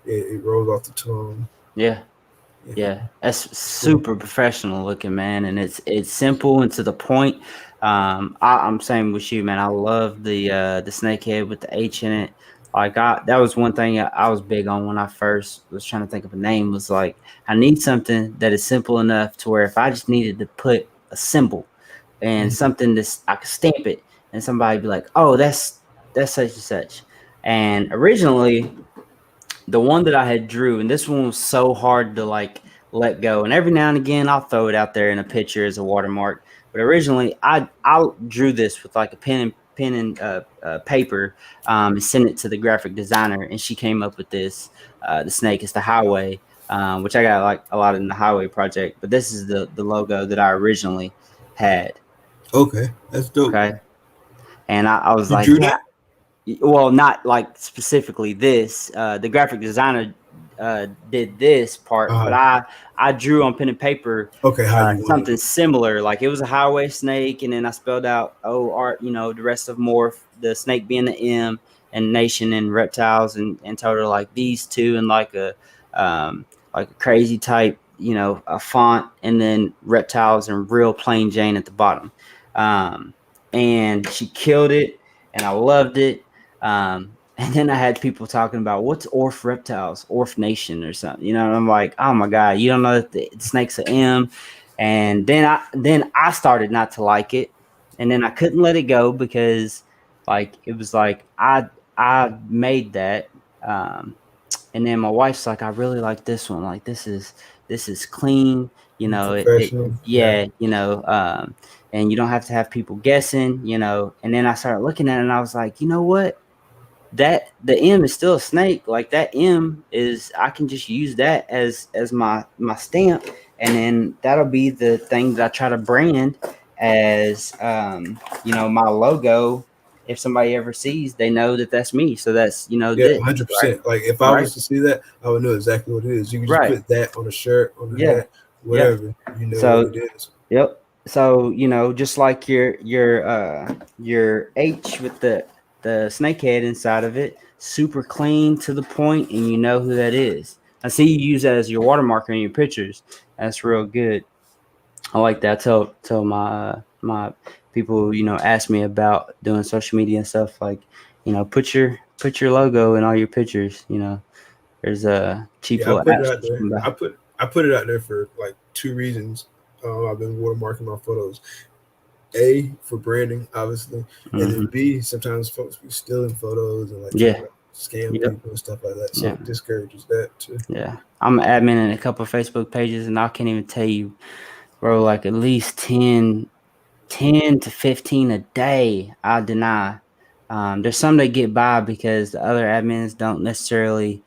S2: It rolls off the tongue.
S1: Yeah, that's super professional looking, man, and it's simple and to the point. I'm same with you, man. I love the snake head with the H in it. That was one thing I was big on when I first was trying to think of a name. Was I need something that is simple enough to where if I just needed to put a symbol and something that I could stamp it, and somebody be like, "Oh, that's such and such." And originally, the one that I had drew, and this one was so hard to let go. And every now and again, I'll throw it out there in a picture as a watermark. But originally, I drew this with a pen and paper, and sent it to the graphic designer, and she came up with this. The snake is the highway, which I got a lot in the highway project. But this is the logo that I originally had.
S2: Okay, that's dope.
S1: Okay, and I was
S2: drew that?
S1: Well, not specifically this. The graphic designer did this part, but I drew on pen and paper something similar. It was a highway snake, and then I spelled out art. The rest of morph, the snake being the M, and nation and reptiles and total these two, and a crazy type, a font, and then reptiles and real plain Jane at the bottom. And she killed it, and I loved it. And then I had people talking about what's Orf Reptiles, Orf Nation or something, and I'm like, oh my God, you don't know that the snake's an M. And then I started not to like it, and then I couldn't let it go because it was I made that. And then my wife's like, I really like this one. This is clean, and you don't have to have people guessing, and then I started looking at it and I was like, you know what? that the M is still a snake. Like that M is, I can just use that as my stamp, and then that'll be the thing that I try to brand as my logo. If somebody ever sees, they know that that's me. So that's
S2: Yeah,
S1: this,
S2: 100%.
S1: right?
S2: Like if I
S1: Right.
S2: was to see that, I would know exactly what it is. You can just
S1: Right.
S2: put that on a shirt, on a
S1: Yeah.
S2: hat, whatever. You know
S1: So,
S2: what it is.
S1: yep. So, just like your H with the snake head inside of it, super clean to the point, and you know who that is. I see you use that as your watermark in your pictures. That's real good. I like that. Tell my people, ask me about doing social media and stuff, like, put your logo in all your pictures. There's a cheap
S2: Yeah, I
S1: little
S2: put it
S1: apps
S2: out
S1: that you
S2: there.
S1: can buy.
S2: I put it out there for like two reasons. I've been watermarking my photos. A, for branding, obviously, and then B, sometimes folks be stealing photos and like trying
S1: Yeah.
S2: to scam
S1: Yep.
S2: people and stuff like that. So
S1: Yeah.
S2: it discourages that too.
S1: Yeah. I'm an admin in a couple of Facebook pages, and I can't even tell you, bro, like at least 10 to 15 a day I deny. There's some that get by because the other admins don't necessarily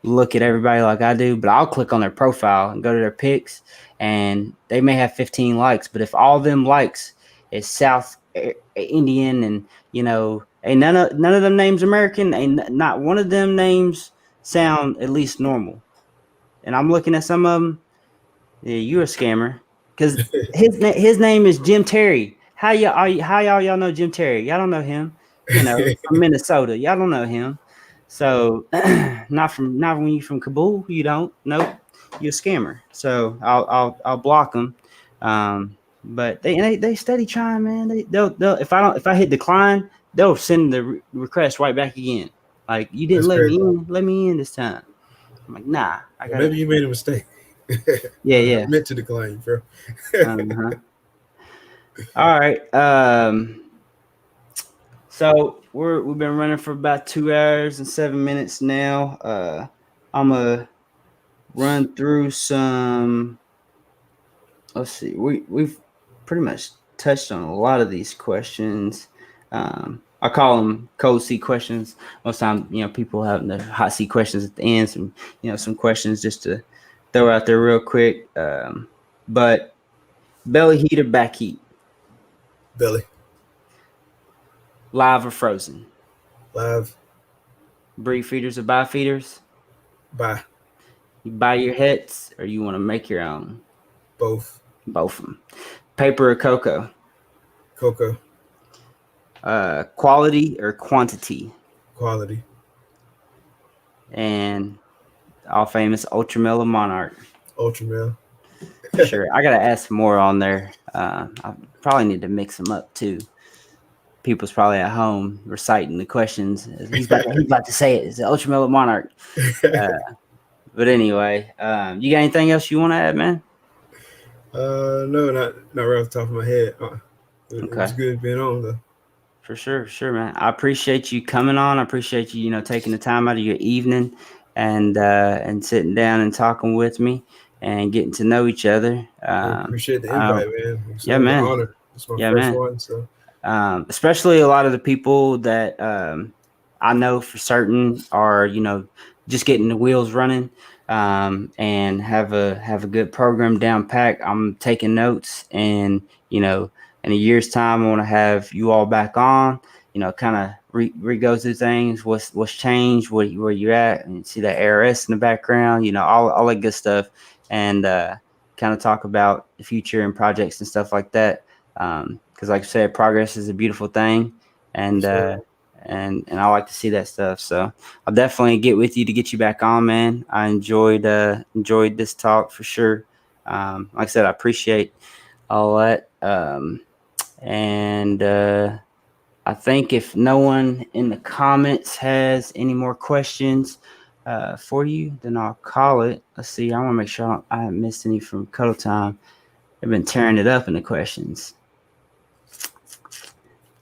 S1: look at everybody like I do, but I'll click on their profile and go to their pics, and they may have 15 likes, but if all them likes is South Indian, and ain't none of them names American, ain't not one of them names sound at least normal. And I'm looking at some of them. Yeah, you a scammer, because his name is Jim Terry. How y'all know Jim Terry? Y'all don't know him. From Minnesota. Y'all don't know him. So not when you from Kabul. You don't. Nope. You're a scammer. So I'll block them. But they steady trying, man. They'll if I hit decline, they'll send the request right back again. Like, you didn't
S2: That's
S1: let me
S2: crazy.
S1: in. Let me in this time. I'm like, nah. I
S2: Well,
S1: gotta.
S2: maybe you made a mistake. I
S1: Yeah.
S2: meant to decline, bro.
S1: Uh-huh. All right. So we've been running for about 2 hours and 7 minutes now. I'm gonna run through some. Let's see. We've pretty much touched on a lot of these questions. I call them cold seat questions. Most time, people have the hot seat questions at the end. Some questions just to throw out there real quick. But belly heat or back heat?
S2: Belly.
S1: Live or frozen?
S2: Live.
S1: Breed feeders or buy feeders?
S2: Bye.
S1: You buy your hits, or you want to make your own?
S2: Both.
S1: Both of them. Paper or cocoa?
S2: Cocoa.
S1: Quality or quantity?
S2: Quality.
S1: And all famous Ultra Male Monarch.
S2: Ultra Male.
S1: For sure. I gotta ask more on there. I probably need to mix them up too. People's probably at home reciting the questions. He's about to say it. It's the Ultra Male Monarch. But anyway, you got anything else you want to add, man?
S2: No, not right off the top of my head. It
S1: Okay.
S2: was good being on though.
S1: For sure, man. I appreciate you coming on. I appreciate you, taking the time out of your evening and sitting down and talking with me and getting to know each other.
S2: I appreciate the invite, man. It's
S1: Yeah,
S2: an
S1: man.
S2: honor. It's my
S1: Yeah,
S2: first
S1: man.
S2: one, so.
S1: Especially a lot of the people that I know for certain are, just getting the wheels running and have a good program down pack. I'm taking notes, and in a year's time, I want to have you all back on. Kind of re-go through things. What's changed? Where you're at, and see that ARS in the background. All that good stuff, and kind of talk about the future and projects and stuff like that. Because like I said, progress is a beautiful thing, and and I like to see that stuff. So I'll definitely get with you to get you back on, man. I enjoyed this talk for sure. Like I said, I appreciate all that. And I think if no one in the comments has any more questions for you, then I'll call it. Let's see. I want to make sure I haven't missed any from Cuddle Time. They've been tearing it up in the questions.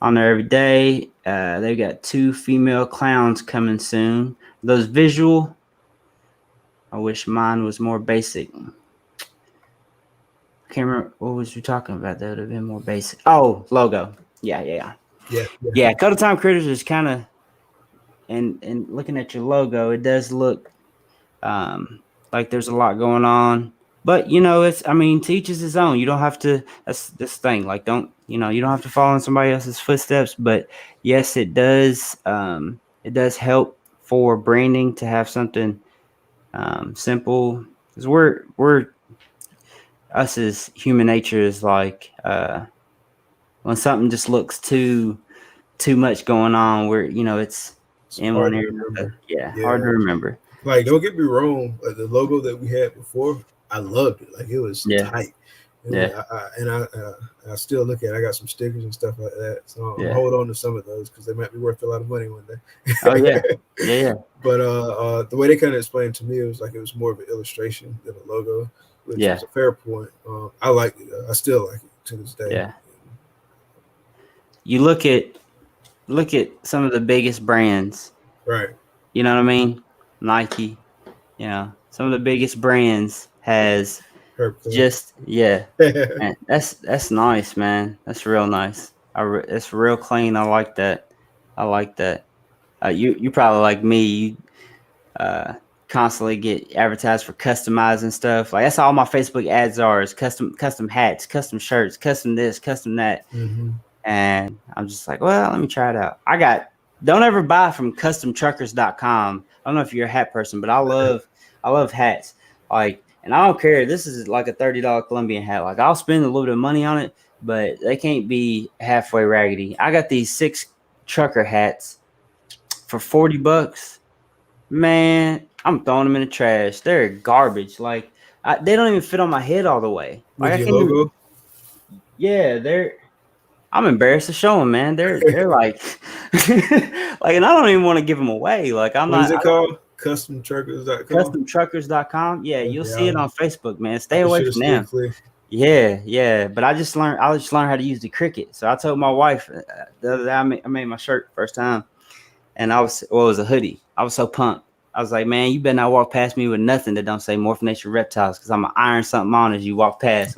S1: On there every day. They've got 2 female clowns coming soon. Those visual. I wish mine was more basic. I can't remember what was we talking about. That would have been more basic. Oh, logo. Yeah. Cuddle Time Critters is kind of and looking at your logo, it does look like there's a lot going on. But it's, I mean, to each is his own. You don't have to. That's this thing. Like, you don't have to follow in somebody else's footsteps. But yes, it does. It does help for branding to have something simple. Because we're us as human nature is like when something just looks too much going on. Where it's in
S2: hard
S1: one
S2: to
S1: area.
S2: remember.
S1: Yeah, hard to remember.
S2: Like, don't get me wrong. Like, the logo that we had before, I loved it. Like, it was tight. I still look at it. I got some stickers and stuff like that. So I'm hold on to some of those because they might be worth a lot of money one day.
S1: Oh yeah.
S2: But the way they kind of explained to me, it was like it was more of an illustration than a logo, which was a fair point. I liked it. I still like it to this day.
S1: Yeah. You look at some of the biggest brands.
S2: Right.
S1: You know what I mean? Nike. Some of the biggest brands has
S2: Herp
S1: just Man, that's nice, man. That's real nice. It's real clean. I like that. You probably like me. You constantly get advertised for customizing stuff. Like, that's all my Facebook ads are, is custom hats, custom shirts, custom this, custom that.
S2: Mm-hmm.
S1: And I'm just like, well, let me try it out. Don't ever buy from customtruckers.com. I don't know if you're a hat person, but I love hats. Like, and I don't care. This is like a $30 Colombian hat. Like, I'll spend a little bit of money on it, but they can't be halfway raggedy. I got these 6 trucker hats for $40. Man, I'm throwing them in the trash. They're garbage. Like, they don't even fit on my head all the way. Like,
S2: with your logo?
S1: I'm embarrassed to show them, man. They're like, like, and I don't even want to give them away. Like,
S2: What is it called? CustomTruckers.com.
S1: CustomTruckers.com. Yeah, you'll see it on Facebook, man. Stay away from them. Yeah. But I just learned how to use the Cricut. So I told my wife the other day I made my shirt first time, and it was a hoodie. I was so pumped. I was like, man, you better not walk past me with nothing that don't say Morph Nation Reptiles, because I'm gonna iron something on as you walk past.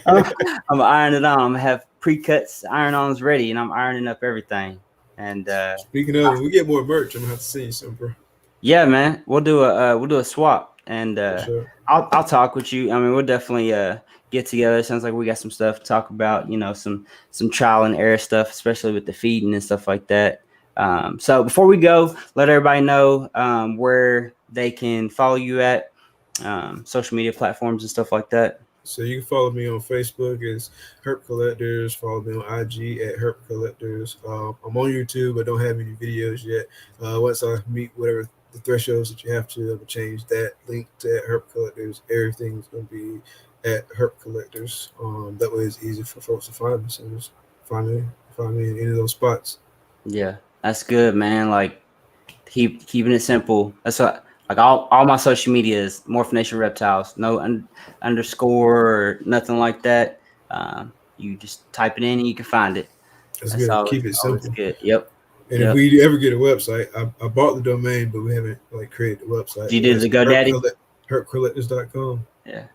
S1: I'm gonna iron it on. I'm gonna have pre-cuts, iron-ons ready, and I'm ironing up everything. And
S2: speaking of, when we get more merch, I'm gonna have to send you some, bro.
S1: Yeah, man, we'll do a swap, and
S2: sure.
S1: I'll talk with you. I mean, we'll definitely get together. Sounds like we got some stuff to talk about. Some trial and error stuff, especially with the feeding and stuff like that. So before we go, let everybody know where they can follow you at social media platforms and stuff like that.
S2: So you can follow me on Facebook as Herp Collectors. Follow me on IG at Herp Collectors. I'm on YouTube. I don't have any videos yet. Once I meet whatever the thresholds that you have to, change that link to Herp Collectors. Everything's going to be at Herp Collectors. That way it's easy for folks to find me. So just find me in any of those spots.
S1: Yeah, that's good, man. Like, keeping it simple. That's what. Like, all my social media is Morph Nation Reptiles. No underscore or nothing like that. You just type it in and you can find it.
S2: That's good. Keep it simple.
S1: Good. Yep.
S2: And if we ever get a website, I bought the domain, but we haven't created the website.
S1: You did the GoDaddy?
S2: HerpCollectors.com.
S1: Yeah.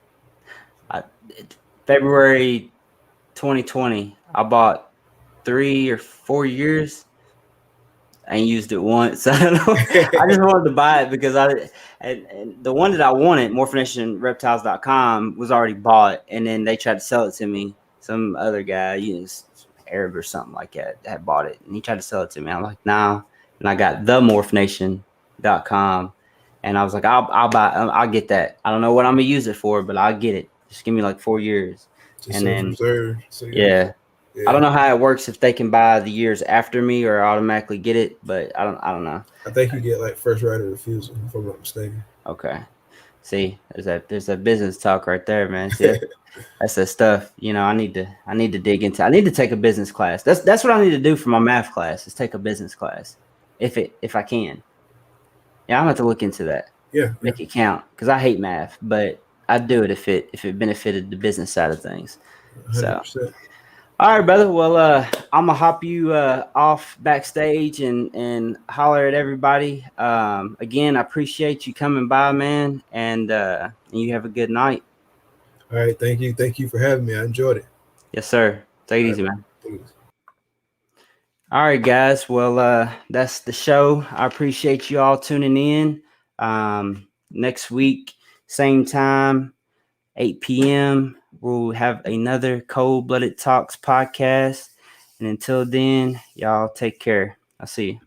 S1: February 2020, I bought 3 or 4 years. I ain't used it once. I don't know. I just wanted to buy it because and the one that I wanted, morphinationreptiles.com, was already bought, and then they tried to sell it to me. Some other guy, Arab or something like that, had bought it, and he tried to sell it to me. I'm like, nah. And I got the morphnation.com, and I was like, I'll get that. I don't know what I'm gonna use it for, but I'll get it. Just give me like 4 years,
S2: and then reserved. So
S1: yeah. I don't know how it works, if they can buy the years after me or automatically get it, but I don't know.
S2: I think you get first right of refusal, if I'm not mistaken.
S1: Okay. See, there's a business talk right there, man. See, that's the stuff. I need to dig into. I need to take a business class. That's what I need to do for my math class, is take a business class, if I can. Yeah, I'm gonna have to look into that.
S2: Yeah.
S1: Make it count, because I hate math, but I'd do it if it benefited the business side of things. 100%. So. All right, brother. Well, I'm gonna hop you off backstage and holler at everybody. Again, I appreciate you coming by, man, and you have a good night.
S2: All right, thank you for having me. I enjoyed it.
S1: Yes, sir. Take it easy, man. All right, guys. Well, that's the show. I appreciate you all tuning in. Next week, same time, 8 p.m., we'll have another Cold Blooded Talks podcast. And until then, y'all take care. I'll see you.